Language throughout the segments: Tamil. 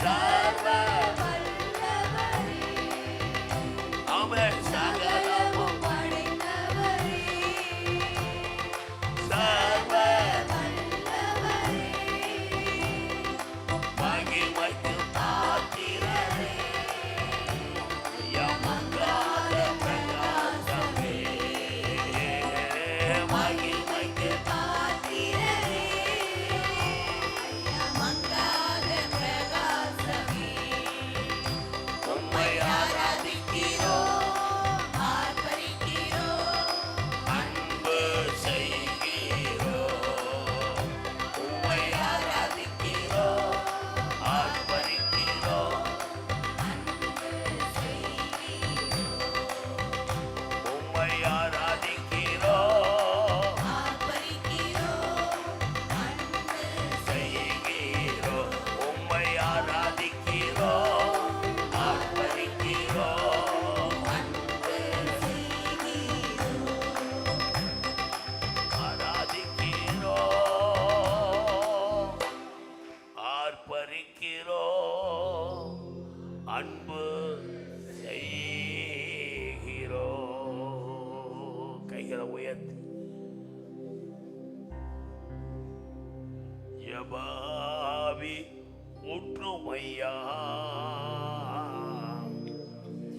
சர்வ வல்லவரே, ஆமென். சகலமும் படைத்தவரே, சர்வ வல்லவரே, மகிமைக்கு பாத்திரரே, மங்காத பிரகாசமே, மகிமைக்கு பாத்திரரே, மங்காத பிரகாசமே, உம்மை ஆராதிக்கிறோம், ஆர்ப்பரிக்கிறோம், அன்பு செய்கிறோம், உம்மை ஆராதிக்கிறோம், ஆர்ப்பரிக்கிறோம், உம்மை ஆராதிக்கிறோம், அன்பு செய்கிறோம், உம்மை ஆராதிக்கிறோம், ஆர்ப்பரிக்கிறோம், அன்பு செய்கிறோம், ஆராதிக்கிறோம், ஆர்ப்பரிக்கிறோம், அன்பு செய்கிறோம். கைகளை உயர்த்தி ஜபாவி ஒற்றுமையா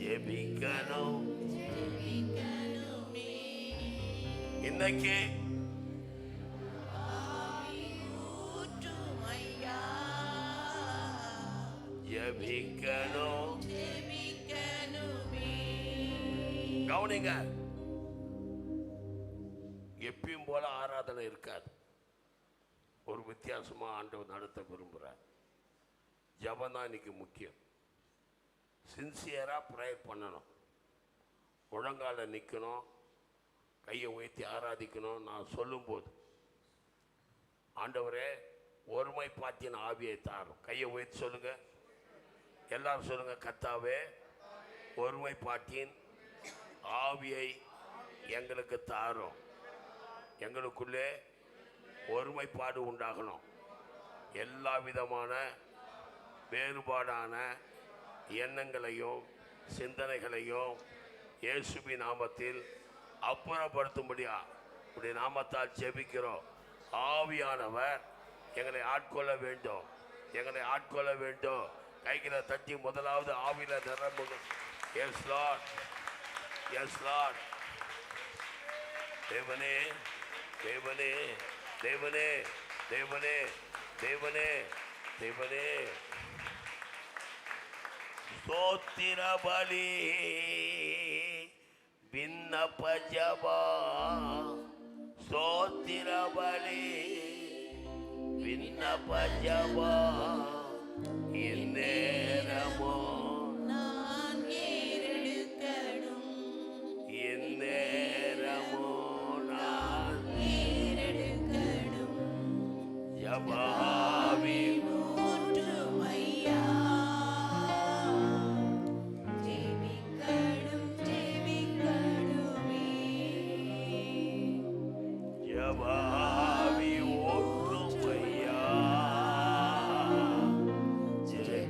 ஜெபிக்கணும். இன்னைக்கு ஜெபிக்கணும். கவனிங்க, எப்பயும் போல ஆராதனை இருக்காது. ஒரு வித்தியாசமா ஆண்டவர் நடத்த விரும்புகிறார். ஜபம் தான் இன்னைக்கு முக்கியம். சின்சியரா ப்ரேயர் பண்ணணும், முழங்கால நிற்கணும், கையை உயர்த்தி ஆராதிக்கணும். நான் சொல்லும்போது ஆண்டவரே ஒருமைப்பாட்டின் ஆவியை தாரும். கையை உயர்த்தி சொல்லுங்க, எல்லாரும் சொல்லுங்க. கர்த்தாவே ஒருமைப்பாட்டின் ஆவியை எங்களுக்கு தாரும். எங்களுக்குள்ளே ஒருமைப்பாடு உண்டாகணும். எல்லா விதமான வேறுபாடான எண்ணங்களையும் சிந்தனைகளையும் இயேசுவின் நாமத்தில் அப்புறப்படுத்தும்படியா உடைய நாமத்தால் ஜெபிக்கிறோம். ஆவியானவர் எங்களை ஆட்கொள்ள வேண்டும், எங்களை ஆட்கொள்ள வேண்டும். கைகளை தட்டி முதலாவது ஆவியில நிரம்புங்க. Yes Lord, yes Lord. தேவனே தேவனே தேவனே தேவனே தேவனே தேவனே. ஸ்தோத்திர பலி விண்ணப்ப ஜபா, ஸ்தோத்திர பலி விண்ணப்ப ஜபா, இந்நேரமோ நான் ஏறெடுக்கணும், இந்நேரமோ நான் ஏறெடுக்கணும். ஜபாவி ஒற்றுமையா ஜெபிக்கணும், ஜெபிக்கணுமே. ஜபாவி ஒற்றுமையா ஜெபிக்கணும்,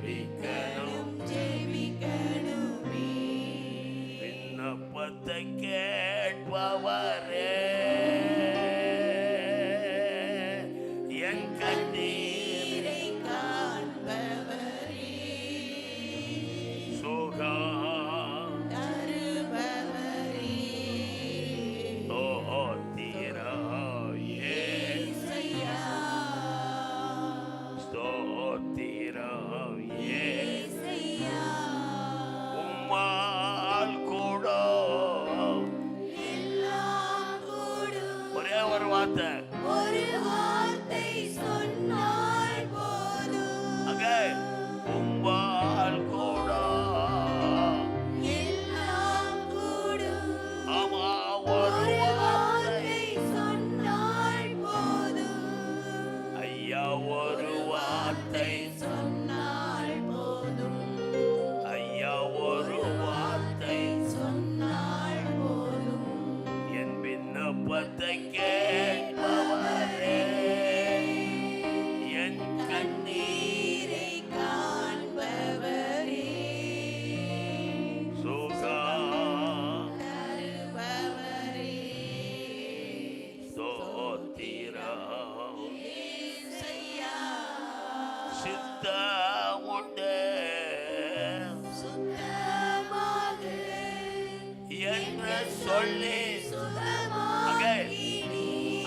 சொல்லி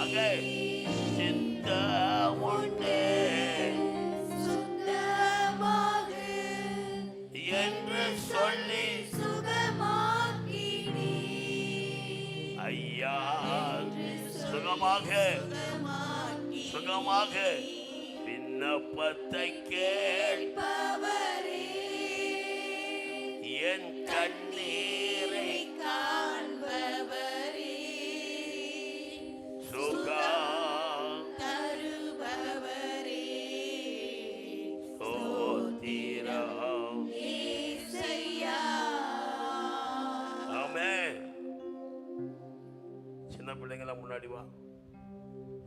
அங்கே சித்தம் உண்டு என்று சொல்லி ஐயா சுகமாக விண்ணப்பத்தை கேட்பவரே என் கண்ணீரை காண்பவரே சுகம் தருபவரே ஸ்தோத்திரம் இயேசையா. ஆமென். சின்ன பிள்ளைங்களாம் முன்னாடி வா,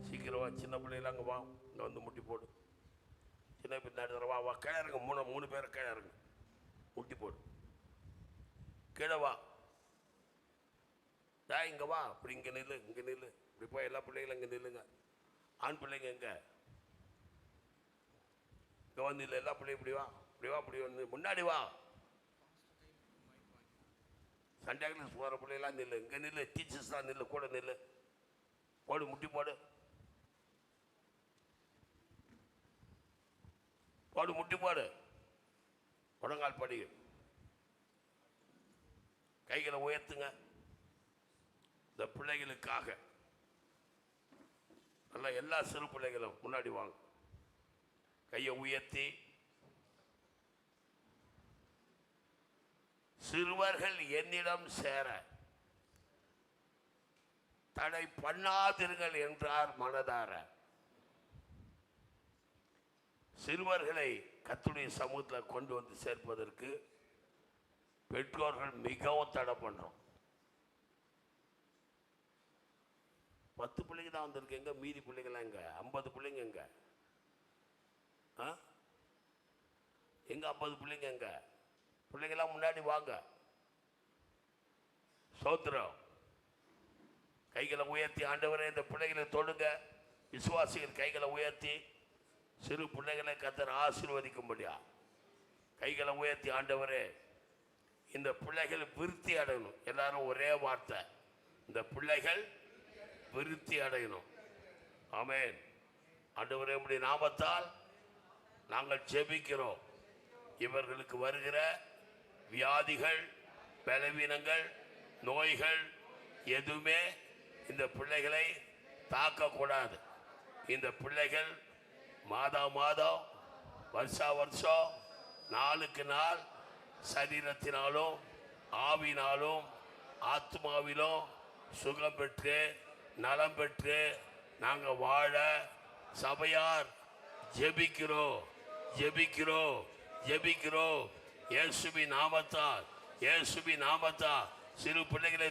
சீக்கிரம் வா. சின்ன பிள்ளைங்களாம் அங்கே வா, இங்கே வந்து முட்டி போடு. சின்ன பின்னாடி வா வா, கீழே இருங்க. மூணு பேர் கீழே இருங்க, முட்டி போடு. கீழே வா, இங்கே வா. அப்படி இங்கே நில்லு, இப்படி போய் எல்லா பிள்ளைங்களும் இங்கே நில்லுங்க. ஆண் பிள்ளைங்க எங்கே? இங்கே வந்து இல்லை. எல்லா பிள்ளையும் இப்படி வந்து முன்னாடி வா. சண்டே கிளாஸ் போகிற பிள்ளைலாம் நில்லு, இங்கே நில்லு. டீச்சர்ஸ் தான் நில்லு, கூட நில்லு. போடு, முட்டி போடு, முட்டி போடு. முழங்கால் படி, கைகளை உயர்த்துங்க. இந்த பிள்ளைகளுக்காக நல்லா எல்லா சிறு பிள்ளைகளும் முன்னாடி வாங்க. கையை உயர்த்தி, சிறுவர்கள் என்னிடம் சேர தடை பண்ணாதீர்கள் என்றார் மனதார. சிறுவர்களை கர்த்தருடைய சமூகத்தில் கொண்டு வந்து சேர்ப்பதற்கு பெற்றோர்கள் மிகவும் தடை பண்றோம். 10 பிள்ளைங்க தான் வந்திருக்கு. எங்க மீதி பிள்ளைங்களாம் எங்க? 50 பிள்ளைங்க எங்க? எங்க 50 பிள்ளைங்க எங்க? பிள்ளைங்களாம் முன்னாடி வாங்க. சோத்திரம். கைகளை உயர்த்தி, ஆண்டவரே இந்த பிள்ளைகளை தொடுங்க. விசுவாசிகள் கைகளை உயர்த்தி சிறு பிள்ளைகளை கர்த்தர் ஆசீர்வதிக்கும்படியா கைகளை உயர்த்தி, ஆண்டவரே இந்த பிள்ளைகள் விருத்தி அடையணும். எல்லாரும் ஒரே வார்த்தை, இந்த பிள்ளைகள் விருத்தி அடையணும். ஆமென். ஆண்டவரே உம்முடைய நாமத்தால் நாங்கள் ஜெபிக்கிறோம். இவர்களுக்கு வருகிற வியாதிகள், பலவீனங்கள், நோய்கள் எதுவுமே இந்த பிள்ளைகளை தாக்கக்கூடாது. இந்த பிள்ளைகள் மாதம் வருஷம் நாளுக்கு நாள் சரீரத்தினாலும் ஆவினாலும் ஆத்மாவிலும் சுகம் பெற்று நலம் பெற்று நாங்கள் வாழ சபையார் ஜெபிக்கிறோம். இயேசுவின் நாமத்தால் சிறு பிள்ளைகளை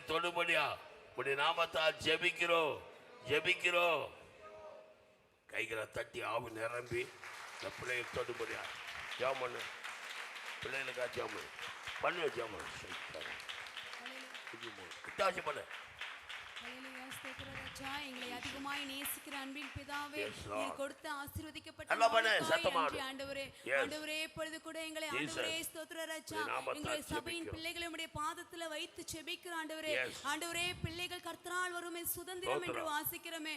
தொடுபடியா உடைய நாமத்தால் ஜெபிக்கிறோம். கைகளை தட்டி ஆவி நிரம்பி இந்த பிள்ளைகளை தொடுபடியா ஜெபம் பண்ணு. பிள்ளைகளுக்கா ஜெபம் பண்ணு. கிட்டாசி பண்ணு. எங்களை அதிகமாய் நேசிக்கிற அன்பின் பிதாவே, நீர் கொடுத்த ஆசீர்வதிக்கப்பட்ட ஆண்டவரே, இப்பொழுது கூட எங்களை ஆண்டவரே ஸ்தோத்திர ராஜா, எங்களை சபையின் பிள்ளைகளை உம்முடைய பாதத்துல வைத்து ஜெபிக்கிற ஆண்டவரே, பிள்ளைகள் கர்த்தரால் வரும் சுதந்திரம் என்று வாசிக்கிறோமே.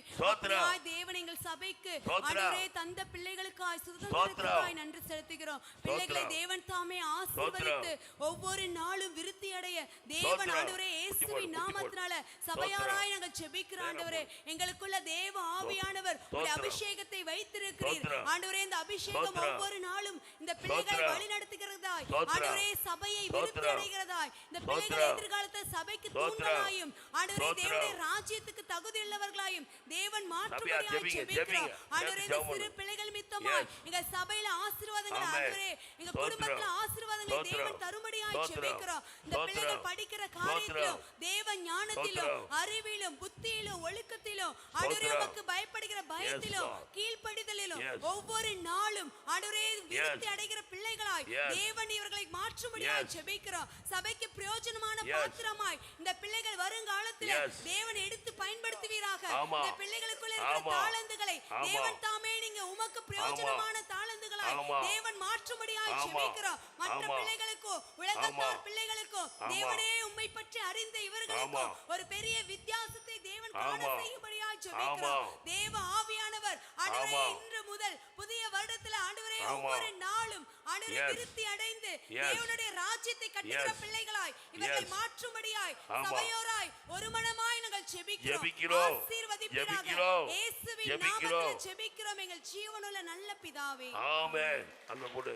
தேவன் எங்கள் சபைக்கு ஆண்டவரே தந்த பிள்ளைகளுக்காய் சுதந்திரத்துக்காய் நன்றி செலுத்துகிறோம். பிள்ளைகளை தேவன் தாமே ஆசீர்வதித்து ஒவ்வொரு நாளும் விருத்தி அடைய தேவன் ஆண்டவரே இயேசுவின் நாமத்தினால சபையாராய் நாங்கள் ஜெபிக்கிறோம். ஆண்டவரே எங்களுக்குள்ள தேவ ஆவியானவர் ஒரு அபிஷேகத்தை வைத்திருக்கிறீர். ஆண்டவரே இந்த அபிஷேகம் ஒவ்வொரு நாளும் இந்த பிள்ளைகளை வழி நடத்துகிறதாய், ஆண்டவரே சபையை விருத்தி அடைகிறதாய், இந்த பிள்ளைகளை எதிர்காலத்தில் சபைக்கு தூண்களாயும் ஆண்டவரே தேவனுடைய ராஜ்யத்துக்கு தகுதியுள்ளவர்களாயும் தேவன் மாற்றும்படியாய் ஜெபிக்கிறோம். ஆண்டவரே இந்த சிறு பிள்ளைகள் மித்தமாய் எங்க சபையில ஆசீர்வாதங்களை ஆண்டவரே எங்க குடும்பத்துல ஆசீர்வாதங்களை தேவன் தரும்படியாய் ஜெபிக்கிறோம். இந்த பிள்ளைகள் படிக்கிற காரியத்திலும் தேவ ஞானத்திலும் அறிவிலும் புத்தியிலும் ஒழுக்கத்திலும் ஆண்டவரே உமக்கு பயப்படுகிற பயத்திலும் கீழ்ப்படிதலிலும் ஒவ்வொரு நாளும் ஆண்டவரே விருத்தி அடைகிற பிள்ளைகளாய் தேவன் இவர்களை மாற்றும்படியாய் ஜெபிக்கிறோம். சபைக்கு பிரயோஜனமான பாத்திரமாய் இந்த பிள்ளைகள் வருங்காலத்தில் தேவன் எடுத்து பயன்படுத்துவீராக. இந்த பிள்ளைகளுக்குள்ள இருக்கிற தாளந்துகளை தேவன் தாமே நீங்க உமக்கு பிரயோஜனமான தாளந்துகளை பிள்ளைகளாய் ஆமா. தேவன் மாற்றும்படியாய் ஆமா. ஜெபிக்கிறோம். மற்ற ஆமா. பிள்ளைகளுக்கோ உலகத்தார் ஆமா. பிள்ளைகளுக்கோ ஆமா. தேவனே உம்மை பற்றி அறிந்த இவர்களுக்கோ ஆமா. ஒரு பெரிய வித்தியாசத்தை தேவன் காண ஆமா. செய்யும்படியாய் ஜெபிக்கிறோம். ஆமா. தேவ ஆவியானவர் ஆண்டவரே ஆமா. இன்று முதல் புதிய வருடத்துல ஆண்டவரே ஆமா. ஒவ்வொரு நாளும் ஆண்டவரே Yes. விருத்தி அடைந்து Yes. தேவனுடைய ராஜ்யத்தை கட்டுகிற Yes. பிள்ளைகளாய் இவர்களை Yes. மாற்றும்படியாய் ஆமா. சபையோராய் ஒரு மனமாய் நாங்கள் ஜெபிக்கிறோம். ஜெபிக்கிறோம். ஆசீர்வதிப்பீராக. ஜெபிக்கிறோம். இயேசுவின் ஜெபிக்கிறோம். நாமத்தில் ஜெபிக்கிறோம் எங்கள் ஜீவனுள்ள நல்ல பிதாவே. ஆமென். அங்க போடு.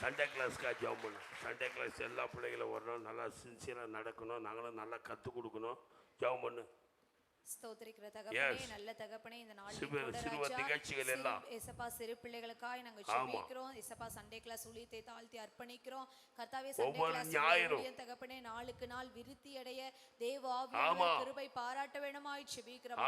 சண்டே கிளாஸ்க்கா ஜாம் பண்ணு. சண்டே கிளாஸ் எல்லா பிள்ளைகளும் வரணும், நல்லா சின்சியராக நடக்கணும், நாங்களும் நல்லா கற்றுக் கொடுக்கணும். ஜாம் பண்ணு. ஸ்தோத்திரிக்கிற தகப்பனே, நல்ல தகப்பனே, இந்த நாளில் கூட நிகழ்ச்சிகள் எல்லாம் ஏசப்பா சிறு பிள்ளைகளுக்காய் நாங்கள் ஜெபிக்கிறோம். ஏசப்பா சண்டே கிளாஸ் ஊழியத்தை தாழ்த்தி அர்ப்பணிக்கிறோம். கர்த்தாவே சண்டே கிளாஸ் ஊழியம் தகப்பனே நாளுக்கு நாள் விருத்தி அடைய தேவ ஆவியானவர் கிருபை பாராட்ட வேண்டுமாய் ஜெபிக்கிறோம்.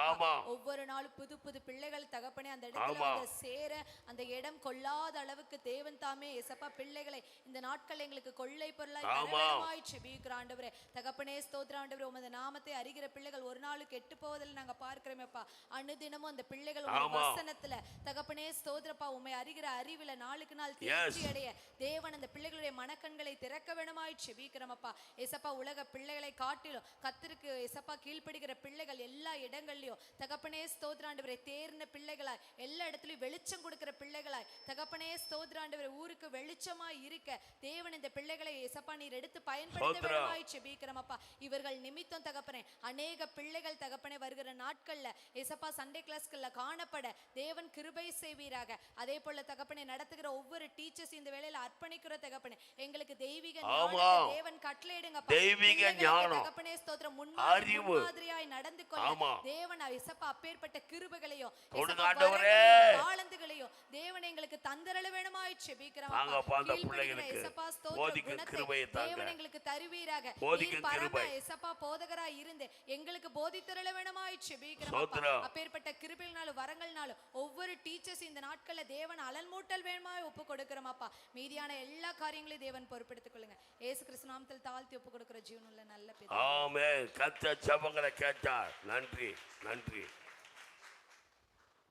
ஒவ்வொரு நாளும் புது புது பிள்ளைகள் தகப்பனே அந்த இடத்துல சேர அந்த இடம் கொள்ளாத அளவுக்கு தேவன் தாமே ஏசப்பா பிள்ளைகளை இந்த நாட்கள் எங்களுக்கு கொள்ளை பொருளாய் தர வேண்டுமாய் ஜெபிக்கிறோம். ஆண்டவரே தகப்பனே ஸ்தோத்திரம். ஆண்டவரே உமது நாமத்தை அறிகிற பிள்ளைகள் ஒரு நாளுக்கு கெட்டு போவதில் நாங்க பார்க்கிறோமேப்பா. அனுதினமும் அந்த பிள்ளைகள் வசனத்துல தகப்பனே ஸ்தோத்திரப்பா உம்மை அறிகிற அறிவில நாளுக்கு நாள் தேர்ச்சி அடைய தேவன் அந்த பிள்ளைகளுடைய மனக்கண்களை திறக்க வேண்டுமாய் ஜெபிக்கிறோமப்பா. ஏசப்பா உலக பிள்ளைகளை காட்டிலும் கர்த்தருக்கு ஏசப்பா கீழ்ப்படுகிற பிள்ளைகள் எல்லா இடங்கள்லயும் தகப்பனே ஸ்தோத்திராண்டவரை தேர்ந்த பிள்ளைகளாய் எல்லா இடத்துலயும் வெளிச்சம் கொடுக்கிற பிள்ளைகளாய் தகப்பனே ஸ்தோத்திராண்டவரை ஊருக்கு வெளிச்சமாய் இருக்க தேவன் இந்த பிள்ளைகளை ஏசப்பா நீர் எடுத்து பயன்படுத்த வேண்டுமாய் ஜெபிக்கிறோமப்பா. இவர்கள் நிமித்தம் தகப்பனே அநேக பிள்ளைகள் தகப்பனே வருகிற நாட்கள்ல ஏசப்பா சண்டே கிளாஸ்கள்ல காணப்பட தேவன் கிருபை செய்வீராக. அதே போல தகப்பனே நடத்துகிற ஒவ்வொரு டீச்சர்ஸ் இந்த வேளையில அர்ப்பணிக்கிற தகப்பனே எங்களுக்கு தெய்வீக ஞானத்தை தேவன் கட்டளையிடுங்கப்பா. தெய்வீக ஞானம் தகப்பனே ஸ்தோத்திரம் முன்மாதிரியாய் நடந்து கொள்ள தேவன் ஏசப்பா அப்பேற்பட்ட கிருபைகளையும் தாளந்துகளையும் தேவன் எங்களுக்கு தந்தரள வேண்டுமாய் ஜெபிக்கிறோம். ஏசப்பா ஸ்தோத்திரம் தேவன் எங்களுக்கு தருவீராக. ஏசப்பா போதகராய் இருந்து எங்களுக்கு போதித்தரள வேண்டுமாய் ஜெபிக்கிறோம். அப்பேற்பட்ட கிருபையினாலும் வரங்கள்னாலும் ஒவ்வொரு டீச்சர்ஸ் இந்த நாட்கள்ல தேவன் அலன்மூட்டல் வேண்டுமாய் ஒப்பு கொடுக்கிறோமப்பா. மீதியான எல்லா காரியங்களையும் தேவன் பொறுப்பெடுத்துக் கொள்ளுங்க. இயேசு கிறிஸ்து நாமத்தில் தாழ்த்தி ஒப்பு கொடுக்கிற ஜீவனுள்ள நல்ல பிதா. ஆமென். கர்த்தர் ஜெபங்களை கேட்டார். நன்றி நன்றி.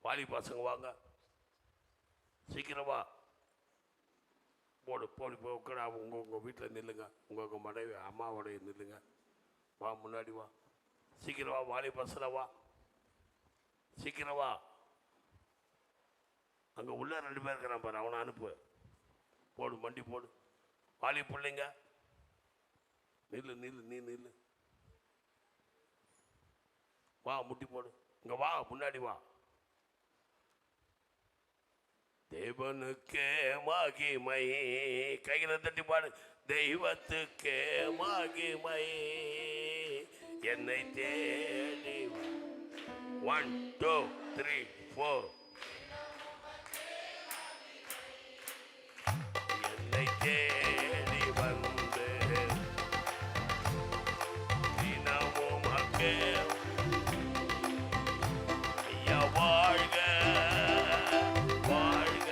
வாலி பசங்க வாங்க, சீக்கிரமா போடு போடு போட உங்கள் வீட்டில் நில்லுங்க. உங்கள் மனைவி அம்மாவோடைய நில்லுங்க. வா முன்னாடி வா, சீக்கிரம் வா. வாலி பசங்க வா, சீக்கிரம் வா. அங்கே உள்ள 2 பேர் இருக்கிறான் பாரு, அவனை அனுப்பு. போடு மண்டி போடு. வாலி பிள்ளைங்க நில்லு நில்லு, நீ நில்லு. வா முட்டி போடு. இங்கே வா முன்னாடி வா. தேவனுக்கே மகிமை, கைகளை தட்டி பாடு. தெய்வத்துக்கே மகிமை, என்னை தேடி 1 2 3 4 என்னை தேடி வந்து தினமும் அங்கே ஐயா வாழ்க வாழ்க.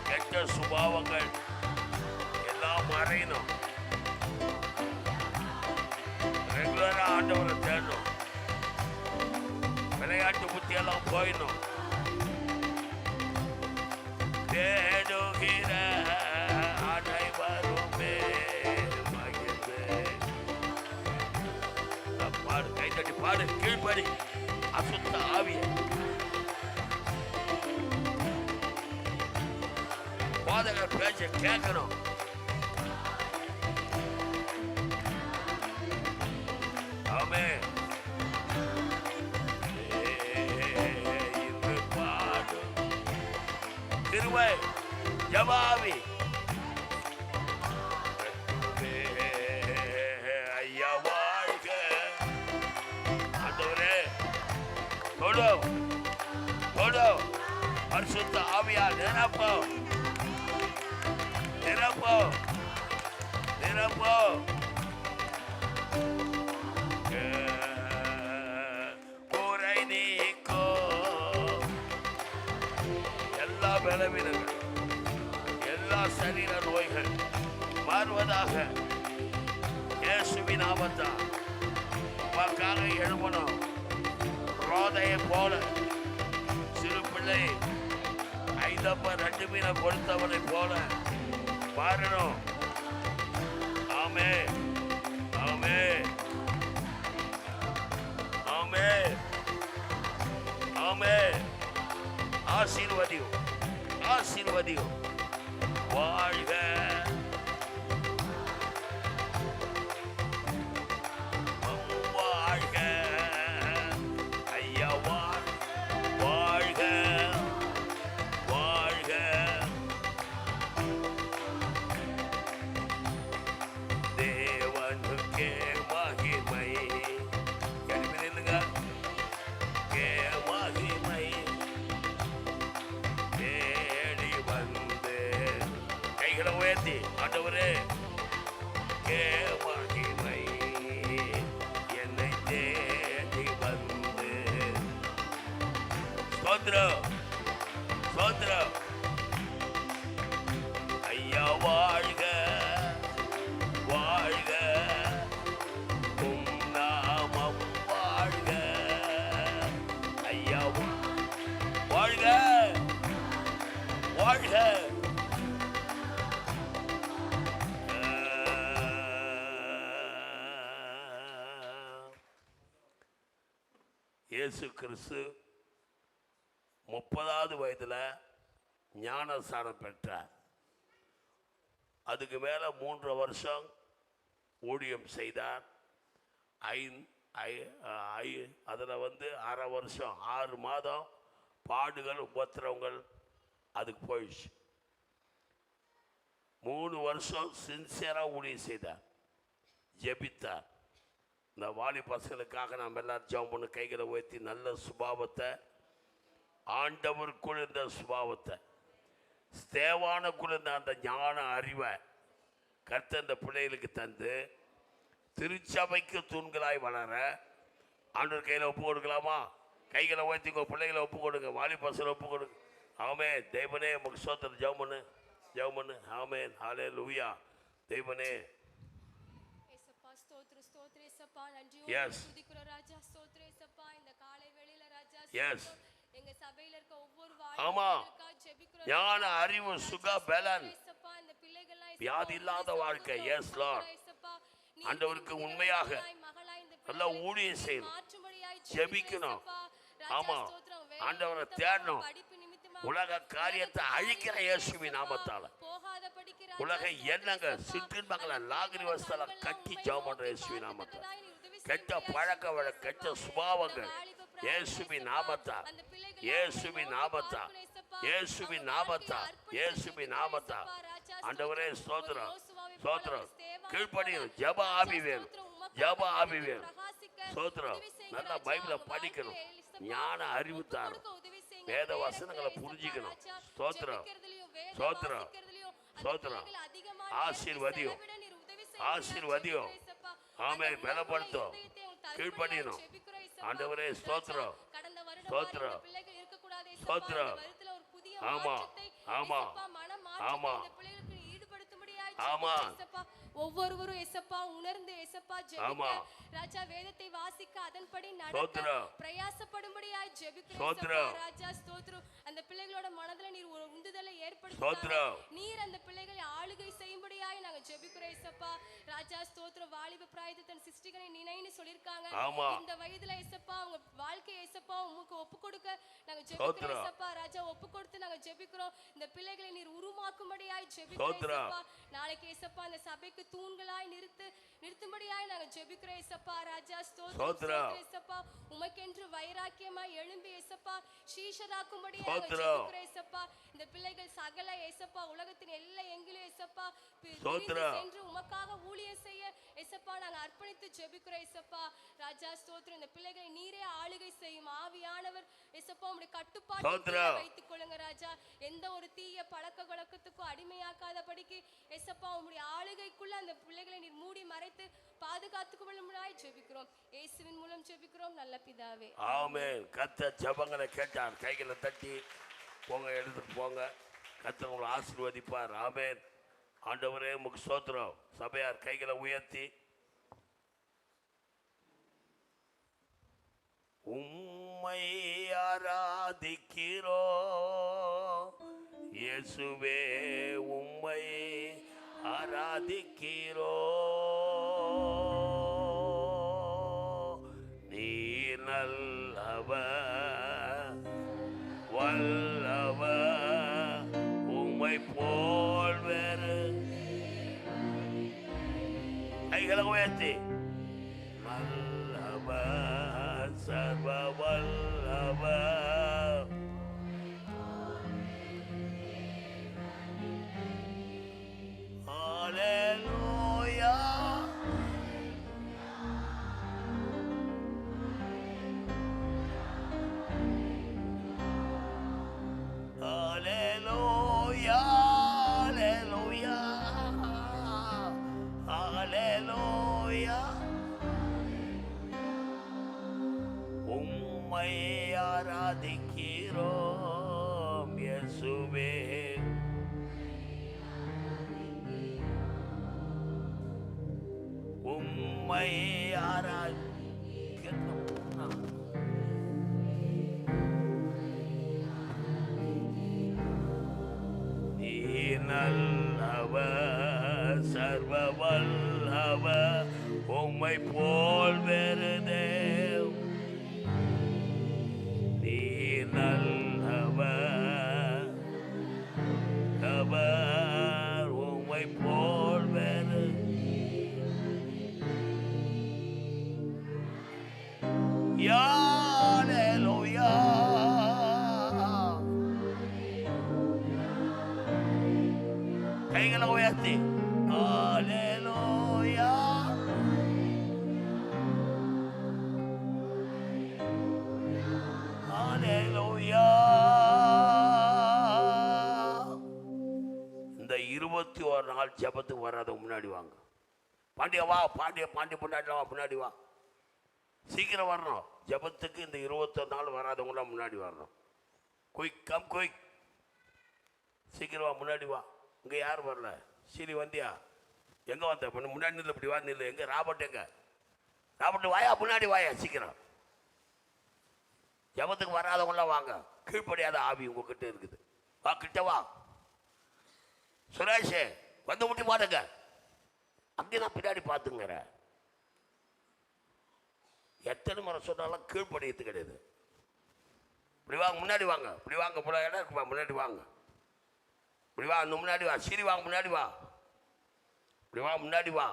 கெட்ட சுபாவங்கள் எல்லாம் மறையணும். ரெகுலரா ஆண்டவரை தேடணும். விளையாட்டு புத்தியெல்லாம் போயிடணும். தேடுகிற அனைவருமே மகிழ்ந்து பாடு. கைத்தட்டி பாடு. கீழ்படி அசுத்த ஆவிய போதகர் பேச்ச கேட்கணும். ஆமென். இன்று பாடு கிருபை ஜபாவி ஐயா வாழ்க. ஆண்டவரே கொடு கொடு. பரிசுத்த ஆவியா நிரப்போ நிரப்போ நிரப்போ. குறை நீக்கோ எல்லா பலவீனங்கள் எல்லா சரீர நோய்கள் மாறுவதாக. இயேசுவின் நாமத்தால் உமக்காக எழும்பணும். ரோதையை போல சிறு பிள்ளை 5 தப்ப 2 மீனை கொடுத்தவனை போல மாறணும். ஆமே ஆமே ஆமே ஆமே. ஆசீர்வதியும் ஆசீர்வதியும். வாழ்க வாழ்க ஐயா, வாழ்க வாழ்க. தேவனுக்கே மகிமை. எழுப்பிடுங்க. கே மகிமை தேடி வந்து கைகளை உயர்த்தி ஆண்டவரே கே மகிமை என்னை தேடி வந்து. ஸ்தோத்திரம் ஸ்தோத்திரம். ஐயா வாழ்க வாழ்க உம் நாமம் வாழ்க. ஐயா வாழ்க வாழ்க. இயேசு கிறிஸ்து 30வது வயதில் ஞானஸ்நானம் பெற்றார். அதுக்கு மேலே 3 வருஷம் ஊழியம் செய்தார். அதில் அரை வருஷம் 6 மாதம் பாடுகள் உபத்திரவங்கள் அதுக்கு போயிடுச்சு. 3 வருஷம் சின்சியராக ஊழியம் செய்தார், ஜெபித்தார். இந்த வாலி பசங்களுக்காக நாம் எல்லாரும் ஜெபம் பண்ண கைகளை உயர்த்தி நல்ல சுபாவத்தை, ஆண்டவருக்குள் இருந்த சுபாவத்தை, ஸ்தேவானுக்குள் இருந்த அந்த ஞான அறிவை கர்த்தர் இந்த பிள்ளைகளுக்கு தந்து திருச்சபைக்கு தூண்களாய் வளர ஆண்டவர் கையில் ஒப்பு கொடுக்கலாமா? கைகளை உயர்த்திக்கோ, பிள்ளைகளை ஒப்பு கொடுங்க, வாலி பசங்களை ஒப்பு கொடுங்க. ஆமே தெய்வனே உமக்கு ஸ்தோத்திரம். ஜெபம் பண்ணு ஜெபம் பண்ணு. ஆமென் ஹல்லேலூயா. தெய்வனே எஸ் எஸ் ஆமா. ஞான அறிவு சுக பலன் வியாதி இல்லாத வாழ்க்கை. Yes lord. ஆண்டவருக்கு உண்மையாக நல்லா ஊழியம் செய்யணும், ஜெபிக்கணும். ஆமா ஆண்டவரை தேடணும். உலக காரியத்தை அழிக்கிற இயேசுவின் நாமத்தால உலக எண்ணங்க சிற்றின்பங்களை லாகிரி வசத்தால கட்டி ஜெபம் பண்ற இயேசுவின் நாமத்தால கெட்ட பழக்க வழக்க கெட்ட சுபாவங்கள் இயேசுவின் நாமத்தா இயேசுவின் நாமத்தா இயேசுவின் நாமத்தா இயேசுவின் நாமத்தா. ஆண்டவரே ஸ்தோத்திரம் ஸ்தோத்திரம். கீழ்ப்படியும். ஜெப ஆவி வேணும், ஜெப ஆவி வேணும். ஸ்தோத்திரம். நல்லா பைபிளை படிக்கணும், ஞான அறிவு தாரும், வேத வசனங்களை புரிஞ்சிக்கணும். ஸ்தோத்திரம் ஸ்தோத்திரம் ஸ்தோத்திரம். ஆசீர்வதியும் ஆசீர்வதியும். ஆமே பலப்படுத்தும், கீழ்ப்படியணும். ஆண்டவரே ஸ்தோத்திரம் ஸ்தோத்திரம் ஸ்தோத்திரம். ஆமா ஆமா ஆமா ஆமா. ஒவ்வொருவரும் எசப்பா உணர்ந்து எசப்பா ஜெபிக்க ராஜா வேதத்தை வாசிக்க அதன்படி நடக்க பிரயாசப்படும்படியாய் ஜெபிக்கிறோம் ராஜா. ஸ்தோத்திரம். அந்த பிள்ளைகளோட மனதுல நீர் ஒரு உந்துதலை ஏற்படுத்தி நீர் அந்த பிள்ளைகளை ஆளுகை செய்யும்படியாய் நாங்க ஜெபிக்கிறோம் எசப்பா ராஜா. ஸ்தோத்திரம். வாலிப பிராயத்தை தன் சிருஷ்டிகனை நினைன்னு சொல்லிருக்காங்க. இந்த வயதுல எசப்பா அவங்க வாழ்க்கை எசப்பா உமக்கு ஒப்பு கொடுக்க நாங்க ஜெபிக்கிறோம் எசப்பா ராஜா. ஒப்பு கொடுத்து நாங்க ஜெபிக்கிறோம். இந்த பிள்ளைகளை நீர் உருமாக்கும்படியாய் ஜெபிக்கிறோம் எசப்பா. நாளைக்கு எசப்பா அந்த சபைக்கு தூண்களாய் நிறுத்தும்படியாய் நாங்க ஜெபிக்கிறோம் எசப்பா ராஜா. ஸ்தோத்திரம் எசப்பா. உமக்கென்று வைராக்கியமாய் எழும்பி எசப்பா சீஷராக்கும்படியாய் நாங்க ஜெபிக்கிறோம் எசப்பா. இந்த பிள்ளைகள் சகல எசப்பா உலகத்தின் எல்லா எங்கிலும் எசப்பா சென்று உமக்காக ஊழியம் செய்ய எசப்பா நாங்க அர்ப்பணித்து ஜெபிக்கிறோம் எசப்பா ராஜா. ஸ்தோத்திரம். இந்த பிள்ளைகளை நீரே ஆளுகை செய்யும் ஆவியானவர் எசப்பா உம்முடைய கட்டுப்பாட்டில் வைத்துக் கொள்ளுங்க ராஜா. எந்த ஒரு தீய பழக்க வழக்கத்துக்கும் அடிமையாக்காதபடிக்கு எசப்பா உம்முடைய ஆளுகைக்குள்ள அந்த பிள்ளைகளை நீர் மூடி மறைத்து பாதுகாத்துக்கொள்ளும்படியாய் ஜெபிக்கிறோம். இயேசுவின் மூலம் ஜெபிக்கிறோம் நல்ல பிதாவே. ஆமென். கர்த்தர் ஜெபங்களை கேட்டார். கைகளை தட்டி போங்க, எடுத்துட்டு போங்க. கர்த்தர் உங்களை ஆசீர்வதிப்பார். ஆமென். ஆண்டவரே உமக்கு ஸ்தோத்திரம். சபையார் கைகளை உயர்த்தி உம்மை ஆராதிக்கிறோம் இயேசுவே உம்மை ஆராதிக்கிறோ, நீ நல்லவர் வல்லவர், உம்மை போல் வேறு கைகளை உயர்த்தி நல்லவர் சர்வ வல்லவர், ஹல்லேலூயா. ஹல்லேலூயா ஹல்லேலூயா ஹல்லேலூயா. உம்மை ஆராதிக்கிறோம் இயேசுவே, உம்மை ஆராதிக்கிறோம். நீ நல்லவர் சர்வ வல்லவர், உம்மை போல் வேறு தேவ். நீ நல்லவர் அவர், உம்மை போல் வேறு ஹல்லேலூயா. கைகளை உயர்த்தி ஹல்லேலூயா. ஹல்லேலூயா. இந்த 21 நாள் ஜெபத்துக்கு வராத முன்னாடி வாங்க. பாண்டியா வா, பாண்டிய முன்னாடி வா, முன்னாடி வா, சீக்கிரம் வரணும். ஜெபத்துக்கு இந்த 21 நாள் வராதவங்களாம் முன்னாடி வரணும். குயிக் கம் குயிக், சீக்கிரம் வா, முன்னாடி வா. இங்கே யார் வரல? சீனி வந்தியா? எங்கே வந்த? முன்னாடி நில்லு, இப்படி வா நில்லு. எங்கே ராபர்ட்? எங்க ராபர்ட்? வாயா, முன்னாடி வாயா, சீக்கிரம். ஜெபத்துக்கு வராதவங்களாம் வாங்க. கீழ்ப்படியாத ஆவி உங்ககிட்ட இருக்குது. வா, கிட்ட வா. சுரேஷ் வந்து முட்டி பாடுங்க. அங்கே நான் பின்னாடி பார்த்துங்கிறேன். எத்தனை முறை சொன்னாலும் கீழ்ப்படியது கிடையாது. இப்படி வாங்க, முன்னாடி வாங்க. இப்படி வாங்க, போல இடம் இருக்குப்பா, முன்னாடி வாங்க. இப்படி வா, அந்த முன்னாடி வா. சரி வாங்க, முன்னாடி வா. இப்படி வா, முன்னாடி வா.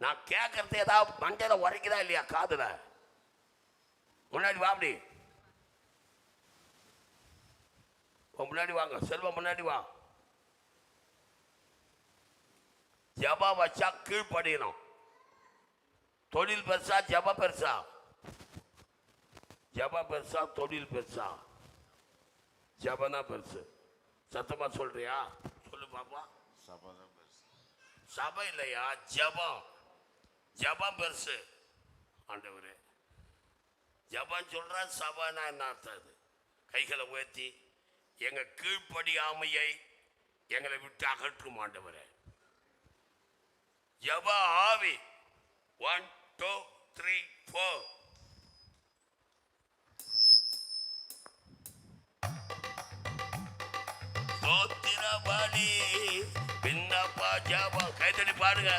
நான் கேட்கறது ஏதாவது மண்டையில உரைக்குதா இல்லையா காதுல? முன்னாடி வா. அப்படி முன்னாடி வாங்க. செல்வம் முன்னாடி வா. ஜபா வச்சா கீழ்ப்படியணும். தொழில் பெருசா ஜபா பெருசா? ஜபா பெருசா தொழில் பெருசா? ஜபனா பெருசு. சத்தமா சொல்றியா? சொல்லு பாப்பா. சபை இல்லையா, ஜபம். ஜபம் பெருசு. ஆண்டவரே, ஜபம் சொல்ற, சபைனா என்ன அர்த்தம்? அது கைகளை உயர்த்தி எங்க கீழ்ப்படியாமையை எங்களை விட்டு அகற்றும் ஆண்டவரே. ஜப ஆவி. 1 2 3 4. ஸ்தோத்திர பலி விண்ணப்ப ஜபம். கைத்தடி பாடுங்க.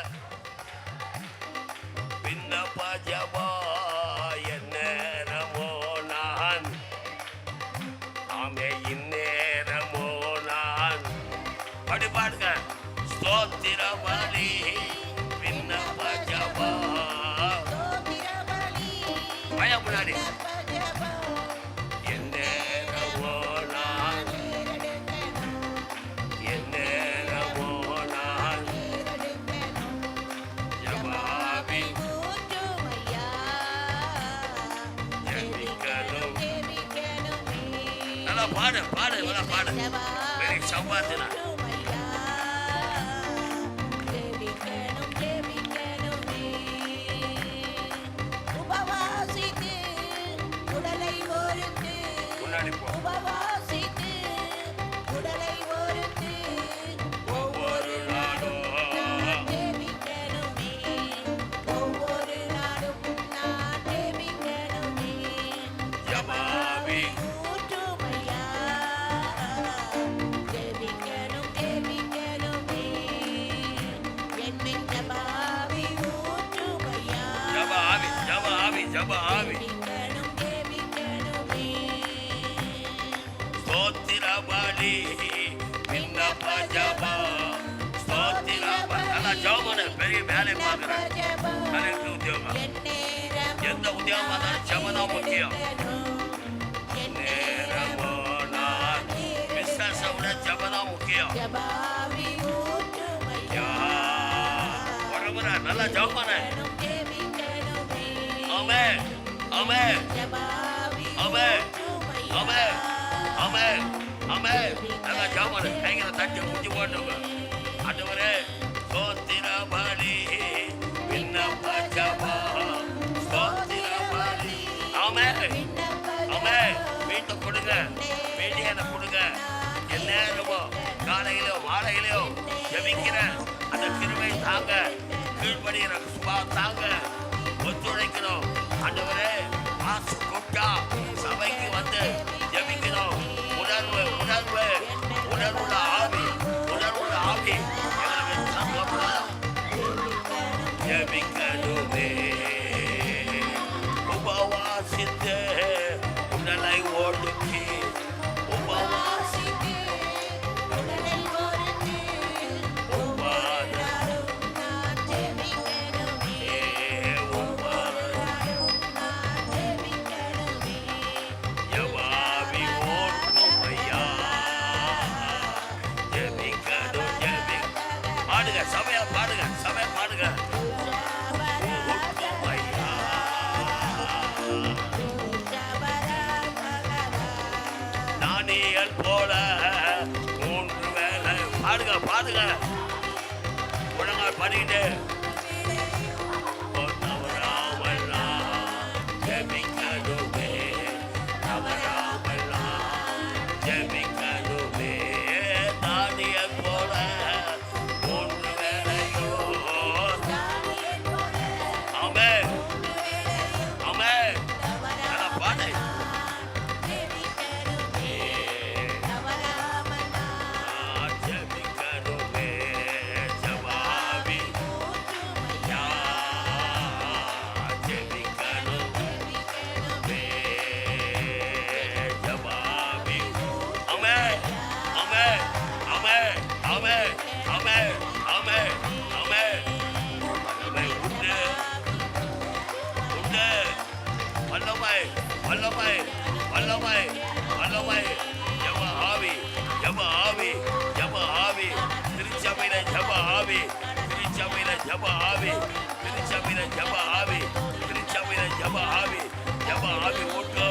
விண்ணப்ப ஜபம் எந்நேரமோ நான், ஆமே இந்நேரமோ நான். படி பாடுங்க. ஸ்தோத்திர பலி விண்ணப்ப ஜபம். பய முன்னாடி. எந்நேரமோ நான், எந்நேரமோ நான் ஜபாபி ஜபிக்கணும். நல்லா பாடு, பாடு, நல்லா பாடு. பெரிய சம்பாத்தினா. ஜப ஆவி ஸ்தோத்திர பலி விண்ணப்ப ஜபம் ஸ்தோத்திர பலி. நல்லா ஜபமான பெரிய வேலை பார்க்கிறேன். கலெக்டர் உத்தியோகம் எந்த உத்தியோகம் இருந்தாலும் ஜபம் தான் முக்கியம். நேரமோ நான் விசுவாசத்தை விட ஜபம் தான் முக்கியம். நல்லா ஜபமான ஆமென் ஆமென் ஆமென் ஆமென் ஆமென் ஆமென். நல்லா ஜபமான கைகளை தட்டி முட்டி போட்டுங்க. ஆண்டவரே ஸ்தோத்திர பலி விண்ணப்ப ஜபம் ஸ்தோத்திர பலி. ஆமென் ஆமென். வீட்டை கொடுங்க, வேண்டியதை கொடுங்க. எந்நேரமோ காலையிலோ மாலையிலோ ஜெபிக்கிற அந்த கிருபை தாங்க, கீழ்படுகிற சுபா தாங்க, ஒத்துழைக்கணும். ஆண்டவரே ஆசு கூட்டா சபைக்கு வந்து ஜெபிக்கணும். உணர்வு உணர்வு உணர்வுள்ள ஆவி உணர்வுள்ள ஆவி எங்களுக்கு தங்கப்படாது. ஜெபிக்கணுமே உபவாசித்து உடலை ஒடுக்கி உபவாசித்து உடலை ஒடுக்கி பாடுங்க சபையா பாடுங்க சபையா பாடுங்க. தானியேல் போல 3 வேளை பாடுங்க பாடுங்க. முழங்கால் பாடிக்கிட்டு ஜெபிக்கணுமே ஜெபிக்கணுமே தானியேல் போல 3 வேளையோ. ஆமென் ஆமென். நல்லா பாடு. ஜெபிக்கணுமே ஜபாவி ஜெபிக்கணுமே ஜபாவி. ஆமென் ஆமென் ஆமென் ஆமென் ஆமென் ஆமென் ஆமென். உண்டு உண்டு வல்லமை வல்லமை வல்லமை வல்லமை. ஜப ஆவி ஜப ஆவி ஜப ஆவி. திருச்சபையில ஜப ஆவி திருச்சபையில ஜப ஆவி திருச்சபையில ஜப ஆவி திருச்சபையில ஜப ஆவி ஜப ஆவி ஊட்டோ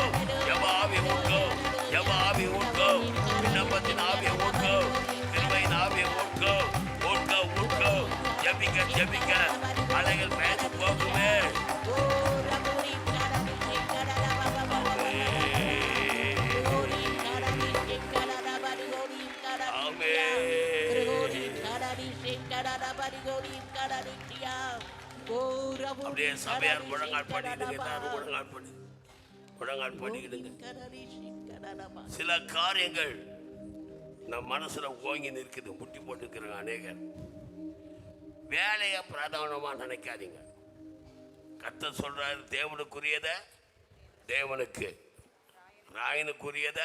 ஜப ஆவி ஊட்டோ ஜப ஆவி ஊட்டோ. விண்ணப்பத்தின் ஆவியை ஊட்டோ கிருபையின் ஆவியை ஊட்டோ ஊட்டோ ஊட்டோ. ஜபிக்க ஜபிக்க அலைகள் பயந்து போகுமே. அப்படியே சபையார் முழங்கால் பண்ணிடுங்க. எல்லாரும் முழங்கால் பண்ணிக்கிடுங்க. சில காரியங்கள் நம் மனசுல ஓங்கி நிற்குது, முட்டி போட்டுக்கிறாங்க அநேகர். வேலையை பிரதானமா நினைக்காதீங்க. கர்த்தர் சொல்றாரு தேவனுக்குரியத தேவனுக்கு, ராயனுக்குரியத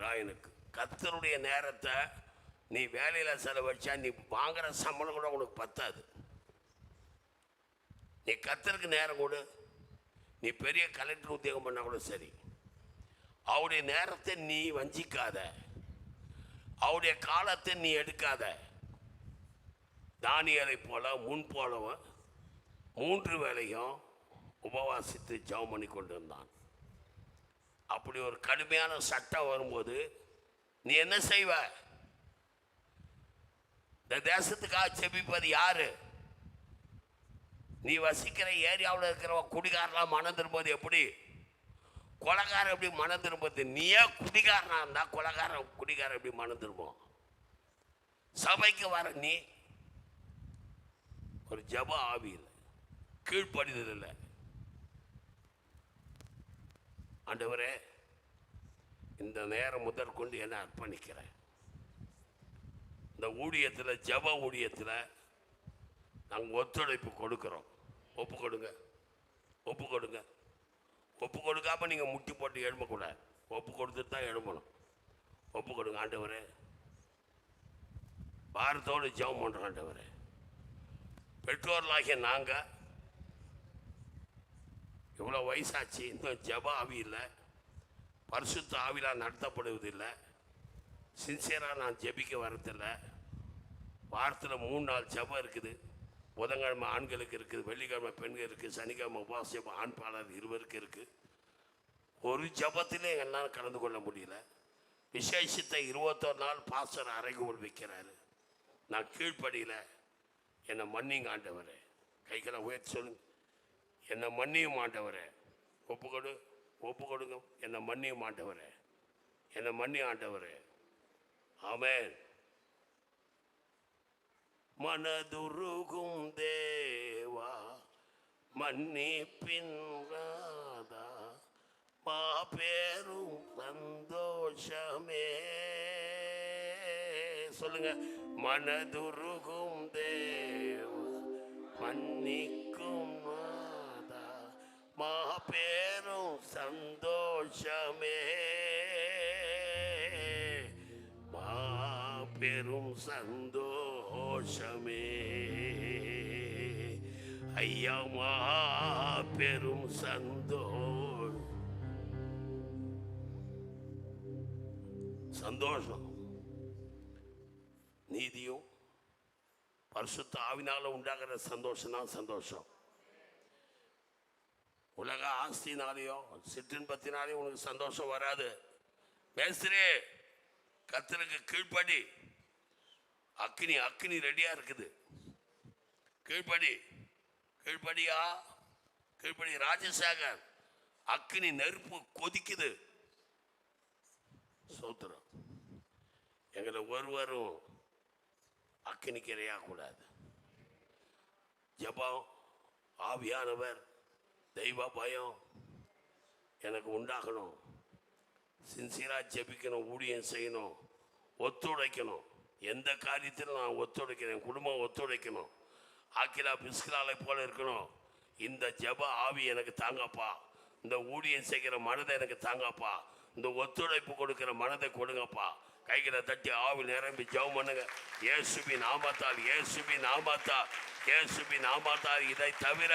ராயனுக்கு. கர்த்தருடைய நேரத்தை நீ வேலையில செலவழிச்சா நீ வாங்குற சம்பளம் கூட உனக்கு பத்தாது. நீ கர்த்தருக்கு நேரம் கொடு. நீ பெரிய கலெக்டர் உத்தியோகம் பண்ணா கூட சரி, அவருடைய நேரத்தை நீ வஞ்சிக்காத, அவருடைய காலத்தை நீ எடுக்காத. தானியேலை போல முன் போலவன் 3 வேளையும் உபவாசித்து ஜெபம் பண்ணி கொண்டு இருந்தான். அப்படி ஒரு கடுமையான சட்டம் வரும்போது நீ என்ன செய்வ? இந்த தேசத்துக்காக செபிப்பது யாரு? நீ வசிக்கிற ஏரியாவில் இருக்கிறவ குடிகாரெலாம் மனம் திரும்புவது எப்படி? கொலைகாரன் எப்படி மனம் திரும்புவது? நீயே குடிகாரனா இருந்தா குடிகாரன் எப்படி மனம் திரும்பும்? சபைக்கு வர நீ ஒரு ஜப ஆவி இல்லை, கீழ்ப்படிதல் இல்லை. ஆண்டவரே, இந்த நேரம் முதற்கொண்டு என்ன அர்ப்பணிக்கிறேன். இந்த ஊழியத்தில், ஜப ஊழியத்தில் நாங்கள் ஒத்துழைப்பு கொடுக்குறோம். ஒப்பு கொடுங்க, ஒப்பு கொடுங்க. ஒப்பு கொடுக்காம நீங்கள் முட்டி போட்டு எழும்பக்கூடாது. ஒப்பு கொடுத்துட்டு தான் எழும்பணும். ஒப்பு கொடுங்க. ஆண்டவரே, பாரத்தோடு ஜெபம் பண்ணுறோம். ஆண்டவரே, பெற்றோர்களாகிய நாங்கள் இவ்வளோ வயசாச்சு, இன்னும் ஜெப ஆவி இல்லை, பரிசுத்த ஆவிலாம் நடத்தப்படுவதில்லை, சின்சியராக நான் ஜெபிக்க வரதில்லை. வாரத்தில் 3 நாள் ஜெபம் இருக்குது. புதன்கிழமை ஆண்களுக்கு இருக்குது, வெள்ளிக்கிழமை பெண்கள் இருக்குது, சனிக்கிழமை உபவாசம் ஆண் பாலர் 2 இருக்குது. ஒரு ஜபத்திலே என்னால் கலந்து கொள்ள முடியல. விசேஷத்தை 21 நாள் பாஸ்டர் அறைகூவல் வைக்கிறாரு. நான் கீழ்ப்படியில. என்னை மன்னிங்க ஆண்டவரே. கைகளை உயர்த்தி சொல்லுங்க. என்னை மன்னியும் ஆண்டவரே. ஒப்பு கொடுங்க. என்னை மன்னியும் ஆண்டவரே. என்னை மன்னி ஆண்டவரே. ஆமென். மனதுருகும் தேவா மன்னிப்பின் ராதா மாபெரும் சந்தோஷமே. சொல்லுங்க. மனதுருகும் தேவா மன்னிக்கும் ராதா மாபெரும் சந்தோஷமே. மாபெரும் சந்தோஷமே. ஐயா, மாபெரும் சந்தோஷம். நீதியும் பரிசுத்த ஆவினால உண்டாகிற சந்தோஷம் தான் சந்தோஷம். உலக ஆஸ்தினாலேயோ சிற்றின்பத்தினாலேயோ உனக்கு சந்தோஷம் வராது. மேஸ்திரி, கர்த்தருக்கு கீழ்ப்படி. அக்கினி ரெடியா இருக்குது. கீழ்ப்படியா. ராஜசேகர், அக்கினி நெருப்பு கொதிக்குது. சோத்திரம். எங்களை ஒருவரும் அக்கினிக்கு இரையாகக்கூடாது. ஜெபம், ஆவியானவர், தெய்வ பயம் எனக்கு உண்டாகணும். சின்சியராக ஜெபிக்கணும், ஊழியம் செய்யணும், ஒத்துழைக்கணும். எந்த காரியத்திலும் நான் ஒத்துழைக்கிறேன். குடும்பம் ஒத்துழைக்கணும். ஆக்கிலா பிஸ்கிலாலை போல இருக்கணும். இந்த ஜெப ஆவி எனக்கு தாங்கப்பா. இந்த ஊழியம் செய்கிற மனதை எனக்கு தாங்கப்பா. இந்த ஒத்துழைப்பு கொடுக்கிற மனதை கொடுங்கப்பா. கைகளை தட்டி ஆவி நிரம்பி ஜெபம் பண்ணுங்க. இயேசுவின் நாமத்தால். இதை தவிர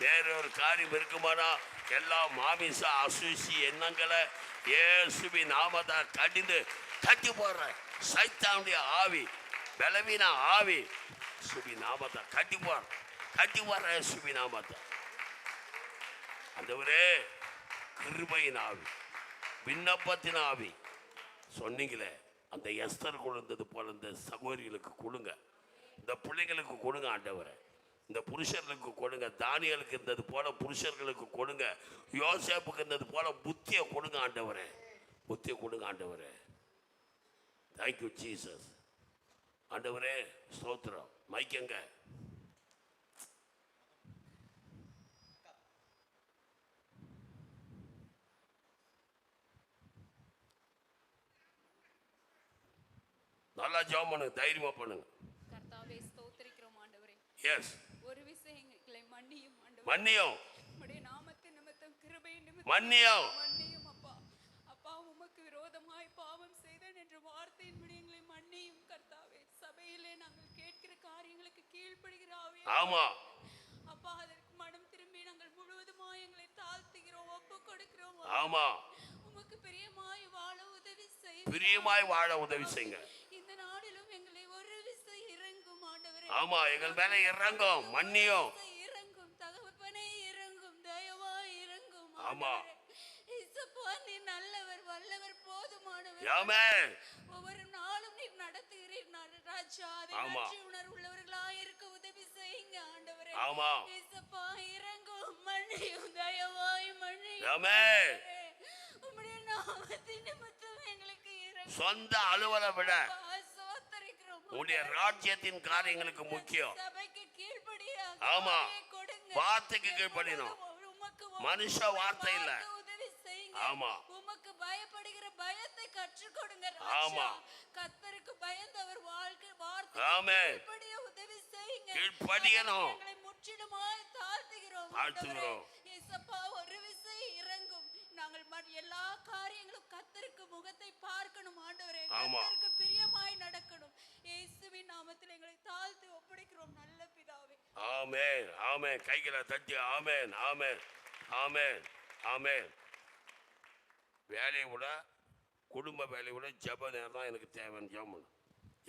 வேறொரு காரியம் இருக்குமானா எல்லா மாமிச அசூசி எண்ணங்களை இயேசுவின் நாமத்தால் கடிந்து தட்டி போடுற சைத்தானுடைய ஆவி, பலவீன ஆவி சுபி நாமத்தை கட்டி போடுற சுபி நாமத்தை. ஆண்டவரே, கிருபையின் ஆவி, விண்ணப்பத்தின் ஆவி சொன்னீங்களே, அந்த எஸ்தர் கொடுத்தது போல இந்த சகோதரிகளுக்கு கொடுங்க, இந்த பிள்ளைங்களுக்கு கொடுங்க ஆண்டவரே. இந்த புருஷர்களுக்கு கொடுங்க. தானியலுக்கு இருந்தது போல புருஷர்களுக்கு கொடுங்க. யோசேப்புக்கு இருந்தது போல புத்தியை கொடுங்க ஆண்டவரே. புத்தியை கொடுங்க ஆண்டவரே. Thank you Jesus. ஆண்டவரே ஸ்தோத்திரம். மைக்கங்க. நல்லா ஜெபம் பண்ணுங்க, தைரியமா பண்ணுங்க. கர்த்தாவே ஸ்தோத்திரிக்கிறோம் ஆண்டவரே. எஸ். ஒரு விஷயங்களை மன்னியும் ஆண்டவரே. மன்னியும். உம்முடைய நாமத்தின் நிமித்தம் கிருபையின் நிமித்தம் மன்னியும். மன்னியும் அப்பா. அப்பா, உமக்கு விரோதமாய் பாவம் செய்தேன் என்ற வார்த்தையின்படி எங்களை மன்னியும் கர்த்தாவே. சபையிலே நாங்கள் கேட்கிற காரியங்களுக்கு கீழ்ப்படுகிற ஆவியே. ஆமா அப்பா, அதற்கு மனம் திரும்பி நாங்கள் முழுவதுமாய் எங்களை தாழ்த்துகிறோம், ஒப்பு கொடுக்கிறோம். ஆமா. உமக்கு பிரியமாய் வாழ உதவி செய். பிரியமாய் வாழ உதவி செய்யுங்க. இந்த நாளிலும் எங்களை ஒரு விசை இறங்கும் ஆண்டவரே. ஆமா, எங்கள் மேல இறங்கும். மன்னியும். இறங்கும் தகப்பனே, இறங்கும் தயவாய் இறங்கும். ஆமா. இயேசுப்பா, நீர் நல்லவர், வல்லவர், போதுமானவர். ஆமென். ஒவ்வொரு நாளும் நீர் நடத்துகிறீர் ராஜா. அதை ஆமா. நன்றி உணர்வுள்ளவர்களாய் இருக்க உதவி செய்யுங்க ஆண்டவரே. ஆமா. இயேசுப்பா, இறங்கும், மன்னியும், தயவாய் மன்னியும். ஆமென். உம்முடைய நாமத்தின் நிமித்தம் எங்களுக்கு இறங்கும். சொந்த அலுவலை விட சோத்தரிக்கிறோம். உடைய ராஜ்யத்தின் காரியங்களுக்கு முக்கியம். சபைக்கு கீழ்ப்படியாக ஆமா. கொடுங்க. வார்த்தைக்கு கீழ்ப்படியணும். மனுஷ வார்த்தை இல்ல. உதவி செய்யுங்க. ஆமா. உமக்கு பயப்படுகிற பயத்தை கற்றுக் கொடுங்க ராஜா. ஆமா. கர்த்தருக்கு பயந்தவர் வாழ்க்கை வார்த்தை ஆமென். கீழ்ப்படிய உதவி செய்யுங்க. கீழ்ப்படியணும். எங்களை முற்றிலுமாய் தாழ்த்துகிறோம். தாழ்த்துகிறோம். ஏசப்பா ஒரு விசை இறங்கும். நாங்கள் எல்லா காரியங்களும் கர்த்தருக்கு முகத்தை பார்க்கணும் ஆண்டவரே. கர்த்தருக்கு பிரியமாய் நடக்கணும். இயேசுவின் நாமத்தில் எங்களை தாழ்த்தி ஒப்படைக்கிறோம் நல்ல பிதாவே. ஆமென் ஆமென். கைகளை தட்டி ஆமென் ஆமென் ஆமென் ஆமென். வேலையை விட குடும்ப வேலையை விட ஜெப நேரம் தான் எனக்கு தேவைன்னு ஜெபம்.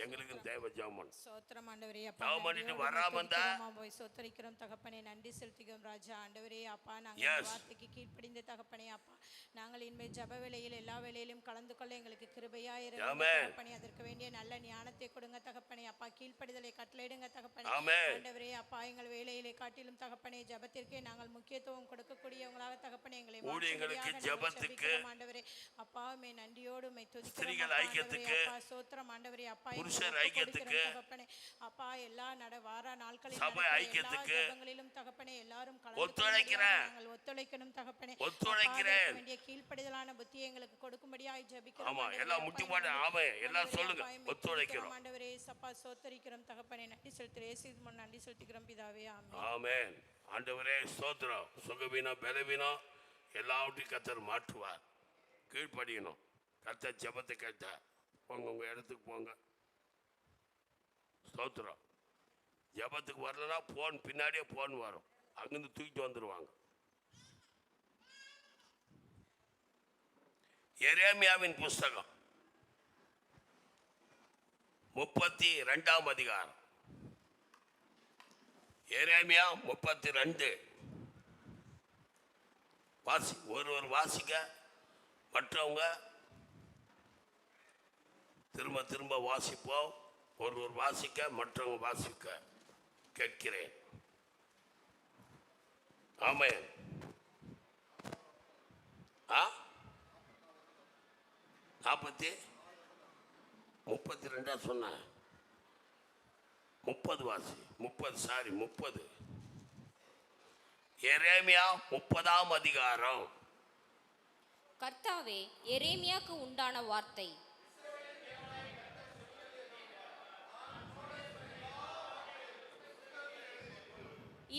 எங்களுக்கும் தேவை ஜெபம். சோத்திரம் ஆண்டவரே. அப்பா ஜெபம் பண்ணிட்டு வராம இருந்தா போய் சோத்தரிக்கிறோம் தகப்பனே. நன்றி செலுத்துகிறோம் ராஜா. ஆண்டவரே அப்பா நாங்கள் வார்த்தைக்கு கீழ்ப்படிந்த தகப்பனே அப்பா நாங்கள் இனிமேல் ஜெப வேளையில் எல்லா வேளையிலும் கலந்து கொள்ள எங்களுக்கு கிருபையாய் இருங்க தகப்பனே. அதற்கு வேண்டிய நல்ல ஞானத்தை கொடுங்க தகப்பனே அப்பா. கீழ்ப்படிதலை கட்டளையிடுங்க தகப்பனே. ஆண்டவரே அப்பா எங்கள் வேலையிலே காட்டிலும் தகப்பனே ஜெபத்திற்கே நாங்கள் முக்கியத்துவம் கொடுக்கக்கூடியவங்களாக தகப்பனே எங்களை ஜெபத்துக்கு ஆண்டவரே அப்பா மே நன்றியோடு மை ஸ்திரீகள் ஐக்கியத்துக்கு அப்பா சோத்திரம் ஆண்டவரே அப்பா புருஷர் ஐக்கியத்துக்கு தகப்பனே அப்பா எல்லா வார நாட்களில் சபை ஐக்கியத்துக்கு ஜெபங்களிலும் தகப்பனே எல்லாரும் ஒத்துழைக்கிறேன். நாங்கள் ஒத்துழைக்கணும் தகப்பனே. ஒத்துழைக்கிறேன். வேண்டிய கீழ்ப்படிதலான புத்தியை எங்களுக்கு கொடுக்கும்படியாய் ஜெபிக்கிறோம். ஆமா எல்லாம் முட்டி போடு. ஆமென். எல்லாம் சொல்லுங்க ஒத்துழைக்கிறோம் ஆண்டவரே சப்பா சோத்தரிக்கிறோம் தகப்பனே. நன்றி செலுத்துகிறேன். இயேசுவின் மூலம் நன்றி செலுத்துகிறோம் பிதாவே. ஆமென் ஆமென். ஆண்டவரே ஸ்தோத்திரம். சுகவீனம் பலவீனம் எல்லாவற்றையும் கர்த்தர் மாற்றுவார். கீழ்ப்படியணும். கர்த்தர் ஜெபத்தை கேட்டார். போங்க உங்க இடத்துக்கு போங்க. ஸ்தோத்திரம். ஜெபத்துக்கு வரலன்னா போன் பின்னாடியே போன் வரும். அங்கிருந்து தூக்கிட்டு வந்துடுவாங்க. எரேமியாவின் புஸ்தகம் 32ஆம் அதிகாரம். எரேமியா 32. வாசி ஒருவர் வாசிக்க மற்றவங்க திரும்ப திரும்ப வாசிப்போம். ஒருவர் வாசிக்க மற்றவங்க வாசிக்க கேட்கிறேன். ஆமென். 32 சொன்ன 30 வாசி. 30 எரேமியா 30ஆம் அதிகாரம். கர்த்தாவே எரேமியாக்கு உண்டான வார்த்தை.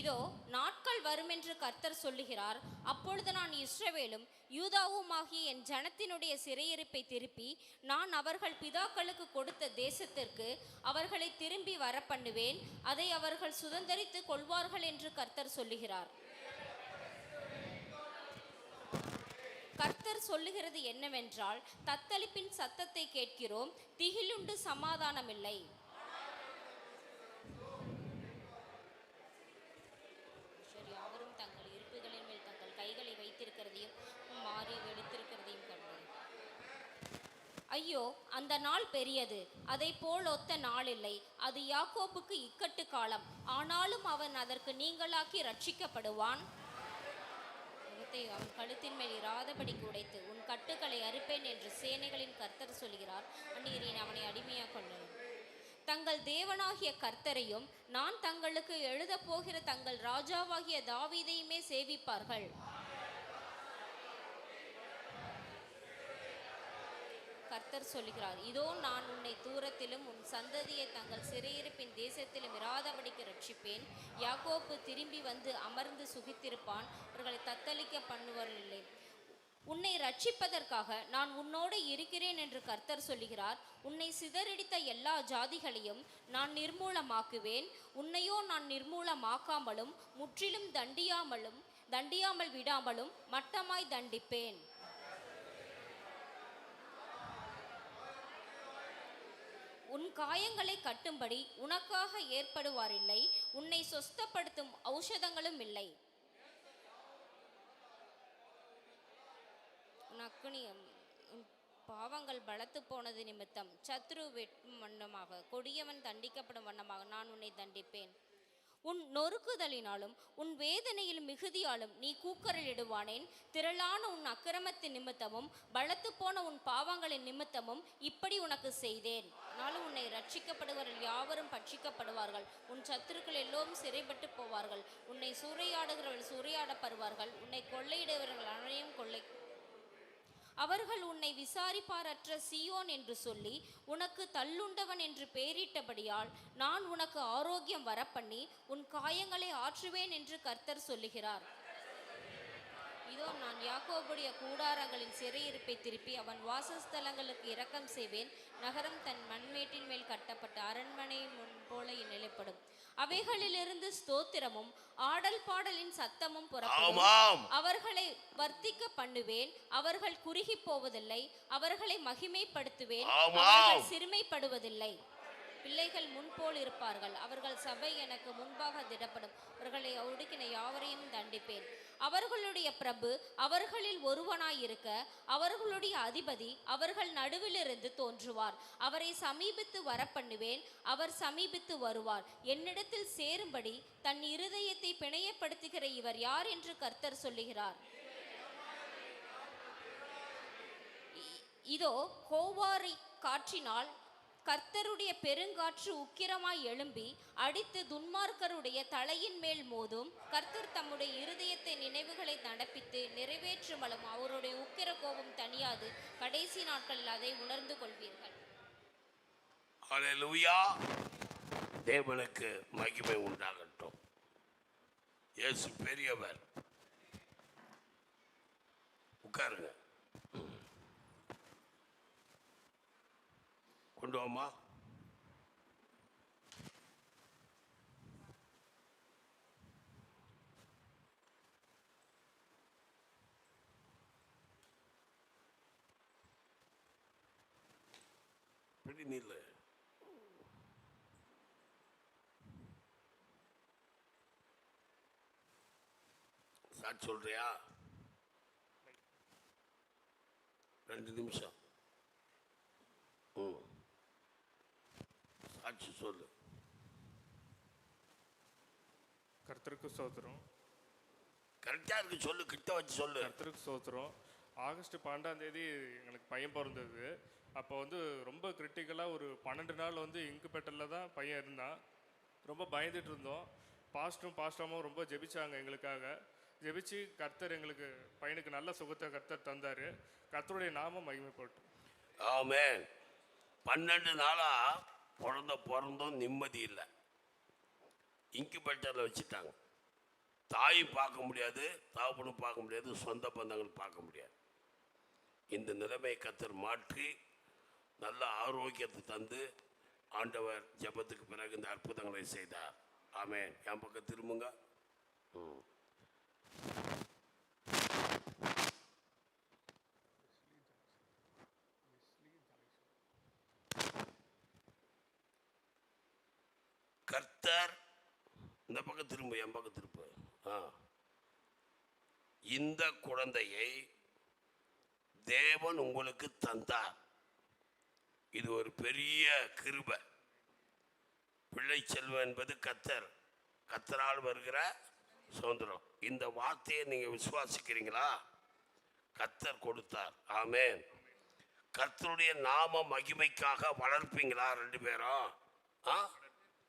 இதோ நாட்கள் வருமென்று கர்த்தர் சொல்லுகிறார். அப்பொழுது நான் இஸ்ரவேலும் யூதாவுமாகிய என் ஜனத்தினுடைய சிறையிருப்பை திருப்பி நான் அவர்கள் பிதாக்களுக்கு கொடுத்த தேசத்திற்கு அவர்களை திரும்பி வர பண்ணுவேன். அதை அவர்கள் சுதந்தரித்து கொள்வார்கள் என்று கர்த்தர் சொல்லுகிறார். கர்த்தர் சொல்லுகிறது என்னவென்றால், தத்தளிப்பின் சத்தத்தை கேட்கிறோம், திகிலுண்டு சமாதானமில்லை. யாவரும் தங்கள் இருப்புகளின் மேல் தங்கள் கைகளை வைத்திருக்கிறதையும் மாறி வெடித்திருக்கிறதையும் கண்டு ஐயோ அந்த நாள் பெரியது, அதை போல் ஒத்த நாள் இல்லை. அது யாக்கோபுக்கு இக்கட்டு காலம், ஆனாலும் அவன் அதற்கு நீங்களாக்கி ரட்சிக்கப்படுவான். அவன் கழுத்தின் மேல் இராதபடிக்கு உடைத்து உன் கட்டுக்களை அறுப்பேன் என்று சேனைகளின் கர்த்தர் சொல்கிறார். அந்நியரின் அவனை அடிமையாக கொள்ளலாம். தங்கள் தேவனாகிய கர்த்தரையும் நான் தங்களுக்கு எழுத போகிற தங்கள் ராஜாவாகிய தாவீதையுமே சேவிப்பார்கள். கர்த்தர் சொல்கிறார், இதோ நான் உன்னை தூரத்திலும் உன் சந்ததியை தங்கள் சிறையிருப்பின் தேசத்திலும் இராதபடிக்கு ரட்சிப்பேன். யாக்கோப்பு திரும்பி வந்து அமர்ந்து சுகித்திருப்பான், அவர்களை தத்தளிக்க பண்ணுவதில்லை. உன்னை ரட்சிப்பதற்காக நான் உன்னோடு இருக்கிறேன் என்று கர்த்தர் சொல்லுகிறார். உன்னை சிதறடித்த எல்லா ஜாதிகளையும் நான் நிர்மூலமாக்குவேன். உன்னையோ நான் நிர்மூலமாக்காமலும் முற்றிலும் தண்டியாமல் விடாமலும் மட்டமாய் தண்டிப்பேன். உன் காயங்களை கட்டும்படி உனக்காக ஏற்படுவாரில்லை, உன்னை சொஸ்தப்படுத்தும் ஔஷதங்களும் இல்லை. உன் பாவங்கள் பலத்து போனது நிமித்தம் சத்ரு வெட்டும் வண்ணமாக கொடியவன் தண்டிக்கப்படும் வண்ணமாக நான் உன்னை தண்டிப்பேன். உன் நொறுக்குதலினாலும் உன் வேதனையில் மிகுதியாலும் நீ கூக்குரலிடுவானேன். திரளான உன் அக்கிரமத்தின் நிமித்தமும் பலத்து போன உன் பாவங்களின் நிமித்தமும் இப்படி உனக்கு செய்தேன். ஆனாலும் உன்னை ரட்சிக்கப்படுவர்கள் யாவரும் பட்சிக்கப்படுவார்கள். உன் சத்துருக்கள் எல்லோரும் சிறைப்பட்டு போவார்கள். உன்னை சூறையாடுகிறவர்கள் சூறையாடப்படுவார்கள். உன்னை கொள்ளையிடுவர்கள் அனைவரும் அவர்கள் உன்னை விசாரிப்பாரற்ற சீயோன் என்று சொல்லி உனக்கு தள்ளுண்டவன் என்று பெயரிட்டபடியால் நான் உனக்கு ஆரோக்கியம் வரப்பண்ணி உன் காயங்களை ஆற்றுவேன் என்று கர்த்தர் சொல்லுகிறார். இதோ நான் யாக்கோபுடைய கூடாரங்களின் சிறையிருப்பை திருப்பி அவன் வாசஸ்தலங்களுக்கு இரக்கம் செய்வேன். நகரம் தன் மண்மேட்டின் மேல் கட்டப்பட்ட அரண்மனை முன் போல நிலைப்படும். அவைகளிலிருந்து ஸ்தோத்திரமும் ஆடல் பாடலின் சத்தமும் புறப்படும். அவர்களை வர்த்திக்க பண்ணுவேன். அவர்கள் குறுகி போவதில்லை. அவர்களை மகிமைப்படுத்துவேன். அவர்கள் சிறுமைப்படுவதில்லை. பிள்ளைகள் முன்போல் இருப்பார்கள். அவர்கள் சபை எனக்கு முன்பாக திடப்படும். அவர்களை ஒடுக்கின யாவரையும் தண்டிப்பேன். அவர்களுடைய பிரபு அவர்களில் ஒருவனாயிருக்க அவர்களுடைய அதிபதி அவர்கள் நடுவிலிருந்து தோன்றுவார். அவரை சமீபித்து வரப்பண்ணுவேன். அவர் சமீபித்து வருவார். என்னிடத்தில் சேரும்படி தன் இருதயத்தை பிணையப்படுத்துகிற இவர் யார் என்று கர்த்தர் சொல்லுகிறார். இதோ கோவாரி காற்றினால் கர்த்தருடைய பெருங்காற்று உக்கிரமாய் எழும்பி அடித்து துன்மார்க்கருடைய தலையின் மேல் மோதும். கர்த்தர் தம்முடைய இருதயத்தை நினைவுகளை நடப்பித்து நிறைவேற்றுமலும் அவருடைய உக்கிர கோபம் தனியாது. கடைசி நாட்களில் அதை உணர்ந்து கொள்வீர்கள். ஹல்லேலூயா. தேவனுக்கு மகிமை உண்டாகட்டும். இயேசு பெரியவர். உட்காருங்க. கொண்டு வாமா. பிடி நில்லு. சாட்சி சொல்றியா? 2 நிமிஷம். சாட்சி சொல்லு. கர்த்தருக்கு ஸ்தோத்திரம். கரெக்டா இருக்கு, சொல்லு. கிட்ட வச்சு சொல்லு. கர்த்தருக்கு ஸ்தோத்திரம். ஆகஸ்ட் 12 எங்களுக்கு பையன் பிறந்தது. அப்போ ரொம்ப கிரிட்டிக்கலாக ஒரு 12 நாள் இன்குபேட்டரில் தான் பையன் இருந்தான். ரொம்ப பயந்துட்டு இருந்தோம். பாஸ்டமும் ரொம்ப ஜெபிச்சாங்க எங்களுக்காக. ஜெபிச்சு கர்த்தர் எங்களுக்கு பையனுக்கு நல்ல சுகத்தை கர்த்தர் தந்தார். கர்த்தருடைய நாமம் மகிமைப்பட்டு. ஆமென். 12 நாளா பிறந்தும் நிம்மதி இல்லை. இன்குபேட்டரில் வச்சுட்டாங்க. தாயும் பார்க்க முடியாது, தாப்பனும் பார்க்க முடியாது, சொந்த பந்தங்களும் பார்க்க முடியாது. இந்த நிலைமை கர்த்தர் மாற்றி நல்ல ஆரோக்கியத்தை தந்து ஆண்டவர் ஜெபத்துக்கு பிறகு இந்த அற்புதங்களை செய்தார். ஆமென். என் பக்கம் திரும்புங்க. கர்த்தர் இந்த பக்கம் திரும்ப, என் பக்கம் திரும்ப. இந்த குழந்தையை தேவன் உங்களுக்கு தந்தார். இது ஒரு பெரிய கிருபை. பிள்ளை செல்வம் என்பது கர்த்தரால் வருகிற சுதந்திரம். இந்த வார்த்தையை நீங்க விசுவாசிக்கிறீங்களா? கர்த்தர் கொடுத்தார். ஆமென். கர்த்தருடைய நாம மகிமைக்காக வளர்ப்பீங்களா 2 பேரும்?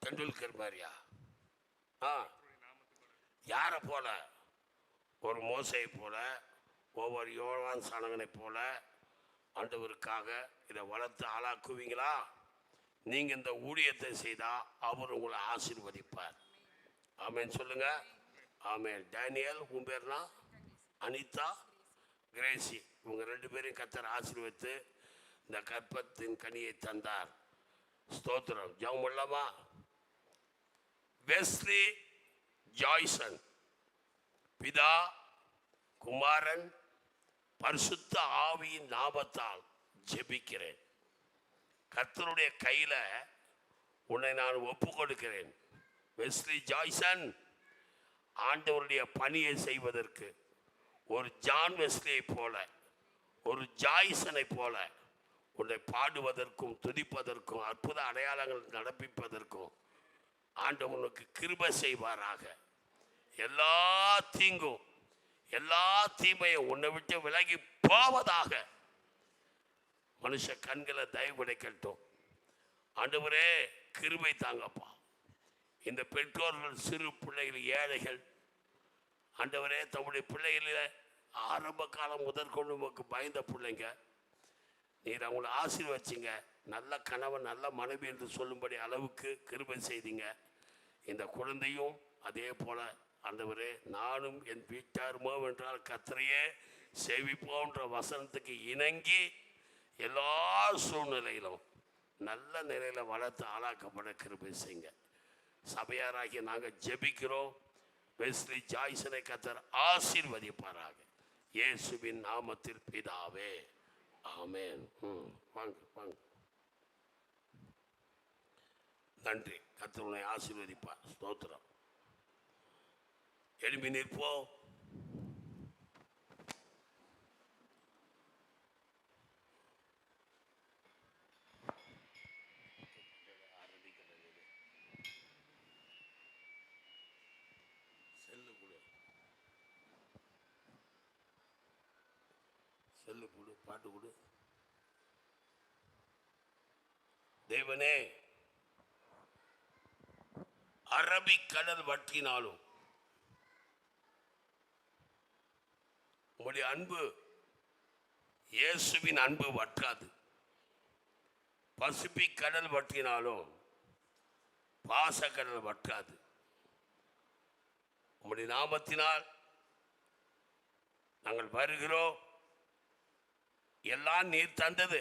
தெண்டுல்கர் மாதிரியா? யாரை போல? ஒரு மோசையை போல, ஒவ்வொரு யோவான் சாணகனை போல ஆண்டவருக்காக இதை வளர்த்து ஆளாக்குவீங்களா? நீங்க இந்த ஊழியத்தை செய்தா அவர் உங்களை ஆசீர்வதிப்பார். ஆமென் சொல்லுங்க. ஆமென். டேனியல், உன் பேர்னா? அனிதா, கிரேசி, இவங்க 2 பேரையும் கர்த்தர் ஆசீர்வதித்து இந்த கற்பத்தின் கனியை தந்தார். ஸ்தோத்திரம். ஜெபம் பண்ணலாமா? வெஸ்லி ஜாய்சன், பிதா குமாரன் பரிசுத்த ஆவியின் நாமத்தால் ஜெபிக்கிறேன். கர்த்தருடைய கையில உன்னை நான் ஒப்பு கொடுக்கிறேன். வெஸ்லி ஜாய்சன், ஆண்டவருடைய பணியை செய்வதற்கு ஒரு ஜான் வெஸ்லியை போல, ஒரு ஜாய்சனை போல உன்னை பாடுவதற்கும் துதிப்பதற்கும் அற்புத அடையாளங்கள் நடப்பிப்பதற்கும் ஆண்டவனுக்கு கிருபை செய்வாராக. எல்லா தீங்கும் எல்லா தீமையும் உன்னை விட்டு விலகி போவதாக. மனுஷ கண்களை தயவு கிடைக்கட்டும். ஆண்டவரே கிருபை தாங்கப்பா. இந்த பெற்றோர்கள், சிறு பிள்ளைகள், ஏழைகள், ஆண்டவரே தம்முடைய பிள்ளைகளில் ஆரம்ப காலம் முதற்கொண்டு உங்களுக்கு பயந்த பிள்ளைங்க, நீர் அவங்கள ஆசீர்வதிச்சிங்க. நல்ல கணவன் நல்ல மனைவி என்று சொல்லும்படி அளவுக்கு கிருபை செய்தீங்க. இந்த குழந்தையும் அதே போல ஆண்டவரே, நானும் என் வீட்டாருமோ என்றால் கர்த்தரையே சேவிப்போன்ற வசனத்துக்கு இணங்கி எல்லா சூழ்நிலையிலும் நல்ல நிலையில் வளர்த்து ஆளாக்கப்பட கிருபை செய்யுங்க. சபையாராகிய நாங்கள் ஜெபிக்கிறோம். வெஸ்லி ஜாய்சனை கர்த்தர் ஆசீர்வதிப்பாராக. இயேசுவின் நாமத்தில் பிதாவே, ஆமென். வாங்க வாங்க. நன்றி. கர்த்தர் உன்னை ஆசீர்வதிப்பார். ஸ்தோத்திரம். எழுப்பி நிற்போம். செல்லு கொடு, பாட்டு கொடு. தேவனே, அரபிக்கடல் வற்றினாலும் உங்களுடைய அன்பு, இயேசுவின் அன்பு வற்றாது. பசிபிக் கடல் வற்றினாலும் பாசக்கடல் வற்றாது. உங்களுடைய நாமத்தினால் நாங்கள் வருகிறோம். எல்லாம் நீர் தந்தது.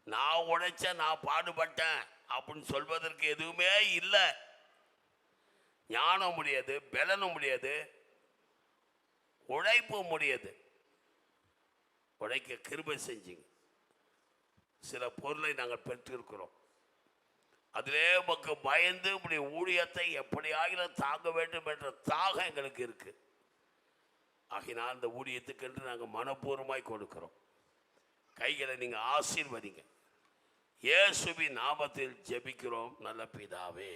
நான் உழைச்ச, நான் பாடுபட்டேன் அப்படின்னு சொல்வதற்கு எதுவுமே இல்லை. ஞானம் முடியாது, பலனும் முடியாது, உழைப்பு முடியாது. உழைக்க கிருபை செஞ்சுங்க. சில பொருளை நாங்கள் பெற்றிருக்கிறோம். அதிலே உமக்கு பயந்து இப்படி ஊழியத்தை எப்படியாகிலும் தாங்க வேண்டும் என்ற தாகம் எங்களுக்கு இருக்கு. ஆகினால் அந்த ஊழியத்துக்கென்று நாங்கள் மனப்பூர்வமாய் கொடுக்கிறோம். கைகளை நீங்கள் ஆசீர்வதிங்க. இயேசுவின் நாமத்தில் ஜெபிக்கிறோம் நல்ல பிதாவே,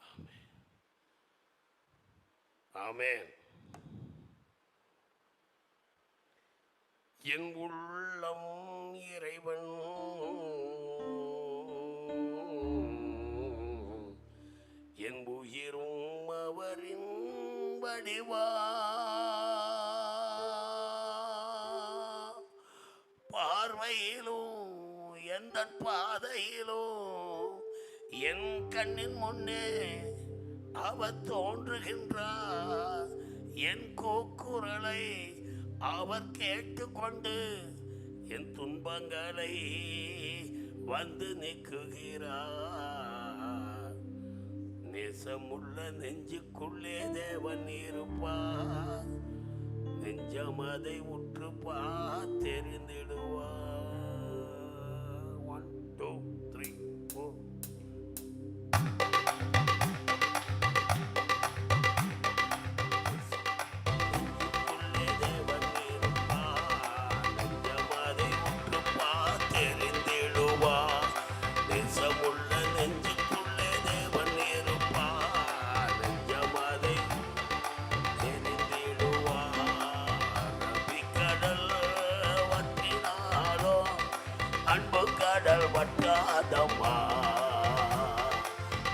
ஆமென். ஆமென். என் உள்ளம் இறைவன் என் உயிரும் அவரின் வடிவா, பார்வையிலும் எந்த பாதையிலும் என் கண்ணின் முன்னே அவர் தோன்றுகின்றார். என் கூக்குரலை அவர் கேட்டுக்கொண்டு என் துன்பங்களை வந்து நீக்குகிறார். நேசமுள்ள நெஞ்சுக்குள்ளே தேவன் இருப்பார். நெஞ்சம் அதை உற்று தெரிந்திடுவார். 1 2 3 4. கடல் வற்றாதம்மா,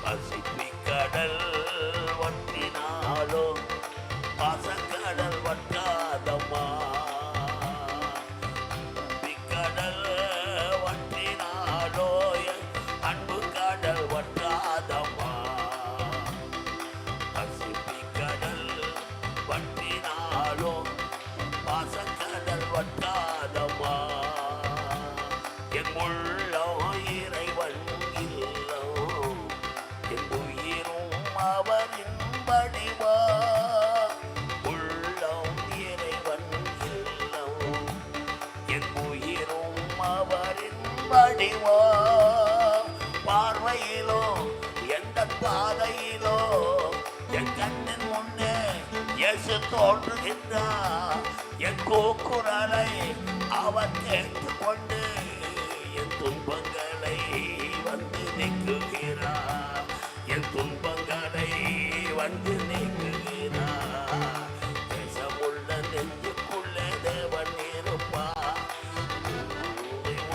பசிபிக் கடல் வற்றினாலோ பாசக்கடல் வற்றாதம்மா, கடல் வற்றினாலோ அன்பு கடல் வற்றாதம்மா, பசிபிக் கடல் வற்றினாலோ பாசக்கடல் வற்றாதம்மா. என் உள்ளம் இறைவன் இல்லம், என் உயிரும் அவரின் வடிவா, உள்ளம் இறைவன் இல்லம், என் உயிரும் அவரின் வடிவா, பார்வையிலோ எந்த பாதையிலோ என் கண்ணின் முன்னே இயேசு தோன்றுகின்றார். என் கூக்குரலை அவர் கேட்டுக்கொண்டு என் துன்பங்களை வந்து நீக்குகிறார். என் துன்பங்களை வந்து நீக்குகிறார். தேசமுள்ள நெஞ்சுக்குள்ளே தேவன் இருப்பார்.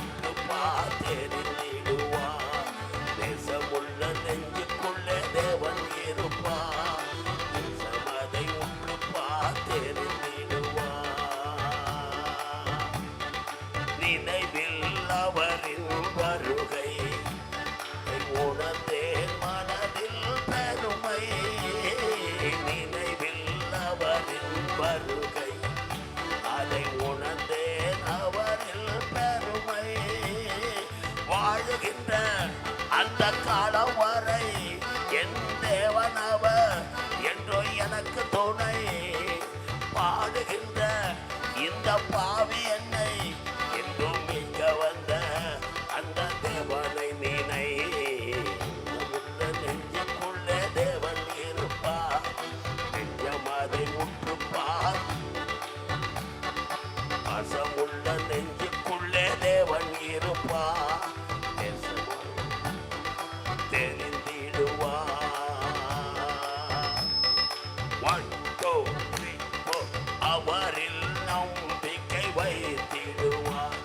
உற்றுப்பா தெரிந்திடுவார். தேசமுள்ள நெஞ்சுக்குள்ளே தேவன் இருப்பார். தேசமதை உற்றுப்பா தெரிந்திடுவார். நினைவில் வாழுகின்ற அந்த காலம் வரை என் தேவனவர் என்றோ எனக்கு துணை. பாடுகின்ற இந்த பாவி என்னை என்றும் மீட்க வந்த அந்த தேவனை நினை. நெஞ்சுக்குள்ளே தேவன் இருப்பார், நெஞ்சமதை உற்றுப்பார். அசமுள்ள நெஞ்சுக்குள்ளே தேவன் இருப்பார், தெரிந்திடுவார். 1 2 3 4 அவரில் நம்பிக்கை வைத்திடுவார்,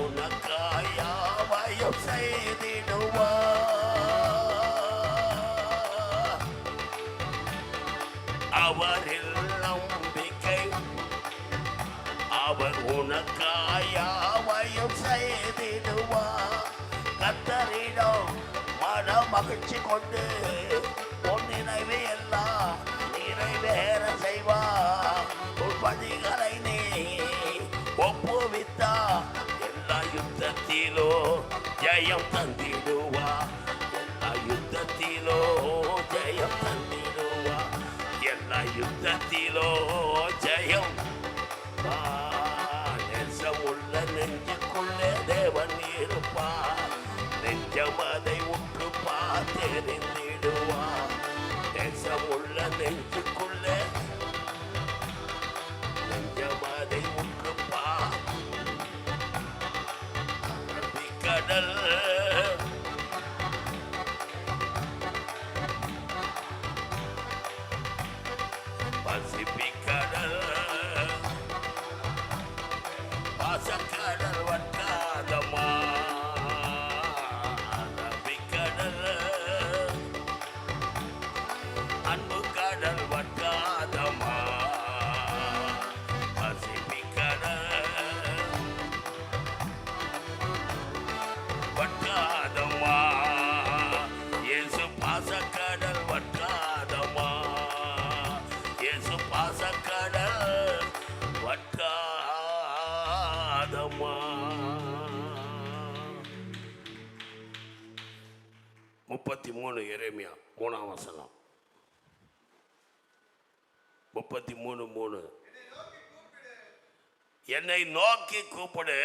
உனக்காய் யாவையும் செய்திடுவார். அவரில் நம்பிக்கை, அவர் உனக்காய் யாவையும் செய்திடுவார். கர்த்தரிடம் மன மகிழ்ச்சி கொண்டு உன் நினைவு எல்லாம் நிறைவேற செய்வார். உன் பணிகளை நீ ஒப்புவித்தா எல்லா யுத்தத்திலோ ஜெயம் தந்திடுவார். எல்லா யுத்தத்திலோ ஜெயம் தந்திடுவார். எல்லா யுத்தத்திலோ ஜெயம். நேசமுள்ள நெஞ்சுக்குள்ளே தேவன் இருப்பார், நெஞ்சமதை உற்று தெரிந்திடுவார். நேசமுள்ள நெஞ்சுக்குள்ளே நெஞ்சமதை உற்று கடல் பசிபிக் கடல் பாசக்கடல் வட்டாதமா. கடல் அன்பு கடல் வட்டாதமா. பசிபிக் கடல் வட்டாதமா. இயேசு பாசக்கடல் வட்டாதமா. இயேசு பாசக்கடல் வட்டாதமா. 33 எரேமியா 3ஆம் வசனம். 33:3 என்னை நோக்கி கூப்பிடு,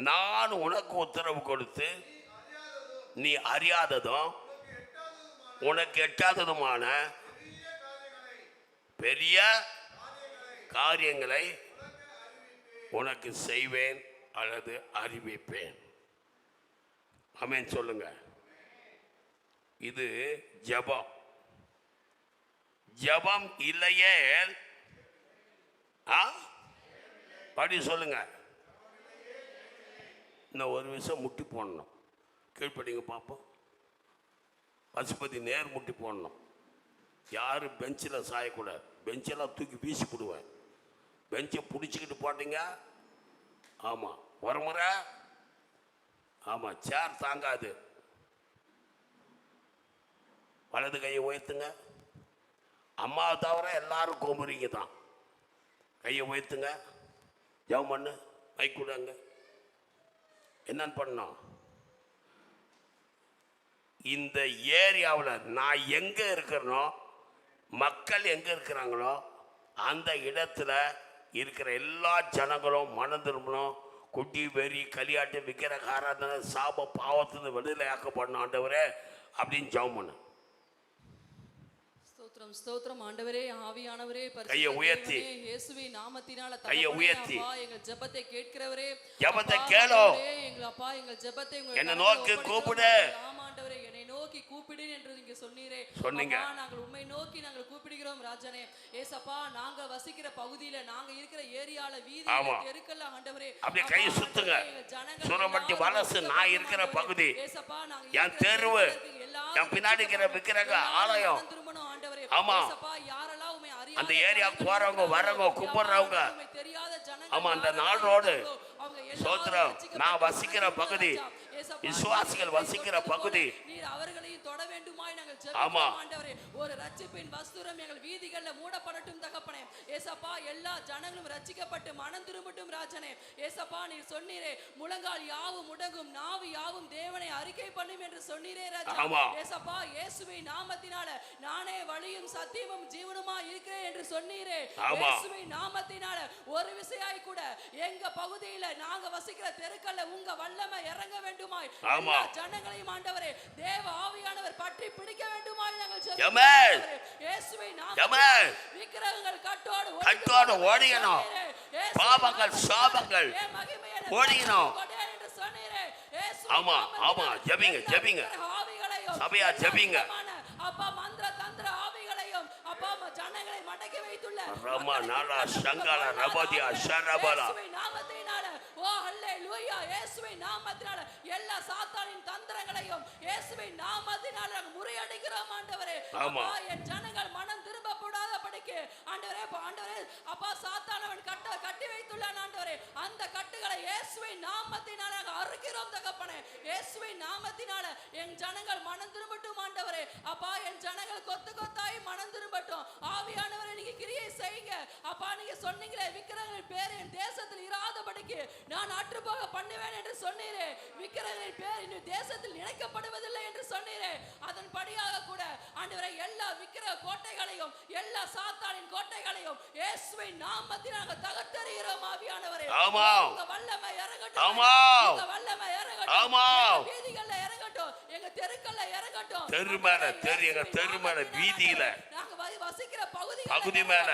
நான் உனக்கு உத்தரவு கொடுத்து நீ அறியாததும் உனக்கு எட்டாததுமான பெரிய காரியங்களை உனக்கு செய்வேன் அல்லது அறிவிப்பேன். ஆமென் சொல்லுங்க. இது ஜெபம். ஜெபம் இல்லையே படி சொல்லுங்க. இன்னும் ஒரு விஷயம் முட்டி போடணும். கீழ்ப்படிங்க பார்ப்போம். பசுபதி நேர் முட்டி போடணும். யாரும் பெஞ்சில் சாயக்கூடாது. பெஞ்செல்லாம் தூக்கி வீசி போடுவேன். பெஞ்சை பிடிச்சிக்கிட்டு போட்டீங்க. ஆமாம் ஒரு முறை. ஆமாம் சேர் தாங்காது. வலது கையை உயர்த்துங்க. அம்மாவை தவிர எல்லாரும் கோமுறீங்க தான். கையை உயர்த்துங்க. ஜெபம் பண்ணு. மைக்கூடாங்க. என்னன்னு பண்ணோம்? இந்த ஏரியாவில் நான் எங்கே இருக்கிறனோ, மக்கள் எங்கே இருக்கிறாங்களோ அந்த இடத்துல இருக்கிற எல்லா ஜனங்களும் மனம் திரும்பணும். குட்டி வெறி களியாட்டு விக்கிரக ஆராதனை சாப பாவத்திலிருந்து விடுதலை ஆக்கப்படணும் ஆண்டவரே அப்படின்னு ஜெபம் பண்ணு. ஸ்தோத்திரம் ஸ்தோத்திரம் ஆண்டவரே. ஆவியானவரே கையை உயர்த்தி இயேசுவின் நாமத்தினால கையை உயர்த்தி எங்கள் ஜெபத்தை கேட்கிறவரே, ஜெபத்தை கேளோ. எங்கள் அப்பா எங்கள் ஜெபத்தை என்ன நோக்கி கூப்பிடு. ஆமாண்டவரே என்னை நோக்கி கூப்பிடு என்று நீங்க சொன்னீரே. சொன்னீங்க. நாங்கள் உம்மை நோக்கி நாங்கள் கூப்பிடுகிறோம் ராஜனே. ஏசப்பா நாங்க வசிக்கிற பகுதியில நாங்க இருக்கிற ஏரியால வீதியில தெருக்கல்ல ஆண்டவரே அப்படியே கை சுத்துங்க. சூரமட்டி வலசு நான் இருக்கிற பகுதி, என் தெருவு, என் பின்னாடி இருக்கிற விக்கிரக ஆலயம். ஆமா அந்த ஏரியா போறவங்க வரவங்க கும்பிடுறவங்க. ஆமா அந்த நாள் ரோடு சோத்திரம் நான் வசிக்கிற பகுதி ஏசப்பா விசுவாசிகள் வசிக்கிற பகுதி நீர் அவர்களையும் தொட வேண்டுமாய் நாங்கள் ஆமா. ஜெபிக்கிறோம் ஆண்டவரே. ஒரு ரட்சிப்பின் வஸ்துரம் எங்கள் வீதிகள்ல மூடப்படட்டும் தகப்பனே. ஏசப்பா எல்லா ஜனங்களும் ரட்சிக்கப்பட்டு மனம் திரும்பட்டும் ராஜனே. ஏசப்பா நீர் சொன்னீரே முழங்கால் யாவும் முடங்கும் நாவு யாவும் தேவனை அறிக்கை பண்ணும் என்று சொன்னீரே ராஜா. ஆமா. ஏசப்பா இயேசுவின் நாமத்தினால நானே வழியும் சத்தியமும் ஜீவனுமா இருக்கிறேன் என்று சொன்னீரே. ஆமா. இயேசுவின் நாமத்தினால ஒரு விசையாய் கூட எங்க பகுதியில நாங்க வசிக்கிற தெருக்கல்ல உங்க வல்லமை இறங்க வேண்டுமாய் ஆமா. எல்லா ஜனங்களையும் ஆண்டவரே தேவ ஆவியானவர் பற்றி பிடிக்க வேண்டுமாய் நாங்கள் ஆமென். ஜெபிக்கிறோம். இயேசுவின் நாமத்தினால ஆமென். விக்கிரகங்கள் கட்டோடு ஓடியணும். பாவங்கள் சாபங்கள் ஓடியணும். ஆமா ஆமா ஜெபிங்க ஜெபிங்க சபையா ஜெபிங்க. அப்பா மந்திர தந்திர ஆவிகளையும் அப்பா ஜனங்களை மடக்கி வைத்துள்ள ரமா நாடா சங்கால ரபதியா ஷரபலா இயேசுவின் நாமத்தினால ஓ ஹல்லேலூயா இயேசுவின் நாமத்தினால எல்லா சாத்தானின் தந்திரங்களையும் இயேசுவின் நாமத்தினால முறியடிக்கிறோம் ஆண்டவரே. ஆமா. அப்பா என் ஜனங்கள் மனம் திரும்பப்படாத படிக்கு ஆண்டவரே ஆண்டவரே அப்பா சாத்தானவன் கட்டி வைத்துள்ளான் ஆண்டவரே. அந்த கட்டுகளை இயேசுவின் நாமத்தினால அறுக்கிறோம் தகப்பனே. இயேசுவின் நாமத்தினால என் ஜனங்கள் மனம் திரும்பட்டும் ஆண்டவரே. அப்பா என் ஜனங்கள் கொத்து கொத்தாய் மனம் திரும்பட்டும். ஆவியானவரே நீங்க கிரியை செய்யுங்க. அப்பா நீங்க சொன்னீங்களே விக்கிரகங்களின் பேர் என் தேசத்தில் இராதபடிக்கு நான் அற்றுப்போக பண்ணுவேன் என்று சொன்னீரே. விக்கிரகங்களின் பேர் இன்னும் தேசத்தில் நினைக்கப்படுவதில்லை என்று சொன்னீரே. அதன்படியாக கூட ஆண்டவரே எல்லா விக்கிரக கோட்டைகளையும் எல்லா சாத்தானின் கோட்டைகளையும் இயேசுவின் நாமத்தினால தகர்த்தெறிகிறோம் ஆவியானவரே. ஆமா. உங்க வல்லமை இறங்கட்டும். ஆமா. உங்க வல்லமை இறங்கட்டும். ஆமா. எங்க வீதிகள்ல இறங்கட்டும். எங்க தெருக்கள்ல இறங்கட்டும். தெரு மேல வீதியில நாங்க வசிக்கிற பகுதி மேல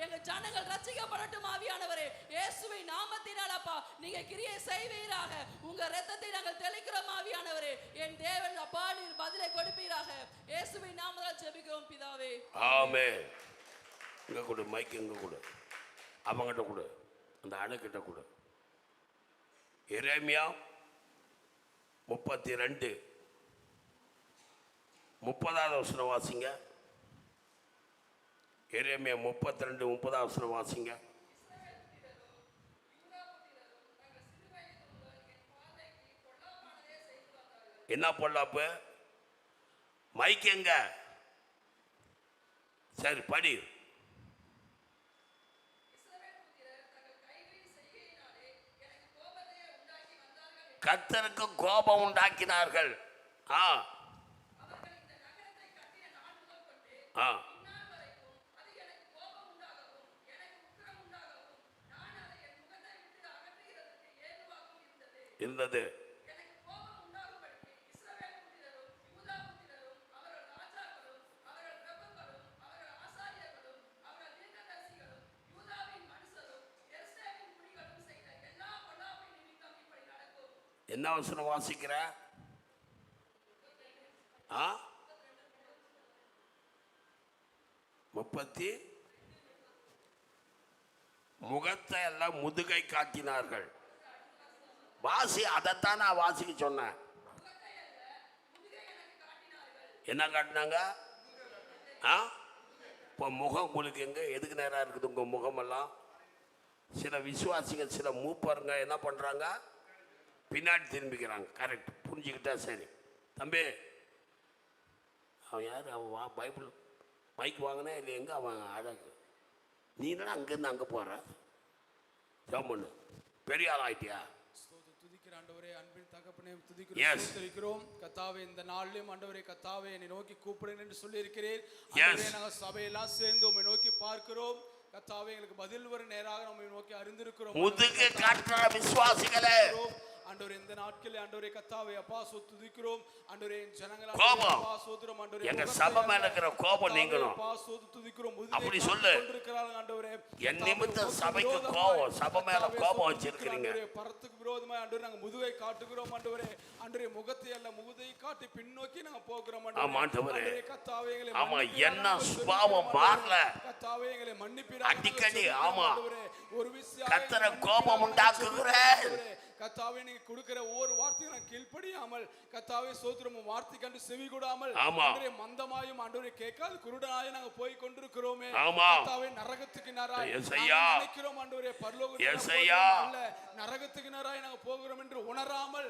எங்க ஜனங்கள் ரட்சிக்கப்படட்டும் ஆவியானவரே. இயேசுவின் நாமத்தினால அப்பா நீங்க கிரியை செய்வீராக. உங்க இரத்தத்தை நாங்கள் தெளிக்கிறோம் ஆவியானவரே. என் தேவன் அப்பா நீர் பதிலை கொடுப்பீராக. இயேசுவின் நாமத்தால் ஜெபிக்கிறோம் பிதாவே. ஆமென். இங்க கொடு மைக் இங்க கொடு. அவங்கிட்ட கொடு. அந்த அணுகிட்ட கொடு. எரேமியா 32 30வது வசனம் வாசிங்க. எரேமியா 32 30வது வசனம் வாசிங்க. என்ன பொல்லாப்பு? மைக் எங்க? சரி படி. கர்த்தருக்கு கோபம் உண்டாக்கினார்கள். ஆ ஆ இருந்தது. என்ன வசனம் வாசிக்கிற? ஆ 30 முகத்தை எல்லாம் முதுகை காட்டினார்கள். வாசி. அதைத்தான் நான் வாசிக்க சொன்னேன். என்ன காட்டினாங்க? ஆ இப்போ முகம் உங்களுக்கு எங்க எதுக்கு நேரம் இருக்குது? உங்க முகமெல்லாம் சில விசுவாசிகள் சில மூப்பருங்க என்ன பண்றாங்க? பின்னாடி திரும்பிக்கிறாங்க. கரெக்ட் புரிஞ்சுக்கிட்டா சரி. தம்பி அவன் யார்? அவன் வா பைபிள் மைக் வாங்கினா இல்லை எங்கே அவன் அழகு. நீ என்ன அங்கேருந்து அங்கே போகிற? ஜாமண்ணு பெரிய ஆள் ஆயிட்டியா? ஆண்டவரே அன்பின் தகப்பனே துதிக்கிறோம். கர்த்தாவே இந்த நாளிலும் ஆண்டவரே கர்த்தாவே என்னை நோக்கி கூப்பிடுங்க என்று சொல்லி இருக்கிறேன். நாங்கள் சபையெல்லாம் சேர்ந்து உம்மை நோக்கி பார்க்கிறோம். கர்த்தாவே எங்களுக்கு பதில் வரும் நேராக நம்மை நோக்கி அறிந்திருக்கிறோம். முதுகு காட்டுற விசுவாசிகளே ஆண்டவரே இந்த நாட்களில் ஆண்டவரே கர்த்தாவே அப்பா துதிக்கிறோம். ஆண்டவரே ஜனங்களா கோபம் அப்பா சோதரம் ஆண்டவரே எங்க சபை மேல இருக்கிற கோபம் நீங்கணும். அப்பா துதிக்கிறோம். அப்படி சொல்லு. ஆண்டவரே என் நிமித்தம் சபைக்கு கோபம் சபை மேல கோபம் வச்சிருக்கீங்க. பரத்துக்கு விரோதமா ஆண்டவரே நாங்க முதுகை காட்டுகிறோம் ஆண்டவரே. ஆண்டவரே முகத்தை அல்ல முகத்தை காட்டி பின்னோக்கி நாங்க போகிறோம் ஆண்டவரே. கர்த்தாவே எங்களை ஆமா என்ன சுபாவம் மாறல. கர்த்தாவே எங்களை மன்னிப்பீராக. அடிக்கடி ஆமா ஒரு விஷயம் கர்த்தரை கோபம் உண்டாக்குகிறேன். கத்தாவே நீங்க கொடுக்கிற ஒவ்வொரு வார்த்தையும் நான் கீழ்ப்படியாமல் கத்தாவே சோத்திரம் வார்த்தை கண்டு செவி கூடாமல் மந்தமாயும் ஆண்டவரே கேட்காது குருடனாயும் நாங்க போய் கொண்டிருக்கிறோமே. கத்தாவே நரகத்துக்கு நேராய் நினைக்கிறோம் ஆண்டவரே, பரலோகத்துக்கு நரகத்துக்கு நேராய் நாங்க போகிறோம் என்று உணராமல்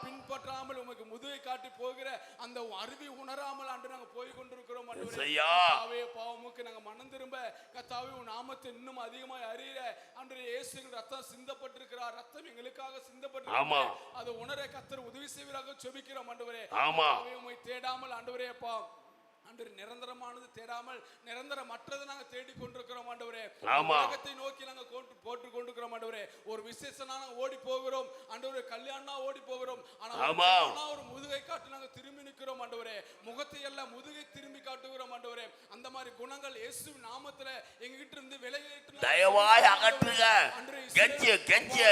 பின்பற்றாமல் உமக்கு முதுகை காட்டி போகிற அந்த அருவி உணராமல் ஆண்டு நாங்க போய் கொண்டிருக்கிறோம் ஆண்டவரே. கத்தாவே பாவமுக்கு நாங்க மனம் திரும்ப கத்தாவே உன் நாமத்தை இன்னும் அதிகமாய் அறிய ஆண்டவரே, இயேசுவின் ரத்தம் சிந்தப்பட்டிருக்கிறார், ரத்தம் எங்களுக்காக சிந்தப்பட்டிருக்கிறார், அது உணர கர்த்தர் உதவி செய்வீராக ஜெபிக்கிறோம் ஆண்டவரே. உம்மை தேடாமல் ஆண்டவரே அப்பா நிரந்தரமானது தேடாமல் நிரந்தரமற்றது நாங்க தேடி கொண்டிருக்கிறோம் ஆண்டவரே. உலகத்தை நோக்கி நாங்க போட்டு கொண்டிருக்கிறோம் ஆண்டவரே. ஒரு விசேஷனா நாங்க ஓடி போகிறோம் ஆண்டவரே, கல்யாணம்னா ஓடி போகிறோம், ஆனா ஒரு முதுகை காட்டி நாங்க திரும்பி நிற்கிறோம் ஆண்டவரே. முகத்தை அல்ல முதுகை திரும்பி காட்டுகிறோம் ஆண்டவரே. அந்த மாதிரி குணங்கள் இயேசுவின் நாமத்துல எங்க கிட்ட இருந்து விலகிட்டு தயவாய் அகற்றுங்க. கெஞ்சி கெஞ்சி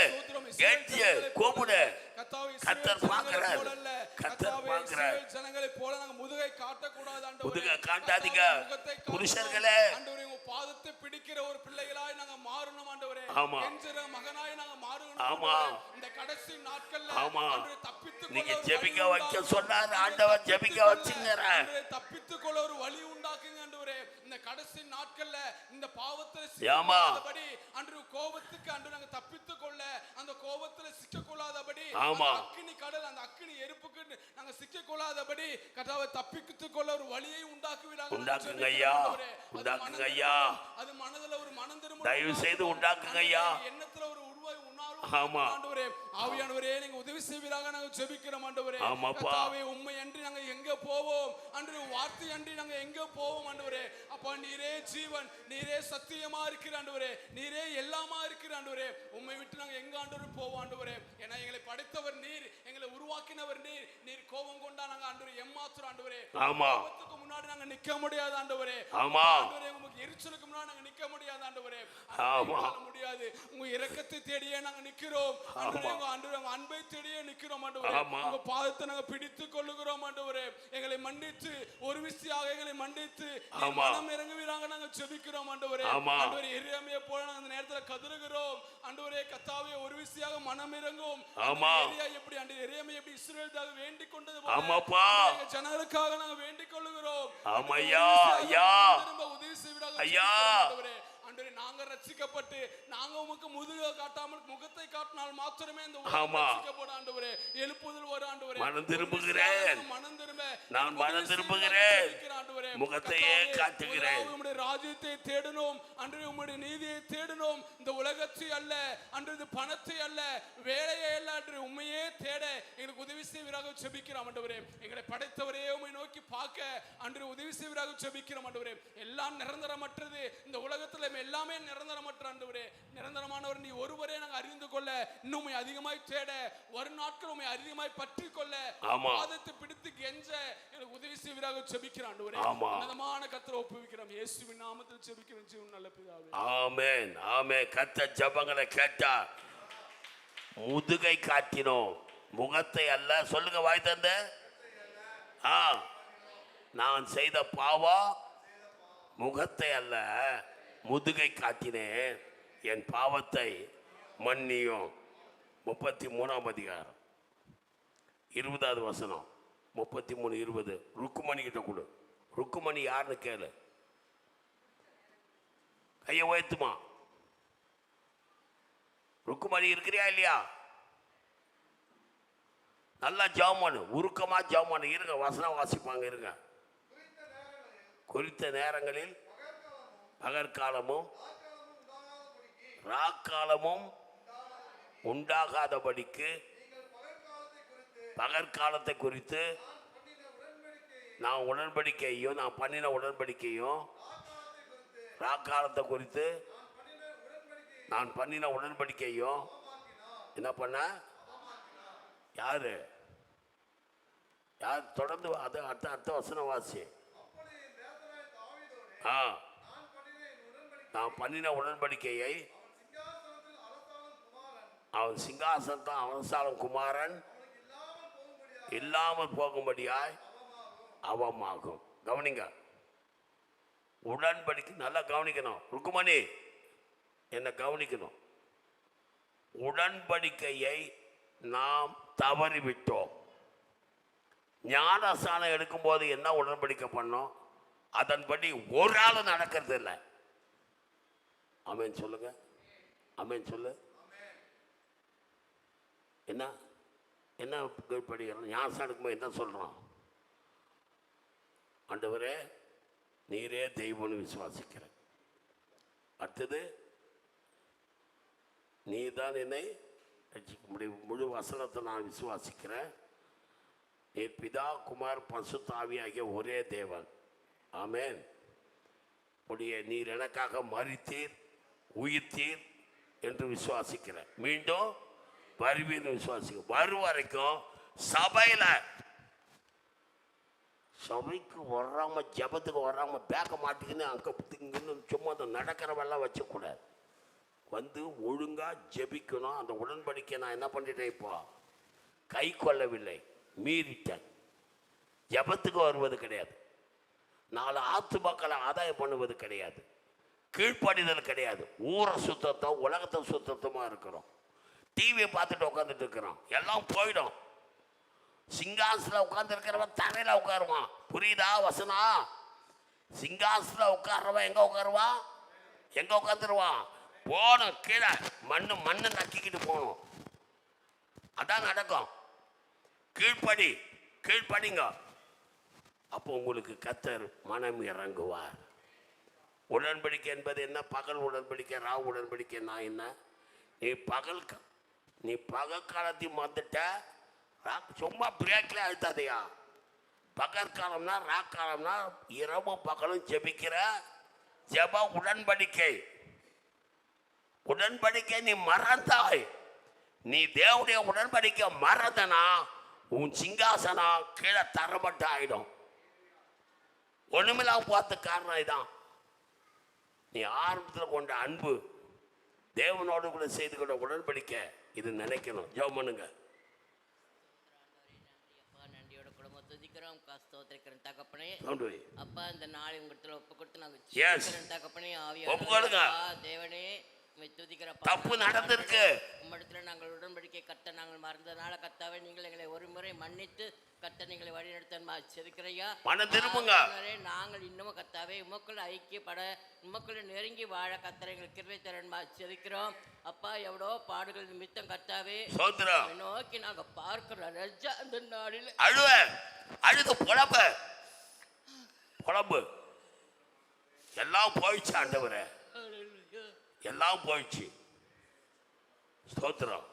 கெஞ்சி கூப்பிடு. கர்த்தர் பார்க்கிறார், கர்த்தர் பார்க்கிறார். ஜனங்களை போல நாங்க முதுகை காட்ட கூடாது ஆண்டவரே. முதுகை காட்டாதீங்க புருஷர்களே. ஆண்டவரே உங்க பாதத்தை பிடிக்கிற ஒரு பிள்ளைகளாய் நாங்க மாறணும் ஆண்டவரே. கெஞ்சற மகனாய் நாங்க மாறணும் ஆண்டவரே. இந்த கடைசி நாட்கள்ல ஆண்டவரே தப்பித்துக் நீங்க ஜெபிக்க வைக்க சொன்னார் ஆண்டவர், ஜெபிக்க வச்சிங்கற. தப்பித்துக் கொள்ள ஒரு வழி உண்டாக்குங்க ஆண்டவரே. இந்த கடைசி நாட்கள்ல இந்த பாவத்துல சிக்காதபடி ஆண்டவரே, கோபத்துக்கு ஆண்டவரே நாங்க தப்பித்துக் கொள்ள அந்த கோபத்துல சிக்க கொள்ளாதபடி, அக்கினி கடல் அந்த அக்கினி எரிப்புக்கு நாங்க சிக்க கொள்ளாதபடி கர்த்தாவே தப்பித்துக் கொள்ள ஒரு வழியை உண்டாக்குவீராக. உண்டாக்குங்க ஐயா, உண்டாக்குங்க ஐயா. அது மனதுல ஒரு மனம் திரும்ப தயவு செய்து உண்டாக்குங்க ஐயா. எண்ணத்துல ஒரு உருவாய் ஆண்டவரே, ஆவியானவரே நீங்க உதவி செய்வீராக நாங்க ஜெபிக்கிறோம் ஆண்டவரே. கர்த்தாவே உம்மை அன்றி நாங்க எங்க போவோம் ஆண்டவரே, வார்த்தை அன்றி நாங்க எங்க போவோம் ஆண்டவரே. அப்பா நீரே ஜீவன், நீரே சத்தியமா இருக்கிற ஆண்டவரே, நீரே எல்லாமா இருக்கிற ஆண்டவரே. உம்மை விட்டு நாங்க எங்க ஆண்டவரே போவோம் ஆண்டவரே. ஏன்னா எங்களை படைத்தவர் நீர், எங்களை உருவாக்கினவர் நீர். நீர் கோபம் கொண்டா நாங்க ஆண்டவரே ஏமாத்துறோம் ஆண்டவரே. கோபத்துக்கு முன்னாடி நாங்க நிக்க முடியாது ஆண்டவரே. ஆண்டவரே உங்களுக்கு எரிச்சலுக்கு முன்னாடி நாங்க நிக்க முடியாது ஆண்டவரே. முடியாது. உங்க இரக்கத்தை தேடியே நாங்க நிக்கிறோம் ஆண்டவரே. உங்க அன்பை தேடியே நிக்கிறோம் ஆண்டவரே. உங்க பாதத்தை நாங்க பிடித்துக் கொள்ளுகிறோம் ஆண்டவரே. எங்களை மன்னித்து ஒரு விசியாக எங்களை மன்னித்து மனம் இறங்குவீராக நாங்க ஜெபிக்கிறோம் ஆண்டவரே. ஆண்டவரே எரேமியா போல நாங்க அந்த நேரத்துல கதறுகிறோம் ஆண்டவரே. கர்த்தாவே ஒரு விசியாக மனம் இறங்கும். எலியா எப்படி ஆண்டவரே, எரேமியா எப்படி இஸ்ரவேலுக்காக வேண்டிக் கொண்டது போல ஜனங்களுக்காக நாங்க வேண்டிக் கொள்ளுகிறோம். ஐயா ஐயா உதவி செய்வீராக ஐயா. ஆண்டவரே நாங்க ரட்சிக்கப்பட்டு நாங்க உமக்கு முதுகை காட்டாமல் முகத்தை காட்டினால் மாத்திரமே இந்த ரட்சிக்கப்படும் ஆண்டவரே. எழுப்புதல் வரும் ஆண்டவரே. மனம் திரும்புகிறேன், மனம் திரும்ப நான் மனம் திரும்புகிறேன், முகத்தையே காட்டுகிறேன். உம்முடைய ராஜ்யத்தை தேடணும் ஆண்டவரே, உம்முடைய நீதியை தேடணும். இந்த உலகத்தை அல்ல ஆண்டவரே, பணத்தை அல்ல, வேலையை அல்ல ஆண்டவரே, உம்மையே தேட எங்களுக்கு உதவி செய்வீராக ஜெபிக்கிறோம் ஆண்டவரே. எங்களை படைத்தவரே உம்மை நோக்கி பார்க்க ஆண்டவரே உதவி செய்வீராக ஜெபிக்கிறோம் ஆண்டவரே. எல்லாம் நிரந்தரமற்றது இந்த உலகத்துல, எல்லாமே நிரந்தரமற்ற ஆண்டவரே. நிரந்தரமானவர் நீ ஒருவரே நாங்கள் அறிந்து கொள்ள, இன்னும் அதிகமாய் தேட, வரும் நாட்கள் உம்மை அதிகமாய் பற்றி கொள்ள, பாதத்தை பிடித்து கெஞ்ச எனக்கு உதவி செய்வீராக ஜெபிக்கிறோம் ஆண்டவரே. உன்னதமான கர்த்தரை ஒப்புவிக்கிறோம் இயேசுவின் நாமத்தில் ஜெபிக்கிறோம் ஜீவன் நல்ல பிதாவே. ஆமென் ஆமென். கர்த்தர் ஜெபங்களை கேட்டார். முதுகை காட்டினோம், முகத்தை அல்ல. சொல்லுங்க வாய் தந்த. நான் செய்த பாவம் முகத்தை அல்ல, முதுகை காட்டினேன், என் பாவத்தை மன்னியும். 33ஆம் அதிகாரம் 20வது வசனம். 33:20. ருக்குமணி கிட்ட கொடு. ருக்குமணி யாருன்னு கேளு. கையை உயர்த்துமா. ருக்குமணி இருக்கிறியா இல்லையா? நல்லா ஜாமானு, உருக்கமா ஜாமானு இருங்க. வசனம் வாசிப்பாங்க இருங்க. குறித்த நேரங்களில் பகற்காலமும் ராக்காலமும் உண்டாகாதபடிக்கு பகற்காலத்தை குறித்து நான் உடன்படிக்கையும், நான் பண்ணின உடன்படிக்கையும், ராக்காலத்தை குறித்து நான் பண்ணின உடன்படிக்கையும் என்ன பண்ண? யாரு யார்? தொடர்ந்து அது அடுத்த வசனம் வாசி. நான் பண்ணின உடன்படிக்கையை அவன் சிங்காசனத்தான் அவசாலம் குமாரன் இல்லாமல் போகும்படியாய் அவமாகும். கவனிங்க, உடன்படிக்கை நல்லா கவனிக்கணும். ருக்குமணி என்ன கவனிக்கணும். உடன்படிக்கையை நாம் தவறிவிட்டோம். ஞானஸ்நானம் எடுக்கும்போது என்ன உடன்படிக்கை பண்ணோம், அதன்படி ஒரு ஆள் நடக்கிறது இல்லை. ஆமென் சொல்லுங்க, ஆமென் சொல்லு. என்ன என்ன படிக்கிறோம்? ஞானஸ்நானம் எடுக்கும்போது என்ன சொல்றோம்? ஆண்டவரே நீரே தெய்வம்னு விசுவாசிக்கிறேன். அடுத்தது நீ தான் என்னை ரட்சிக்க முடியும். முழு வசனத்தை நான் விசுவாசிக்கிறேன். நீ பிதா குமார் பரிசுத்த ஆவியாகிய ஒரே தேவன். ஆமென். உடைய நீர் எனக்காக மரித்தீர் உயிர்த்தீர் என்று விசுவாசிக்கிறேன். மீண்டும் வருவீர்னு விசுவாசிக்க. வரும் வரைக்கும் சபைக்கு வராம ஜபத்துக்கு வராம பேக்க மாட்டிக்கின்னு அங்கே சும்மா அந்த நடக்கிறவெல்லாம் வச்சக்கூடாது. வந்து ஒழுங்கா ஜெபிக்கணும். அந்த உடன்படிக்கை நான் என்ன பண்ணிட்டேன், இப்போ கை கொள்ளவில்லை, மீறிட்டேன். ஜபத்துக்கு வருவது கிடையாது, 4 ஆத்துமாக்களை ஆதாயம் பண்ணுவது கிடையாது, கீழ்ப்படிதல் கிடையாது. ஊரை சுத்தத்தம் உலகத்தை சுத்தமாக இருக்கிறோம். டிவியை பார்த்துட்டு உட்காந்துட்டு இருக்கிறோம். எல்லாம் போயிடும். சிங்காசனில் உட்கார்ந்து இருக்கிறவன் தரையில் உட்காருவான். புரியுதா வசனா? சிங்காசனில் உட்கார்றவன் எங்க உட்காருவான்? எங்க உட்காந்துருவான்? போகணும் கீழே, மண்ணு நக்கிக்கிட்டு போகணும். அதான் நடக்கும். கீழ்ப்படிங்க. அப்போ உங்களுக்கு கர்த்தர் மனம் இறங்குவார். உடன்படிக்கை என்பது என்ன? பகல் உடன்படிக்கை, ராவு உடன்படிக்கை. நான் என்ன, நீ பகல் காலத்தையும் வந்துட்ட, சும்மா பிரேக்ல அழுத்தாதையா. பகற்காலம்னா ராக்காலம்னா இரவும் பகலும் ஜெபிக்கிற ஜெப உடன்படிக்கை. உடன்படிக்கை நீ மறந்தாய். நீ தேவனுடைய உடன்படிக்கை மறந்தனா உன் சிங்காசனம் கீழே தரப்பட்டு ஆயிடும். ஒண்ணுமில்லாம பார்த்த காரணம் இதான். நீ ஆரம்பத்தில் கொண்ட அன்பு, தேவனோடு கூட செய்து கொண்ட உடன்படிக்கை, இது நினைக்கணும். ஜெபம் பண்ணுங்க. தகப்பனே அப்பா, இந்த நாளை உங்களிடத்துல ஒப்பு கொடுத்து நாங்கள் தகப்பனே ஆவியா தேவனே தப்பு நடந்திருக்கு. உம்மிடத்துல நாங்கள் உடன்படிக்கை கட்ட நாங்கள் மறந்தனால கத்தாவே நீங்கள் எங்களை ஒரு முறை மன்னித்து கத்த நீங்களை வழிநடத்த செதுக்கிறையா. மனம் திரும்புங்க. நாங்கள் இன்னமும் கத்தாவே உமக்குள்ள ஐக்கியப்பட உமக்குள்ள நெருங்கி வாழ கத்தரை எங்களுக்கு கிருபை தரணுமா செதுக்கிறோம். அப்பா எவ்வளோ பாடுகள் நிமித்தம் கத்தாவே நோக்கி நாங்க பார்க்கிறோம் ரஜா. அந்த நாளில் அழுது புலம்பு எல்லாம் போயிடுச்சு. ஆண்டவரே எல்லாம் போயிடுச்சு. ஸ்தோத்திரம்.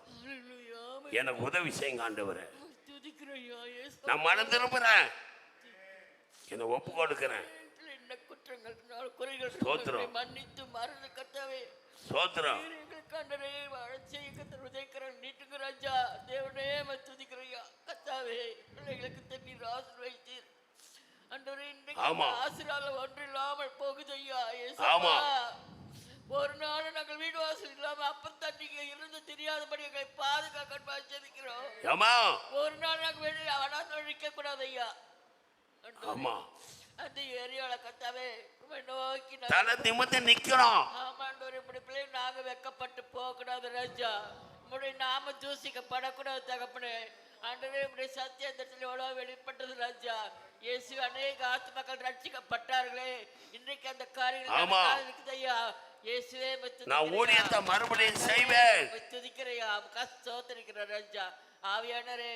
எனக்கு உதவி செய்யுங்க ஆண்டவரே. நான் மனம் திரும்புறேன், என்னை ஒப்பு கொடுக்கிறேன். ஸ்தோத்திரம். மன்னித்து மறந்து கத்தாவே ஸ்தோத்திரம். நீட்டுங்க ராஜா தேவனே துதிக்கிறையா கத்தாவே. பிள்ளைகளுக்கு தண்ணீர் ஆசீர்வதித்தீர் ஆண்டவரே. இன்றைக்கு ஆசீர்வாதம் ஒன்று இல்லாமல் போகுது ஐயா. ஆமா, ஒரு நாள் நாங்கள் வீடு வாசல் இல்லாம அப்பத்தான் நீங்க இருந்து தெரியாதபடி எங்களை பாதுகாக்க செதுக்கிறோம். ஒரு நாள் நாங்கள் வெளியே அழிக்க கூடாது ஐயா. அந்த ஏரியால கத்தாவே நோக்கி நிக்கிறோம். ஆமாண்டவர், இப்படி பிள்ளை நாங்க வெக்கப்பட்டு போக கூடாது ராஜா. உங்களுடைய நாம தூசிக்கப்படக்கூடாது தகப்பனே. ஆண்டவரே இப்படி சத்தியத்தில் எவ்வளவு வெளிப்பட்டது ராஜா. இயேசு அநேக ஆத்துமக்கள் ரட்சிக்கப்பட்டார்களே. இன்றைக்கு அந்த காரியங்கள் இருக்குது ஐயா. இயேசுவே நான் ஊழியத்தை மறுபடியும் செய்வேன். துதிக்கிறையா கஸ்தோத்திரிக்கிற ராஜா. ஆவியானரே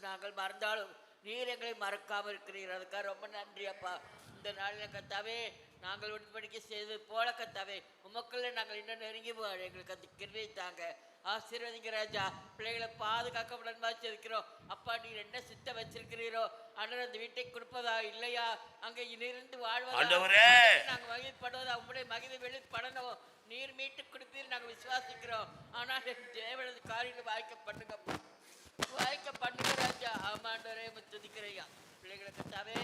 நாங்கள் மறந்தாலும் நீர் எங்களை மறக்காம இருக்கிறீர். அதுக்காக ரொம்ப நன்றி அப்பா. இந்த நாளில் கத்தாவே நாங்கள் உடன்படிக்கை செய்தது போல கத்தாவே உமக்குள்ள நாங்கள் இன்னும் நெருங்கி எங்களுக்கு அந்த கிருபையை தாங்க. ஆசீர்வதிங்க ராஜா. பிள்ளைகளை பாதுகாக்க உடன்பாச்சு இருக்கிறோம் அப்பா. நீர் என்ன சித்த வச்சிருக்கிறீரோ ஆனால் அந்த வீட்டை கொடுப்பதா இல்லையா, அங்க இருந்து வாழ்வதா நாங்கள் மகிழ்ப்படுவதா, உங்களுடைய மகிழ்ச்சி வெளிப்படணும். நீர் மீட்டு கொடுப்பீர் நாங்கள் விசுவாசிக்கிறோம். ஆனால் தேவனது காரியங்கள் வாய்க்க பண்ணுங்க ராஜா. ஆமாண்டவரே துதிக்கிறையா. பிள்ளைகளுக்கு தாவே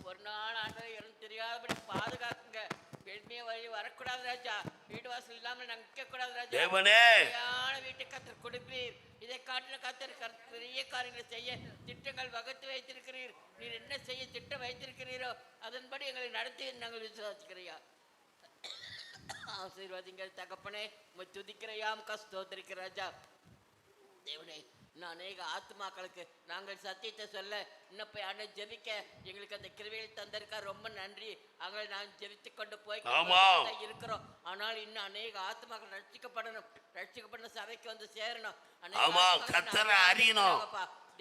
ஒரு நாள் ஆண்டவரை இறந்து தெரியாதபடி பாதுகாக்குங்க. பெண்மையை வழி வரக்கூடாது ராஜா. வீடு வாசல் இல்லாமல் நாங்கள் நிற்கக்கூடாது ராஜா. வீட்டை கத்தர் கொடுப்பீர். இதை காட்டின கத்தர் பெரிய காரியங்களை செய்ய திட்டங்கள் வகுத்து வைத்திருக்கிறீர். நீர் என்ன செய்ய திட்டம் வைத்திருக்கிறீரோ அதன்படி எங்களை நடத்தி நாங்கள் விசுவாசிக்கிறையா. ஆசீர்வாதிங்கள் தகப்பனே. துதிக்கிறையாம் கஸ்தோத்திரிக்கிற ராஜா. தேவனே இன்னும் அநேக ஆத்மாக்களுக்கு நாங்கள் சத்தியத்தை சொல்ல இன்னும் போய் ஆண்டு ஜெபிக்க எங்களுக்கு அந்த கிருபையில் தந்திருக்கா ரொம்ப நன்றி. அங்கே நான் ஜெபித்து கொண்டு போய் இருக்கிறோம். ஆனால் இன்னும் அநேக ஆத்மாக்கள் ரட்சிக்கப்படணும் சபைக்கு வந்து சேரணும்.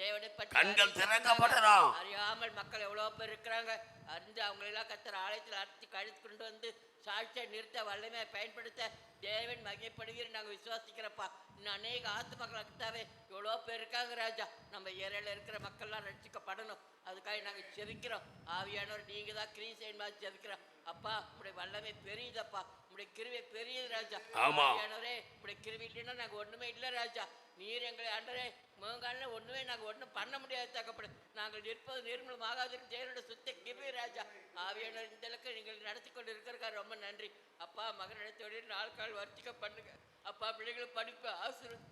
தேவனை பற்றி கண்கள் திறக்கப்படணும். அறியாமல் மக்கள் எவ்வளவு பேர் இருக்கிறாங்க. அறிந்து அவங்களெல்லாம் கத்தர் ஆலயத்தில் அழைத்து கழித்து கொண்டு வந்து சாட்சியை நிறுத்த வல்லமையை பயன்படுத்த தேவன் மகிமைப்படுகிற நாங்கள் விசுவாசிக்கிறப்பா. இன்னும் அநேக ஆத்மக்கள் கத்தாவே எவ்வளோ பேர் இருக்காங்க ராஜா. நம்ம ஏரியாவில் இருக்கிற மக்கள்லாம் ரட்சிக்கப்படணும். அதுக்காக நாங்கள் ஜெபிக்கிறோம். ஆவியானவர் நீங்கள் தான் கிரியை செய்யணும் ஜெபிக்கிறோம். அப்பா உங்களுடைய வல்லமை பெரியதப்பா, உங்களுடைய கிருவை பெரியது ராஜா. ஆவியானவரே உங்களுடைய கிருவி இல்லைன்னா நாங்கள் ஒன்றுமே இல்லை ராஜா. நீர் எங்களை ஆண்டரே முகங்கால ஒன்றுமே நாங்கள் ஒன்றும் பண்ண முடியாது தக்கப்படும். நாங்கள் நிற்பது நிர்மூலமாகாது தேவனோட சுத்த கிருபை ராஜா. ஆவியானவர் இந்த அளவுக்கு நீங்கள் நடத்தி கொண்டு இருக்கிறக்கா ரொம்ப நன்றி. அப்பா மகன் நடத்தியோட நாட்கள் வர்த்திக்க பண்ணுங்க. அப்பா பிள்ளைகள் படிப்பு ஆசிரியர்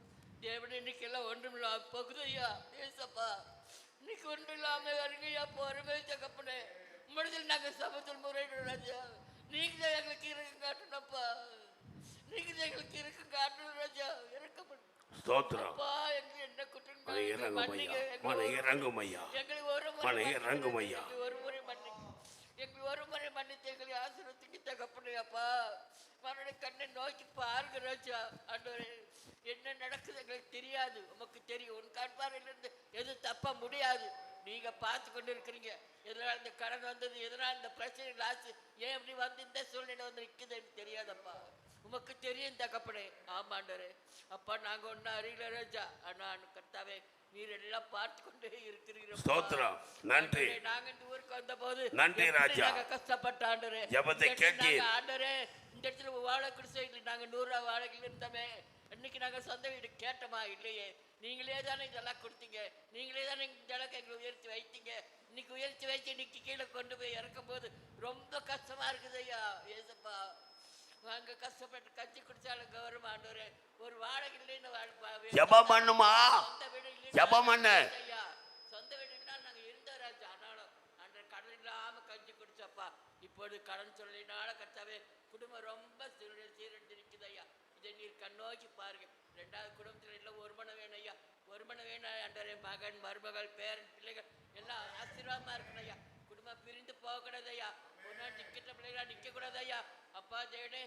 தேவன் இன்னைக்கு எல்லாம் ஒன்றுமில்ல போகுது ஐயா. ஏசப்பா இன்னைக்கு ஒன்றும் இல்லாம வருங்கய்யா போறமே தகப்பனே. முடிஞ்சல் நாங்கள் சபத்தில் முறையிடும் ராஜா. நீங்க தான் எங்களுக்கு இருக்கு காட்டணும்ப்பா. நீங்க தான் எங்களுக்கு இருக்கு காட்டணும் ராஜா. இறக்கப்படும் ஸ்தோத்திரம். என்ன குற்றம் ஒரு முறை மன்னித்து எங்களை ஆசீர்வதிக்கு தகப்பனையாப்பா. மறுபடிய கண்ணை நோக்கி பாருங்க ராஜா. ஆண்டவரே என்ன நடக்குது எங்களுக்கு தெரியாது, உமக்கு தெரியும். உன் கண்பார்வையிலிருந்து எதுவும் தப்ப முடியாது. நீங்க பார்த்து கொண்டு இருக்கிறீங்க. எதனால இந்த கடன் வந்தது, எதனால இந்த பிரச்சனை ஆச்சு, ஏன் இப்படி வந்து இந்த சூழ்நிலை வந்து நிற்குதுன்னு தெரியாதப்பா. உமக்கு தெரியும் தகப்பனே. ஆமாண்டரே அப்பா நாங்க ஒன்னும் அறியல ராஜா. ஆனா கர்த்தாவே நீர் எல்லாம் பார்த்து கொண்டே இருக்கிறீர்கள். ஸ்தோத்திரம். நன்றி. நாங்க இந்த ஊருக்கு வந்த போது நன்றி ராஜா. நாங்க கஷ்டப்பட்ட ஆண்டரே ஜெபத்தை கேட்டீர் ஆண்டரே. இந்த இடத்துல வாழை குடிசையில் நாங்க 100 ரூபா வாடகையில் இருந்தோமே. இன்னைக்கு நாங்க சொந்த வீடு கேட்டோமா இல்லையே. நீங்களே தானே இதெல்லாம் கொடுத்தீங்க. நீங்களே தானே இந்த அளவுக்கு எங்களை உயர்த்தி வைத்தீங்க. இன்னைக்கு உயர்த்தி வைத்து இன்னைக்கு கீழே கொண்டு போய் இறக்கும் போது ரொம்ப கஷ்டமா இருக்குது ஐயா. ஏசப்பா வாங்க கஷ்டப்பட்டு கஞ்சி குடிச்சாலும் கௌரவம் ஆண்டவரே. ஒரு வாடகை இல்லைன்னு ஜெபம் பண்ணுமா? சொந்த வீடு ஜெபம் பண்ணு ஐயா. சொந்த வீடு இல்லாம நாங்க இருந்த ராஜா. ஆனாலும் அந்த கடன் இல்லாம கஞ்சி குடிச்சப்பா. இப்போது கடன் சொல்லினால கர்த்தாவே குடும்பம் ரொம்ப சீரழிந்து இருக்குது ஐயா. இதை நீர் கண்ணோக்கி பாருங்க. 2வது குடும்பத்துல எல்லாம் ஒரு மனம் வேணும் ஐயா. ஒரு மனம் வேணும் ஆண்டவரே. மகன் மருமகள் பேரன் பிள்ளைகள் எல்லாம் ஆசீர்வாதமா இருக்கணும் ஐயா. குடும்பம் பிரிந்து போகக்கூடாது ஐயா. ஒரு நாள் நிக்கிட்ட பிள்ளைகளா நிக்க கூடாது ஐயா. அப்பா தேவனே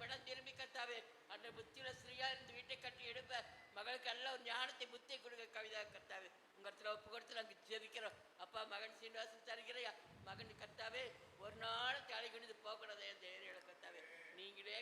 மனம் திரும்பி கத்தாவே. அந்த புத்தியில ஸ்ரீயா இருந்து வீட்டை கட்டி எடுப்ப மகளுக்கு எல்லாம் ஒரு ஞானத்தை புத்தியை கொடுக்க கவிதா கத்தாவே. உங்க இடத்துல ஒப்பு கொடுத்து நாங்க ஜெபிக்கிறோம். அப்பா மகன் சீனிவாசன் தருகிறையா. மகன் கத்தாவே ஒரு நாள் தலை குனிந்து போகக்கூடாது அந்த ஏரியாவில் கத்தாவே. நீங்களே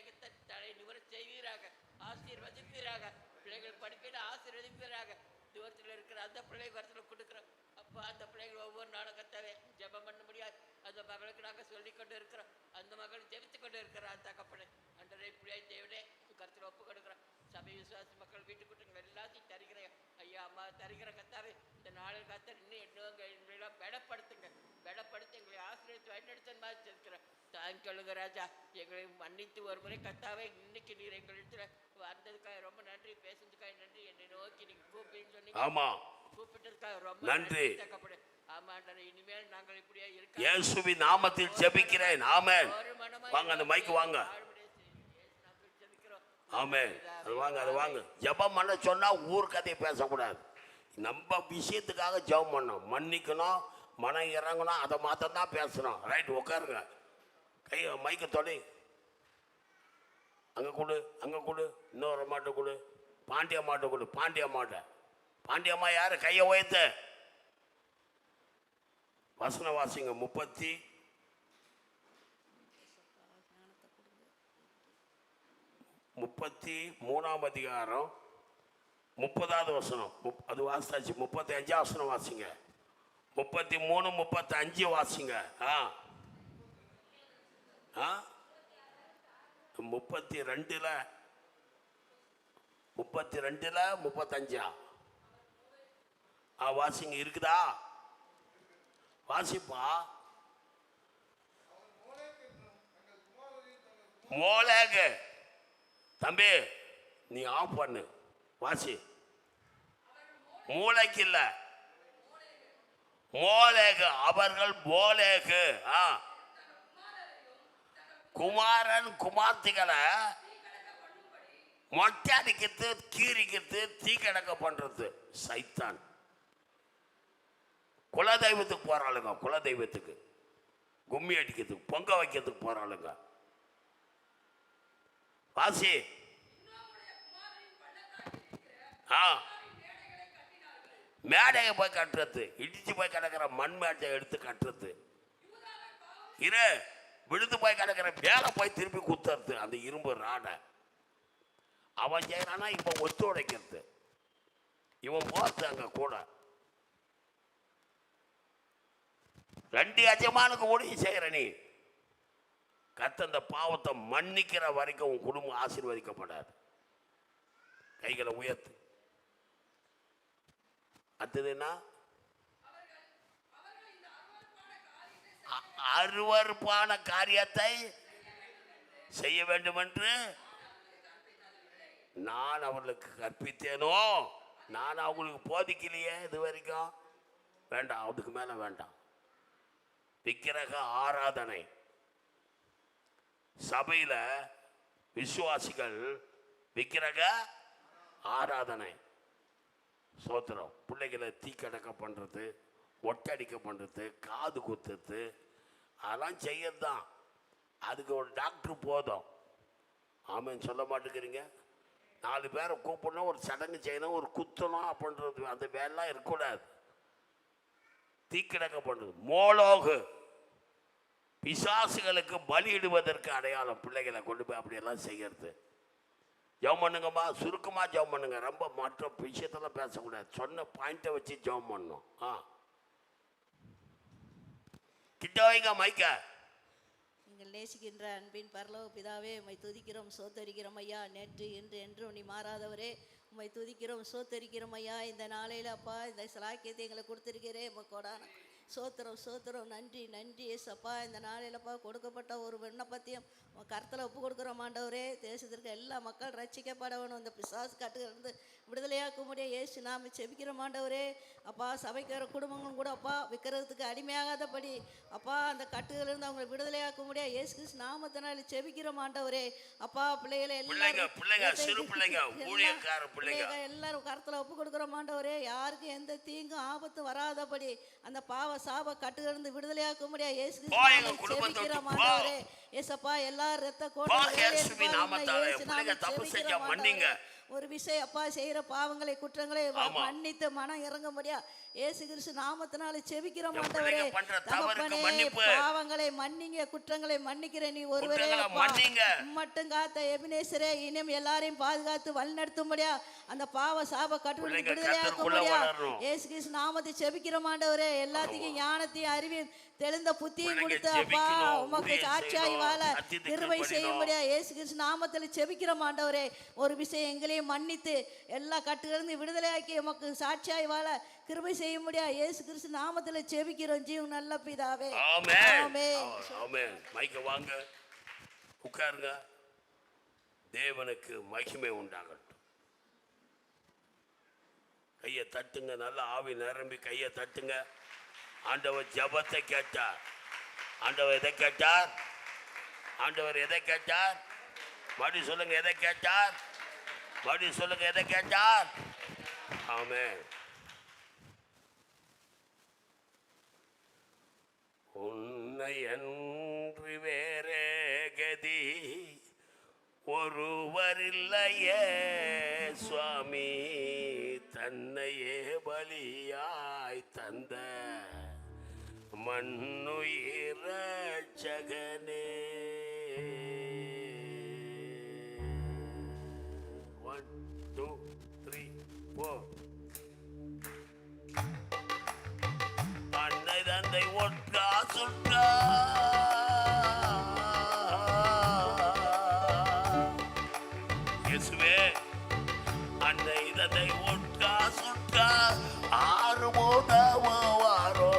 தலை நிவர செய்வீராக, ஆசீர்வதிப்பீராக. பிள்ளைகள் படிப்பில் ஆசீர்வதிப்பீராக. தூரத்தில் இருக்கிற அந்த பிள்ளைகள் வரத்துல கொடுக்குறோம். அப்பா அந்த பிள்ளைகள் ஒவ்வொரு நாளும் கத்தாவே ஜெபம் பண்ண முடியாது. அந்த மகளுக்கு நாங்கள் சொல்லி கொண்டு இருக்கிறோம். அந்த மகள் ஜெபித்து கொண்டு இருக்கிறான் தகப்பனே. அன்றரை இப்படியாய் தேவனே கருத்தில் ஒப்பு கொடுக்குறோம். சபை விசுவாசி மக்கள் வீட்டுக்குட்டுங்க எல்லாத்தையும் தருகிறேன் ஐயா. அம்மா தருகிற கத்தாவே இந்த நாளில் கத்தர் இன்னும் எல்லாம் பெடப்படுத்துங்க. பெடப்படுத்தி எங்களை ஆசிரியத்தை வழிநடத்த மாதிரி இருக்கிறேன். தாங்க ராஜா. எங்களை மன்னித்து ஒரு முறை கத்தாவே இன்னைக்கு நீர் எங்களிடத்துல வந்ததுக்காக ரொம்ப நன்றி. பேசுறதுக்காக நன்றி. என்னை நோக்கி நீங்க கூப்பிட்டு சொன்னீங்க. கூப்பிட்டதுக்காக ரொம்ப நன்றி. ஆமாண்டரே இனிமேல் நாங்கள் இப்படியே இருக்க இயேசுவின் நாமத்தில் ஜெபிக்கிறேன். ஆமென். வாங்க அந்த மைக்கு வாங்க. ஆமென். அது வாங்க அது வாங்க. ஜெபம் பண்ண சொன்னா ஊர் கதையை பேசக்கூடாது. நம்ம விஷயத்துக்காக ஜெபம் பண்ணணும். மன்னிக்கணும், மனம் இறங்கணும், அதை மாத்திரம் தான் பேசணும். ரைட் உட்காருங்க. கை மைக்க தொடி. அங்கே கொடு அங்கே கொடு. இன்னொரு மாட்டை கொடு. பாண்டிய மாட்டை கொடு. பாண்டிய மாட்டை. பாண்டியம்மா யாரு? கையை உயர்த்த. வசன வாசிங்க. 33ஆம் அதிகாரம் 30வது வசனம். அது வாசித்தாச்சு. 35ஆம் வசனம் வாசிங்க. 33 35 வாசிங்க. 32ல 35 வாசிங்க. இருக்குதா? வாசிப்பா. மோலேகு. தம்பி நீ ஆஃப் பண்ணு. வாசி. மூளைக்கு இல்ல, மோலேகு. அவர்கள் மோலேகு குமாரன் குமார்த்திகளை மொட்டை அடிக்கிறது, கீரிக்கிறது, தீக்கடக்க பண்றது சைத்தான். குலதெய்வத்துக்கு போறாளுங்க, குலதெய்வத்துக்கு கும்மி அடிக்கிறதுக்கு, பொங்க வைக்கிறதுக்கு போறாளுங்க. வாசி மேடையை போய் கட்டுறது, இடிச்சு போய் கிடக்கிற மண் மேட்டை எடுத்து கட்டுறது, இரு விழுந்து போய் கிடக்கிற மேலே போய் திருப்பி குத்துறது, அந்த இரும்பு ராடை அவன் செய்யறானா. இப்ப ஒத்து உடைக்கிறது, இவன் போறது அங்க கூட. 2 எஜமானுக்கு உதவி செய்யற நீ, கத்த அந்த பாவத்தை மன்னிக்கிற வரைக்கும் உன் குடும்பம் ஆசீர்வதிக்கப்படாது. கைகளை உயர்த்து. அடுத்ததுன்னா அருவருப்பான காரியத்தை செய்ய வேண்டும் என்று நான் அவர்களுக்கு கற்பித்தேனோ, நான் அவங்களுக்கு போதிக்கலையே இது வரைக்கும். வேண்டாம், அதுக்கு மேல வேண்டாம். விக்கிரக ஆராதனை சபையில விசுவாசிகள் விக்கிரக ஆராதனை சோத்திரம். பிள்ளைகளை தீக்கடக்க பண்றது, ஒட்டடிக்க பண்றது, காது குத்துறது, அதெல்லாம் செய்யறதுதான். அதுக்கு ஒரு டாக்டர் போதும். ஆமாம் சொல்ல மாட்டேங்கிறீங்க. 4 பேரை கூப்பிடணும், ஒரு சடங்கு செய்யணும், ஒரு குத்தணும் அப்படின்றது, அந்த வேலைலாம் இருக்கக்கூடாது. தீக்கடக்க பண்றது மோலோகு, பிசாசுகளுக்கு பலியிடுவதற்கு அடையாளம். பிள்ளைகளை கொண்டு போய் அப்படியெல்லாம் செய்யறது. ஜெபம் பண்ணுங்கம்மா, சுருக்கமா ஜெபம் பண்ணுங்க, ரொம்ப மற்ற விஷயத்தெல்லாம் பேசக்கூடாது. சொன்ன பாயிண்ட்டை வச்சு ஜெபம் பண்ணணும். கிட்ட வைங்க மைக்க. நீங்கள் நேசிக்கின்ற அன்பின் பரலோக பிதாவே, உம்மை துதிக்கிறோம், சோத்தரிக்கிறோம் ஐயா. நேற்று இன்று என்றும் நீ மாறாதவரே, உம்மை துதிக்கிறோம், சோத்தரிக்கிறோம் ஐயா. இந்த நாளையில் அப்பா இந்த சலாக்கியத்தை எங்களை கொடுத்துருக்கிறேன். உமக்கோடான சோத்திரம் சோத்திரம், நன்றி நன்றி ஏசப்பா. இந்த நாளையிலப்பா கொடுக்கப்பட்ட ஒரு விண்ணப்பத்தையும் கருத்தில் ஒப்பு கொடுக்குறோம் ஆண்டவரே. தேசத்திற்கு எல்லா மக்கள் ரட்சிக்கப்பட வேணும், இந்த பிசாசு கட்டுகளிலிருந்து விடுதலையாக்க முடியும் இயேசு நாம செபிக்கிறோம் ஆண்டவரே. அப்பா சபைக்கிற குடும்பங்களும் கூட அப்பா விற்கிறதுக்கு அடிமையாகாதபடி அப்பா அந்த கட்டுகளிலிருந்து அவங்களை விடுதலையாக்க முடியாது இயேசு கிறிஸ்து நாமத்தினால செபிக்கிறோம் ஆண்டவரே. அப்பா பிள்ளைகளை எல்லாரும் கருத்துல ஒப்பு கொடுக்குறோம் ஆண்டவரே. யாருக்கும் எந்த தீங்கும் ஆபத்து வராதபடி அந்த பாவ சாப கட்டுகளிலிருந்து விடுதலையாக்க முடியாது இயேசு கிறிஸ்து செபிக்கிறோம் ஆண்டவரே. ஏசப்பா எல்லா ரத்த ஒரு விஷயம் அப்பா செய்யற பாவங்களை குற்றங்களை மன்னித்து மனம் இறங்க முடியா இயேசு கிறிஸ்து நாமத்தினால செபிக்கிறோம் ஆண்டவரே. தகப்பனே பாவங்களை மன்னிங்க, குற்றங்களை மன்னிக்கிற நீ ஒருவரே மட்டும் காத்த எபினேசரே. இனியும் எல்லாரையும் பாதுகாத்து வழிநடத்தும்படியா அந்த பாவ சாப கட்டுரை விடுதலையாக்க முடியா இயேசு கிறிஸ்து நாமத்தை செபிக்கிறோம் ஆண்டவரே. எல்லாத்துக்கும் ஞானத்தையும் அறிவையும் தெளிந்த புத்தியும் கொடுத்து அப்பா உமக்கு சாட்சியாகி வாழ கிருபை செய்ய முடியாது இயேசு கிறிஸ்து நாமத்தில் செபிக்கிறோம் ஆண்டவரே. ஒரு விஷயம் எங்களையும் மன்னித்து எல்லா கட்டுகளிலிருந்து விடுதலையாக்கி உமக்கு சாட்சியாகி வாழ கிருபை செய்ய முடியாது இயேசு கிறிஸ்து நாமத்தில் செபிக்கிறோம் ஜீவன் நல்ல பிதாவே. ஆமென். மைக்க வாங்க, உட்காருங்க. தேவனுக்கு மகிமை உண்டாகட்டும். கையை தட்டுங்க, நல்ல ஆவி நிரம்பி கையை தட்டுங்க. ஆண்டவர் ஜபத்தை கேட்டார். ஆண்டவர் எதை கேட்டார்? ஆண்டவர் எதை கேட்டார்? மறுபடி சொல்லுங்க, எதை கேட்டார்? மறுபடி சொல்லுங்க, எதை கேட்டார்? ஆமென். உன்னை அன்றி வேறே கதி ஒருவரில்லையே சுவாமி, தன்னையே பலியாய் தந்த மண்ணுயிர் ரட்சகனே. 1 2 3 4 அன்னை தந்தை ஒற்றா சுற்றா இயேசுவே, அன்னை தந்தை ஒற்றா சுற்றா ஆறுமோதவாரோ,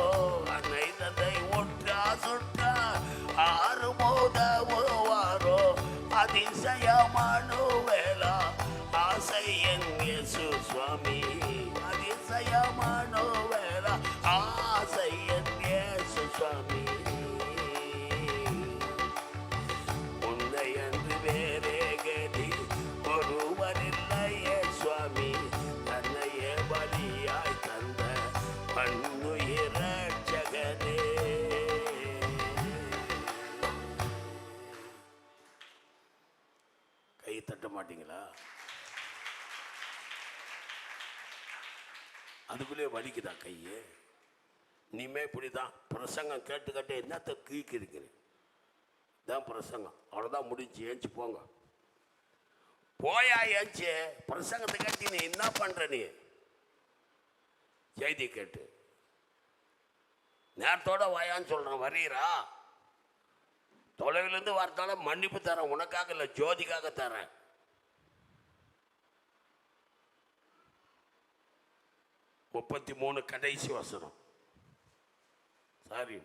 அன்னை தந்தை ஒற்றா சுற்றா ஆறுமோதவாரோ, அதிசயமானுவேலா ஆசை என் இயேசு சுவாமி, அதிசயமானுவேலா ஆசை என் இயேசு சுவாமி. பலியாய் தந்த மண்ணுயிர் ரட்சகனே. கை தட்ட மாட்டீங்களா? அதுக்குள்ளே வலிக்குதா கையே? இனிமே இப்படிதான் பிரசங்கம் கேட்டு கேட்டு என்னத்தை கீக்கிறீங்க? தான் பிரசங்கம், அவ்வளோதான் முடிஞ்சு. ஏஞ்சி போங்க, போயா ஏஞ்சி. பிரசங்கத்தை கேட்டு நீ என்ன பண்ற? நீ செய்தி கேட்டு நேரத்தோட வாயான்னு சொல்றேன். வரீரா? தொலைவிலிருந்து வரத்தால மன்னிப்பு தரேன். உனக்காக இல்லை, ஜோதிக்காக தரேன். முப்பத்தி 33 கடைசி வசனம். சாரி,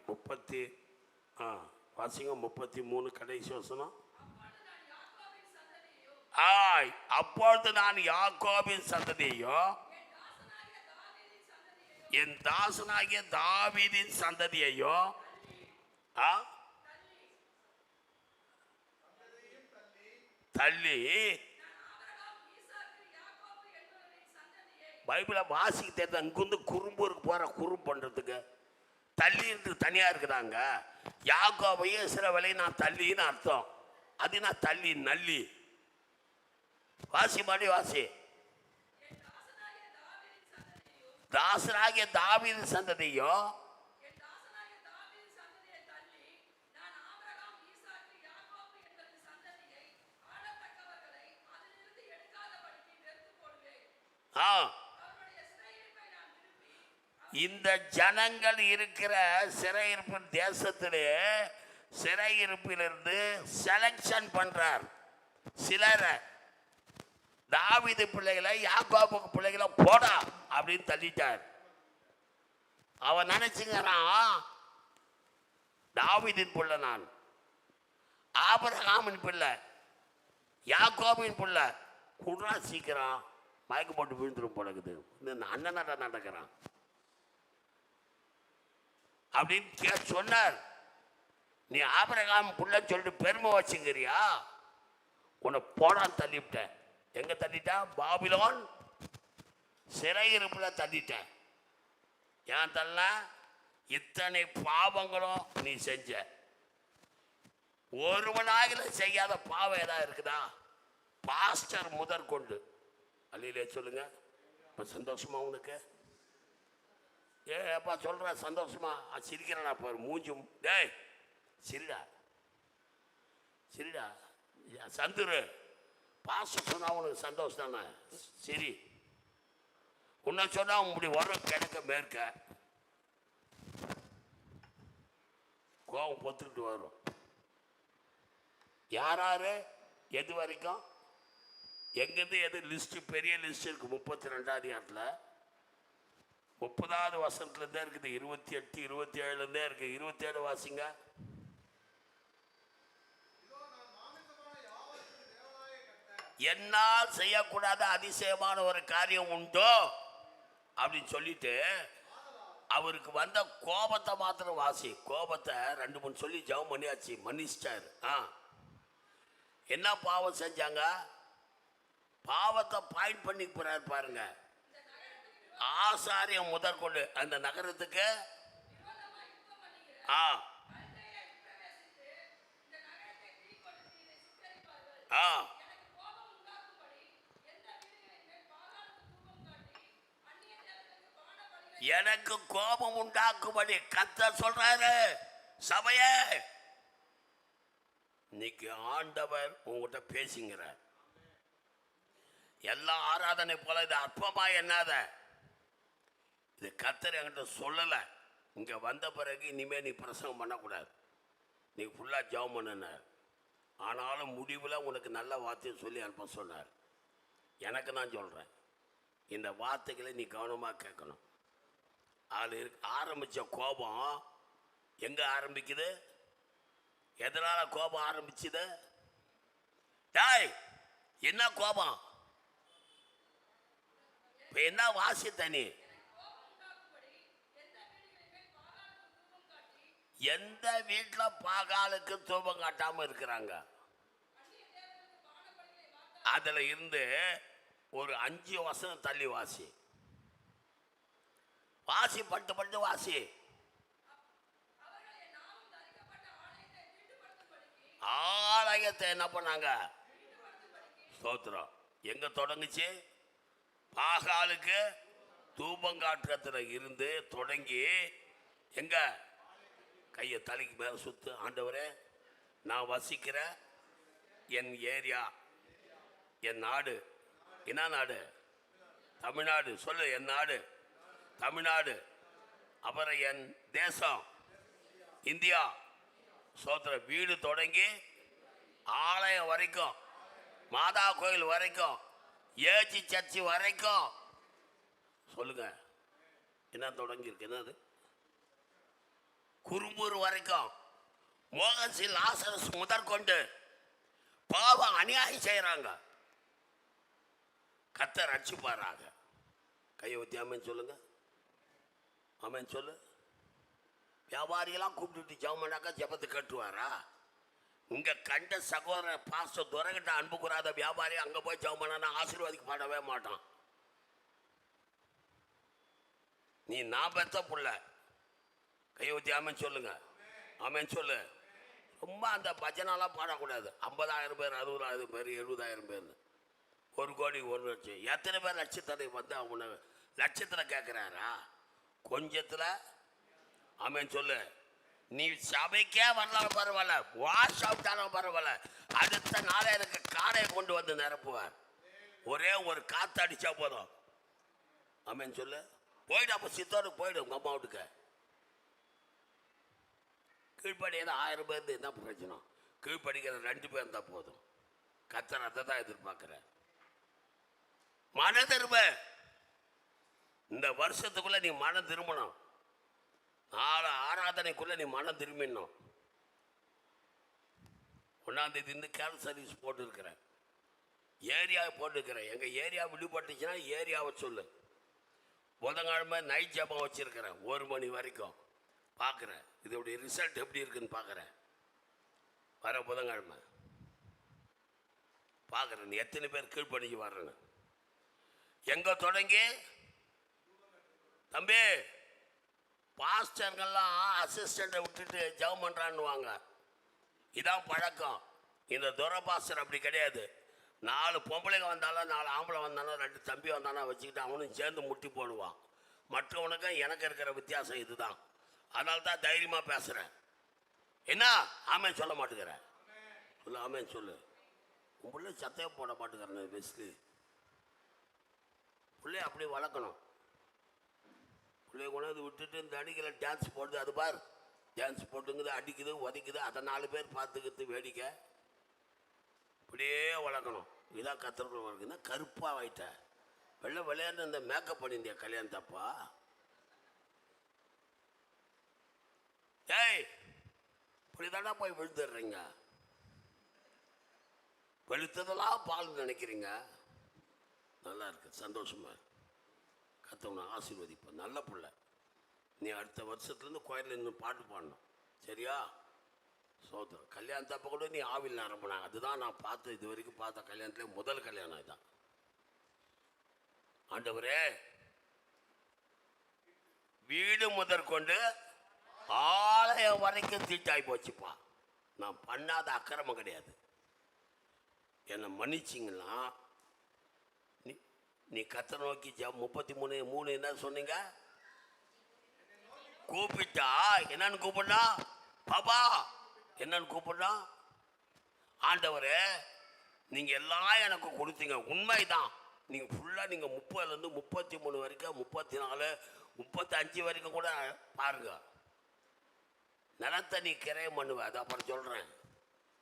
வாசிங்க. 33 கடைசி வசனம். அப்பொழுது நான் யாக்கோபின் சந்ததியையும் என் தாசனாகிய தாவீதின் சந்ததியையும் தள்ளி. பைபிளை வாசிக்க தெரிஞ்ச அங்கிருந்து குறும்பூருக்கு போற குறும்பு பண்றதுக்கு தள்ளி இருந்து தனியா இருக்கிறாங்க. யாக்கோபையும் இஸ்ரவேலையும் நான் தள்ளின்னு அர்த்தம். அது நான் தள்ளி நல்லி. வாசி மாடி வாசி. தாசனாகிய தாவீது சந்ததியும் இந்த ஜனங்கள் இருக்கிற சிறையிருப்பு தேசத்திலே சிறையிருப்பிலிருந்து செலக்ஷன் பண்றார் சிலரை. தாவீது பிள்ளைகளை யாக்கோபு பிள்ளைகளை போடா அப்படின்னு தள்ளிட்டார். அவன் நினைச்சுங்கிறான், தாவீதின் பிள்ளை நான், ஆபிரகாமின் பிள்ளை, யாக்கோபின் பிள்ளை, குடுறா சீக்கிரம் மயக்க போட்டு விழுந்துரும் போலக்குது, இந்த அண்ணனாட்ட நடக்கிறான் அப்படின்னு சொன்னார். நீ ஆபிரகாம் பிள்ளைன்னு சொல்லிட்டு பெருமை வச்சுங்கிறியா? உன்னை போடான்னு தள்ளிவிட்டேன். எங்க தள்ளிட்டா? பாபிலோன் சிறையிருப்புல தள்ளிட்டேன். ஏன் தள்ள? இத்தனை பாவங்களும் நீ செஞ்ச. ஒருவனாக செய்யாத பாவம் ஏதாவது இருக்குதா? பாஸ்டர் முதற்கொண்டு. அல்லையிலே சொல்லுங்க. இப்ப சந்தோஷமா உனக்கு? ஏப்பா சொல்ற சந்தோஷமா? சிரிக்கிறா பாரு மூஞ்சும். டேய் சிரிடா சிரிடா. சந்துரு பாஸ்டர் சொன்னா உனக்கு சந்தோஷம் தானே? சரி, உன்னை சொன்னா இப்படி வரும் கிழக்க மேற்க கோபம் பொத்துக்கிட்டு வரும். யாராரு எது வரைக்கும் எங்கிருந்து எது லிஸ்ட்? பெரிய லிஸ்ட் இருக்கு 32ஆம் அதிகாரத்தில் 30வது வசனத்துலேருந்தே இருக்குது. 28, 27 இருக்கு. 27 வாசிங்க. என்னால் செய்யக்கூடாத அதிசயமான ஒரு காரியம் உண்டோ அப்படின்னு சொல்லிட்டு அவருக்கு வந்த கோபத்தை மாத்திரம் வாசி. கோபத்தை 2-3 சொல்லி ஜெபம் பண்ணியாச்சு, மன்னிச்சிட்டாரு. என்ன பாவம் செஞ்சாங்க? பாவத்தை பாயிண்ட் பண்ணி போறாரு பாருங்க. ஆசாரியம் முதற்கொண்டு அந்த நகரத்துக்கு எனக்கு கோபம் உண்டாக்கும்படி கர்த்தர் சொல்றாரு. சபையே, இன்னைக்கு ஆண்டவர் உங்ககிட்ட பேசுங்கிறார். எல்லா ஆராதனை போல இது அற்பமா என்னாத, இது கர்த்தர் என்கிட்ட சொல்லலை. இங்கே வந்த பிறகு இனிமேல் நீ பிரசங்கம் பண்ணக்கூடாது, நீ ஃபுல்லாக ஜெபம் பண்ணினார். ஆனாலும் முடிவில் உனக்கு நல்ல வார்த்தையை சொல்லி அனுப்ப சொன்னார். எனக்கு நான் சொல்கிறேன், இந்த வார்த்தைகளை நீ கவனமாக கேட்கணும். அதில் ஆரம்பித்த கோபம் எங்கே ஆரம்பிக்குது? எதனால் கோபம் ஆரம்பிச்சுது? டாய் என்ன கோபம்? இப்போ என்ன வாசி தனி? எந்த வீட்டில் பாகாலுக்கு தூபம் காட்டாமல் இருக்கிறாங்க? அதில் இருந்து ஒரு 5 வசனம் தள்ளி வாசி. வாசி பட்டு வாசி. ஆலயத்தை என்ன பண்ணாங்க? ஸ்தோத்திரம். எங்க தொடங்குச்சு? பாகாலுக்கு தூபங்காற்றத்துல இருந்து தொடங்கி எங்க? கையை தலைக்கு மேல சுத்து. ஆண்டவரே, நான் வசிக்கிற என் ஏரியா, என் நாடு, என்ன நாடு? தமிழ்நாடு. சொல்லு, என் நாடு தமிழ்நாடு. அப்புறம் என் தேசம் இந்தியா. சோத்திர. வீடு தொடங்கி ஆலயம் வரைக்கும், மாதா கோயில் வரைக்கும், ஏஜி சர்ச்சு வரைக்கும். சொல்லுங்க, என்ன தொடங்கி இருக்கு? என்னது? குறும்பூர் வரைக்கும், மோகன்சி லாசரஸ் முதற்கொண்டு பாவம் அநியாயம் செய்யறாங்க. கர்த்தர் ரட்சிப்பாராக. கையை ஊத்தி ஆமென் சொல்லுங்க. ஆமென் சொல்லு. வியாபாரியெல்லாம் கூப்பிட்டு ஜெபம்னாக்கா ஜெபத்தை கட்டுவாரா? இங்க கண்ட சகோதரர் பாஸ்டர் துறகிட்ட அன்பு கூறாத வியாபாரி அங்க போய் ஜெபம் பண்ணா ஆசீர்வாதிக்கப்படவே மாட்டான். நீ நான் பெத்த புள்ள. கையை ஊத்தி ஆமென் சொல்லுங்க. ஆமென் சொல்லு. ரொம்ப அந்த பஜனாலாம் பாடக்கூடாது. 50,000 பேர், 60,000 பேர், 70,000 பேர், 1 கோடி 1 லட்சம். எத்தனை பேர் லட்சத்தை வந்து அவங்க லட்சத்தில் கேட்குறாரா? கொஞ்சத்தில். ஆமென் சொல்லு. நீ சபைக்கே வரலாம் பரவாயில்ல, வாஷ் அவுட் ஆனாலும் பரவாயில்ல, அடுத்த நாளே எனக்கு காடையை கொண்டு வந்து நிரப்புவார். ஒரே ஒரு காற்று அடித்தா போதும். ஆமென் சொல்லு. போயிடு. அப்போ சித்தோடு போயிடு உங்கள் அம்மா வீட்டுக்கு. கீழ்ப்படி ஏதோ 1000 பேர் என்ன பிரச்சனை? கீழ்ப்படிக்கிற 2 பேர் இருந்தால் போதும். கர்த்தர் அதை தான் எதிர்பார்க்குறேன். மன திரும்ப. இந்த வருஷத்துக்குள்ள நீ மனம் திரும்பணும். 4 ஆராதனைக்குள்ள நீ மனம் திரும்பிடணும். 1ஆம் தேதி இருந்து கேன் சர்வீஸ் போட்டுருக்கிறேன். ஏரியாவை போட்டுருக்கிறேன். எங்கள் ஏரியா விடுபட்டுச்சுன்னா ஏரியாவை சொல்லு. புதன்கிழமை நைட் ஜபம் வச்சிருக்கிறேன் 1 மணி வரைக்கும். பார்க்குறேன் இதோடைய ரிசல்ட் எப்படி இருக்குன்னு பார்க்குறேன். வர புதன்கிழமை பார்க்குறேன் எத்தனை பேர் கீழ்ப்படிஞ்சு வர்றேன்னு. எங்க தொடங்கி தம்பி பாஸ்டர்கள்லாம் அசிஸ்டண்ட்டை விட்டுட்டு ஜெபம் பண்ணுறான்னுவாங்க. இதான் பழக்கம். இந்த துரை பாஸ்டர் அப்படி கிடையாது. 4 பொம்பளைங்க வந்தாலும் 4 ஆம்பளை வந்தாலும் 2 தம்பி வந்தானா வச்சுக்கிட்டு அவனும் சேர்ந்து முட்டி போடுவான். மற்றவனுக்கும் எனக்கு இருக்கிற வித்தியாசம் இதுதான். அதனால தான் தைரியமாக பேசுகிறேன். என்ன ஆமென் சொல்ல மாட்டேங்கிறேன்? சொல்லு, ஆமென் சொல்லு. உன் பிள்ளை சத்தையை போட மாட்டேங்கிறேன். பெஸ்ட்டு பிள்ளைய அப்படி வளர்க்கணும். பிள்ளைய கொண்டாந்து விட்டுட்டு இந்த அடிக்கல டான்ஸ் போடுது. அது பார், டான்ஸ் போட்டுங்குது, அடிக்குது, உதைக்குது. அதை 4 பேர் பார்த்துக்கிறது வேடிக்கை. இப்படியே வளர்க்கணும். இதான் கத்திரக்குள்ள வளர்க்குன்னா கருப்பாக ஆயிட்ட. வெள்ளை விளையாண்டு இந்த மேக்கப் பண்ணியிருந்தியா கல்யாணம் தப்பா? ஏய், இப்படிதானா போய் விழுந்துடுறீங்க? வெளுத்ததெல்லாம் பால் நினைக்கிறீங்க. நல்லா இருக்கு, சந்தோஷமா இருக்கு. கத்தவனை ஆசீர்வதிப்பேன். நல்ல பிள்ளை. நீ அடுத்த வருஷத்துலேருந்து கோயிலில் இன்னும் பாட்டு பாடணும். சரியா? சோதரம். கல்யாணத்தப்போ கூட நீ ஆவில் நிரம்பினா. அதுதான் நான் பார்த்து இது வரைக்கும் பார்த்த கல்யாணத்துல முதல் கல்யாணம் இதுதான். ஆண்டவரே, வீடு முதற்கொண்டு ஆலயம் வரைக்கும் தீட்டாய் போச்சுப்பா. நான் பண்ணாத அக்கிரமம் கிடையாது. என்னை மன்னிச்சிங்கன்னா நீ கத்த நோக்கி 33 என்ன சொன்னீங்க? கூப்பிட்டா என்னன்னு கூப்பிடா? பாபா என்னன்னு கூப்பிடா? ஆண்டவரே, நீங்க எல்லாம் எனக்கு கொடுத்தீங்க, உண்மைதான். நீங்க ஃபுல்லா நீங்க 30லேருந்து 33 வரைக்கும், 34, 35 வரைக்கும் கூட பாருங்க. நிலத்தை நீ கிரையம் பண்ணுவேன். அது அப்புறம் சொல்றேன்.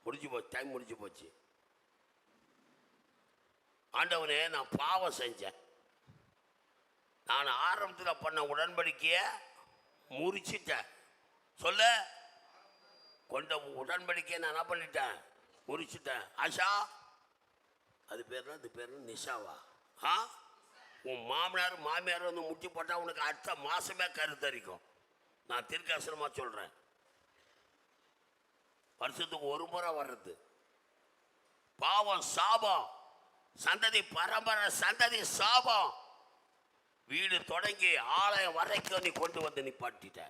முடிஞ்சு போச்சு, டைம் முடிஞ்சு போச்சு. ஆண்டவனே, நான் பாவம் செஞ்சேன். நான் ஆரம்பத்தில் பண்ண உடன்படிக்கைய முறிச்சிட்டேன். சொல்ல கொண்ட உடன்படிக்கையை நான் என்ன பண்ணிட்டேன்? முறிச்சிட்டேன். ஆஷா, அது பேர் அது பேர் நிஷாவா? உன் மாமனார் மாமியார் வந்து முட்டி போட்டால் உனக்கு அடுத்த மாசமே கருத்தரிக்கும். நான் தீர்க்கதரிசனமா சொல்றேன். வருஷத்துக்கு 1 முறை வர்றது. பாவம் சாபம், சந்ததி பரம்பரை சந்ததி சாபம். வீடு தொடங்கி ஆலயம் வரைக்கும் நீ கொண்டு வந்து நிப்பாட்டிட்ட.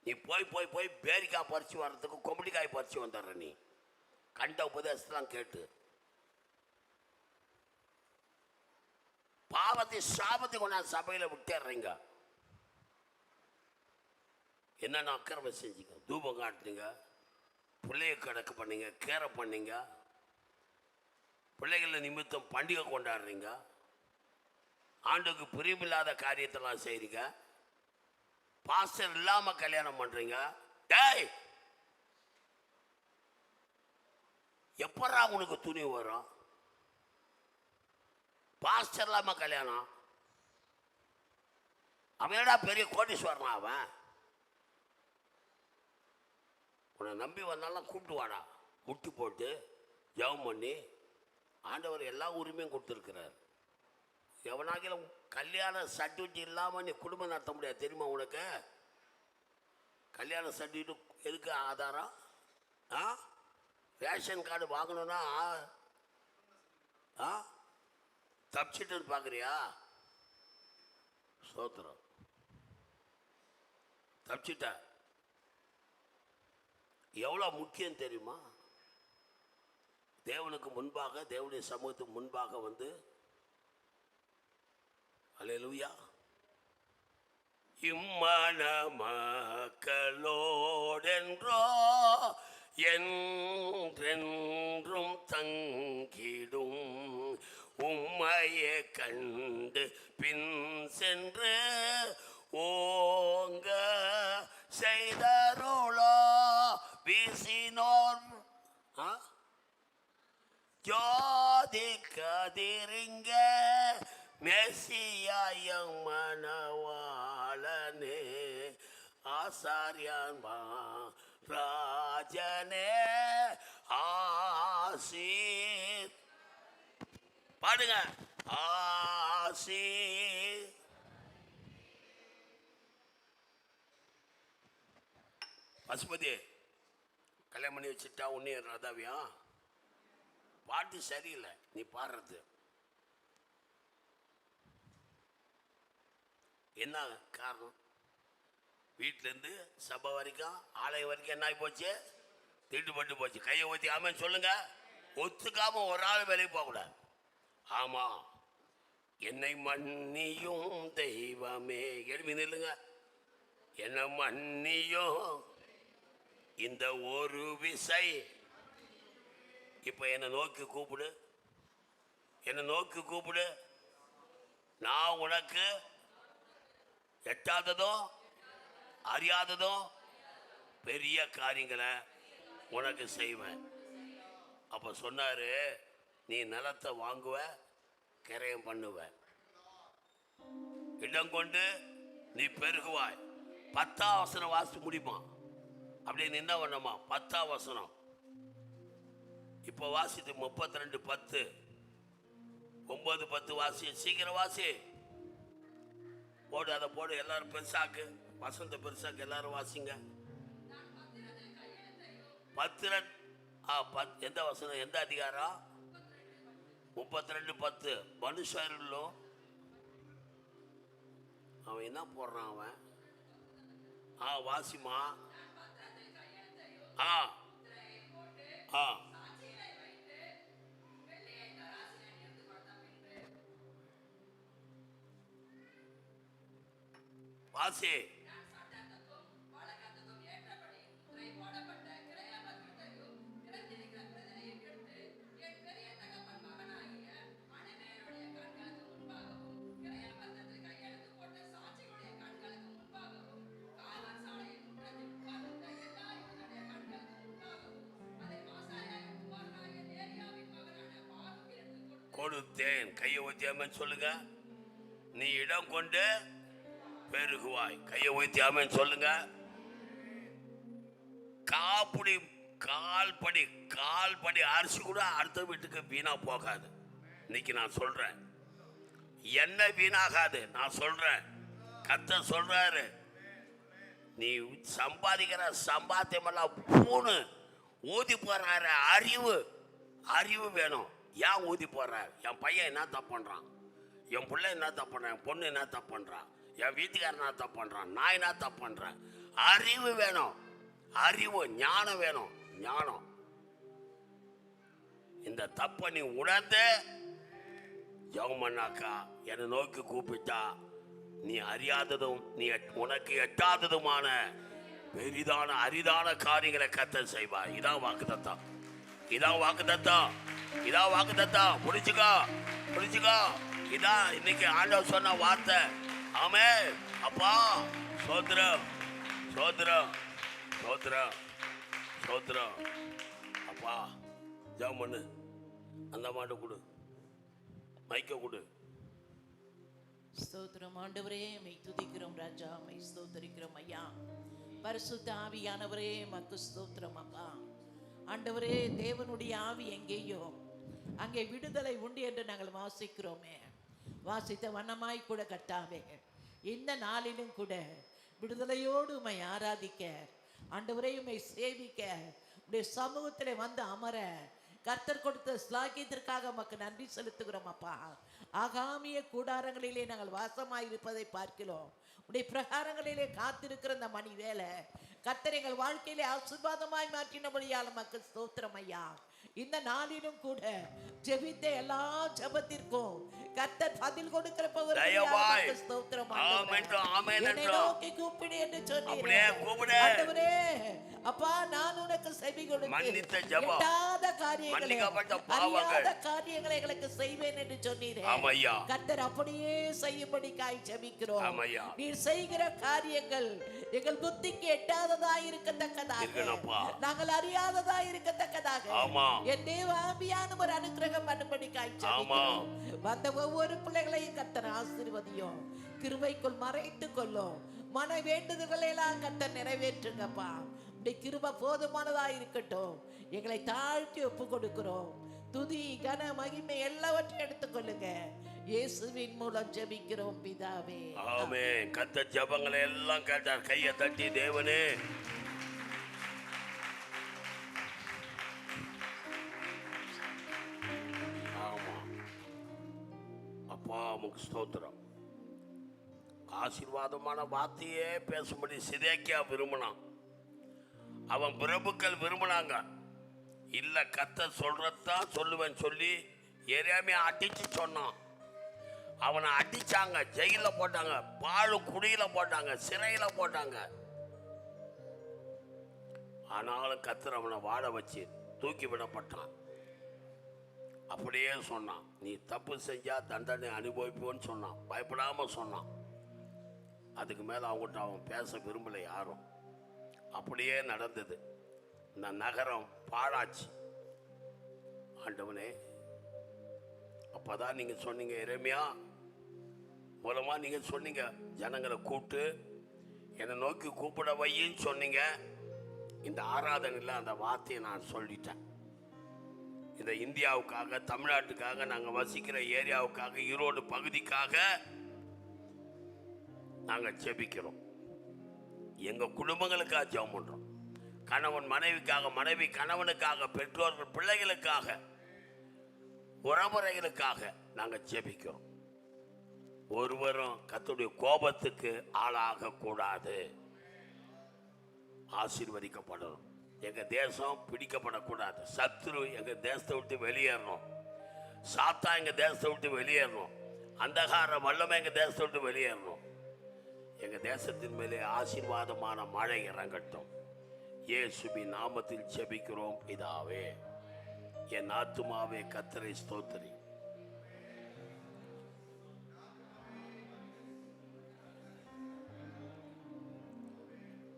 நீ போய் போய் போய் பேரிக்காய் பறிச்சு வர்றதுக்கு கொம்படிக்காய் பறிச்சு வந்துடுற. நீ கண்ட உபதேசத்தெல்லாம் கேட்டு பாவத்தை சாபத்தை கொண்டாந்து சபையில் விட்டுறீங்க. என்னென்ன அக்கிரம செஞ்சீங்க? தூபம் காட்டுனீங்க, பிள்ளைய கணக்கு பண்ணீங்க, கேரை பண்ணீங்க, பிள்ளைகளை நிமித்தம் பண்டிகை கொண்டாடுறீங்க, ஆண்டுக்கு பிரியமில்லாத காரியத்தெல்லாம் செய்றீங்க, பாஸ்டர் இல்லாம கல்யாணம் பண்றீங்க. டேய், எப்படா உனக்கு துணி வரும்? பாஸ்டர் இல்லாம கல்யாணம். அவனடா பெரிய கோடீஸ்வரனா அவன்? உன்னை நம்பி வந்தாலும் கூப்பிட்டு வாடா, முட்டி போட்டு ஜெபம் பண்ணி. ஆண்டவர் எல்லா உரிமையும் கொடுத்துருக்கிறார். எவனாகிலும் கல்யாண சர்டிஃபிகேட் இல்லாமல் நீ குடும்பம் நடத்த முடியாது, தெரியுமா உனக்கு? கல்யாண சர்டிஃபிகேட் எதுக்கு ஆதாரம்? ரேஷன் கார்டு வாங்கணும்னா தப்பிச்சிட்டு பார்க்குறியா? சோத்திரம், தப்பிச்சிட்ட. எவ்வளோ முக்கியம் தெரியுமா? தேவனுக்கு முன்பாக, தேவனுடைய சமூகத்துக்கு முன்பாக வந்து அல்லேலூயா இம்மன மக்களோடென்றோ என்றென்றும் தங்கிடும் உம்மையை கண்டு பின் சென்று ஓங்க செய்தருளோ வீசினோர் ஜோதி கதிரிங்க மெசியாயம் மணவாளனே ஆசாரியான் ராஜனே ஆசீர். பாடுங்க, ஆசீர். பசுபதி கல்யாணம் பண்ணி வச்சுட்டா உன்னே ராதாவியா? பாட்டு சரியில்லை நீ பாடுறது. என்ன காரணம்? வீட்டிலேருந்து சபை வரைக்கும் ஆலயம் வரைக்கும் என்ன ஆகி போச்சு? தீட்டுப்பட்டு போச்சு. கையை ஊற்றி ஆமாம் சொல்லுங்க. ஒத்துக்காம ஒரு ஆள் வேலைக்கு போகக்கூடாது. ஆமாம், என்னை மன்னியும் தெய்வமே. எழுப்பி நில்லுங்க. என்னை மன்னியும் இந்த ஒரு விசை. இப்போ என்னை நோக்கி கூப்பிடு, என்னை நோக்கி கூப்பிடு. நான் உனக்கு எட்டாததும் அறியாததும் பெரிய காரியங்களை உனக்கு செய்வேன். அப்போ சொன்னாரு, நீ நிலத்தை வாங்குவ, கிரயம் பண்ணுவ, இடம் கொண்டு நீ பெருகுவாய். 10ஆம் வசனம் வாசித்து முடியுமா? அப்படின்னு என்ன பண்ணமா? 10ஆம் வசனம் இப்போ வாசித்து 32:10 9:10 வாசி, சீக்கிரம் வாசி. போடு, அதை போடு. எல்லாரும் பெருசாக்கு, வசந்த பெருசாக்கு, எல்லாரும் வாசிங்க. பத்திரன் எந்த வசனம், எந்த அதிகாரம்? 32:10. மனுஷரிலும் அவன் என்ன போடுறான் அவன்? வாசிமா. வாசி. கொடுத்தேன். கையை ஊத்தியாம சொல்லுங்க. நீ இடம் கொண்டு பெருகுவாய். கையை ஊத்தியாம சொல்லுங்க. கால்படி அரிசி கூட அடுத்த வீட்டுக்கு வீணா போகாது. இன்னைக்கு நான் சொல்றேன், என்ன வீணாகாது. நான் சொல்றேன், கர்த்தர் சொல்றாரு, நீ சம்பாதிக்கிற சம்பாத்தியம் எல்லாம் பூணு ஊதி போறாரு. அறிவு வேணும். ஏன் ஊதி போடுறார்? என் பையன் என்ன தப்பு பண்றான்? என் பிள்ளை என்ன தப்பு பண்ணுறேன், என் பொண்ணு என்ன தப்பு பண்ணுறான், என் வீட்டுக்காரன் என்ன தப்பு பண்ணுறான், நான் என்ன தப்பு பண்ணுறேன். அறிவு வேணும், அறிவு, ஞானம் வேணும், ஞானம். இந்த தப்பை நீ உணர்ந்து ஜெபம் பண்ணாக்கா, என்னை நோக்கி கூப்பிட்டா, நீ அறியாததும் நீ உனக்கு எட்டாததுமான பெரிதான அரிதான காரியங்களை கர்த்தர் செய்வார். இதான் வாக்குத்தத்தம், இதான் வாக்குத்தத்தம், இதான் வாக்குத்தத்தம். புடிச்சுக்கோ, புடிச்சுக்கோ. இதான் இன்னைக்கு ஆண்டவர் சொன்ன வார்த்தை. ஆமென். அப்பா சோத்திரம், சோத்திரம், சோத்திரம், சோத்திரம். அப்பா ஜெபம் பண்ணு. அந்த மாட்டை கொடு, மைக்க கொடு. ஸ்தோத்திரம் ஆண்டவரே, மெய் துதிக்கிறோம் ராஜா, மெய் ஸ்தோத்திரிக்கிறோம் ஐயா. பரிசுத்த ஆவியானவரே மக்கு ஸ்தோத்திரம் அப்பா. ஆண்டவரே, தேவனுடைய ஆவி எங்கேயோ அங்கே விடுதலை உண்டு என்று நாங்கள் வாசிக்கிறோமே. வாசித்த வண்ணமாய் கூட கர்த்தாவே, இந்த நாளிலும் கூட விடுதலையோடு உம்மை ஆராதிக்க, ஆண்டவரே உம்மை சேவிக்க, உடைய சமூகத்தில் வந்து அமர கர்த்தர் கொடுத்த ஸ்லாக்கியத்திற்காக நமக்கு நன்றி செலுத்துகிறோம் அப்பா. ஆகாமிய கூடாரங்களிலே நாங்கள் வாசமாயிருப்பதை பார்க்கிறோம். உடைய பிரகாரங்களிலே காத்திருக்கிற இந்த மணி வேலை கர்த்தர் எங்கள் வாழ்க்கையிலே ஆசீர்வாதமாய் மாற்றினபடியால் நமக்கு ஸ்தோத்திரம் ஐயா. இந்த நாளிலும் கூட ஜெபித்த எல்லா ஜெபத்திற்கும் கர்த்தர் பதில் கொடுக்கிற பவர் ஸ்தோத்திரம். என்னை நோக்கி கூப்பிடு என்று சொன்னீரே ஆண்டவரே. அப்பா, நான் உனக்கு செவி கொடுத்து எட்டாத காரியங்களை, அறியாத காரியங்களை எங்களுக்கு செய்வேன் என்று சொன்னீரே. கர்த்தர் அப்படியே செய்யும்படிக்காய் ஜெபிக்கிறோம். நீர் செய்கிற காரியங்கள் எங்கள் புத்திக்கு எட்டாததா இருக்கத்தக்கதாக, நாங்கள் அறியாததா இருக்கத்தக்கதாக என் தேவ ஆவியானவர் அனுக்கிரகம் பண்ணும்படிக்காய் ஜெபிக்கிறோம். வந்த ஒவ்வொரு பிள்ளைகளையும் கர்த்தர் ஆசீர்வதியும், கிருபைக்குள் மறைத்துக் கொள்ளும். மன வேண்டுதல்களை எல்லாம் கர்த்தர் நிறைவேற்றுங்கப்பா. கிருபை போதுமானதா இருக்கட்டும். எங்களை தாழ்த்தி ஒப்பு கொடுக்கிறோம். துதி கன மகிமை எல்லாவற்றையும் எடுத்துக்கொள்ளுங்க. இயேசுவின் மூலம் ஜெபிக்கிறோம் பிதாவே. ஆமென். கர்த்தர் ஜெபங்களை எல்லாம் கேட்டார். கையை தட்டி தேவனே அப்பா உமக்கு ஸ்தோத்திரம். ஆசீர்வாதமான வார்த்தையே பேசும்படி சிதேக்கியா விரும்பினான். அவன் பிரபுக்கள் விரும்பினாங்க. இல்லை கர்த்தர் சொல்றதான் சொல்லுவேன் சொல்லி எரேமியா அடிச்சு சொன்னான். அவனை அடிச்சாங்க, ஜெயிலில் போட்டாங்க, பாழு குடியில போட்டாங்க, சிறையில போட்டாங்க. ஆனாலும் கர்த்தர் அவனை வாழ வச்சு தூக்கி விடப்பட்டான். அப்படியே சொன்னான், நீ தப்பு செஞ்சா தண்டனை அனுபவிப்போன்னு சொன்னான். பயப்படாம சொன்னான். அதுக்கு மேல அவங்ககிட்ட அவன் பேச விரும்பலை யாரும். அப்படியே நடந்தது. இந்த நகரம் பாழாச்சு. ஆண்டவனே, அப்பதான் நீங்க சொன்னீங்க, எரேமியா மூலமா நீங்க சொன்னீங்க, ஜனங்களை கூப்பிட்டு என்னை நோக்கி கூப்பிட வையின்னு சொன்னீங்க. இந்த ஆராதனையில் அந்த வார்த்தையை நான் சொல்லிட்டேன். இந்த இந்தியாவுக்காக, தமிழ்நாட்டுக்காக, நாங்கள் வசிக்கிற ஏரியாவுக்காக, ஈரோடு பகுதிக்காக நாங்கள் ஜெபிக்கிறோம். எங்கள் குடும்பங்களுக்காக ஜெபம் பண்ணுறோம். கணவன் மனைவிக்காக, மனைவி கணவனுக்காக, பெற்றோர்கள் பிள்ளைகளுக்காக, உறவுறைகளுக்காக நாங்கள் ஜெபிக்கிறோம். ஒருவரும் கர்த்தருடைய கோபத்துக்கு ஆளாக கூடாது. ஆசீர்வதிக்கப்படணும். எங்க தேசம் பிடிக்கப்படக்கூடாது. சத்துரு எங்க தேசத்தை விட்டு வெளியேறணும். சாத்தா எங்க தேசத்தை விட்டு வெளியேறணும். அந்தகார வல்லமை எங்க தேசத்தை விட்டு வெளியேறணும். எங்க தேசத்தின் மேலே ஆசீர்வாதமான மழை இறங்கட்டும். இயேசுவின் நாமத்தில் ஜெபிக்கிறோம் பிதாவே. என் ஆத்துமாவே கர்த்தரை ஸ்தோத்திரி.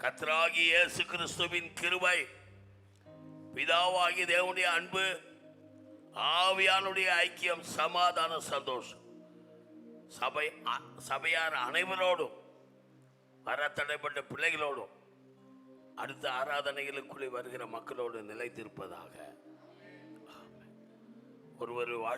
கர்த்தராகிய இயேசு கிறிஸ்துவின் கிருபை, பிதாவாகிய தேவனுடைய அன்பு, ஆவியானுடைய ஐக்கியம், சமாதான சந்தோஷம் சபையார் அனைவரோடும், வர தடைப்பட்ட பிள்ளைகளோடும், அடுத்த ஆராதனைகளுக்குள்ளே வருகிற மக்களோடு நிலைத்திருப்பதாக. ஒருவர் வாழ்த்து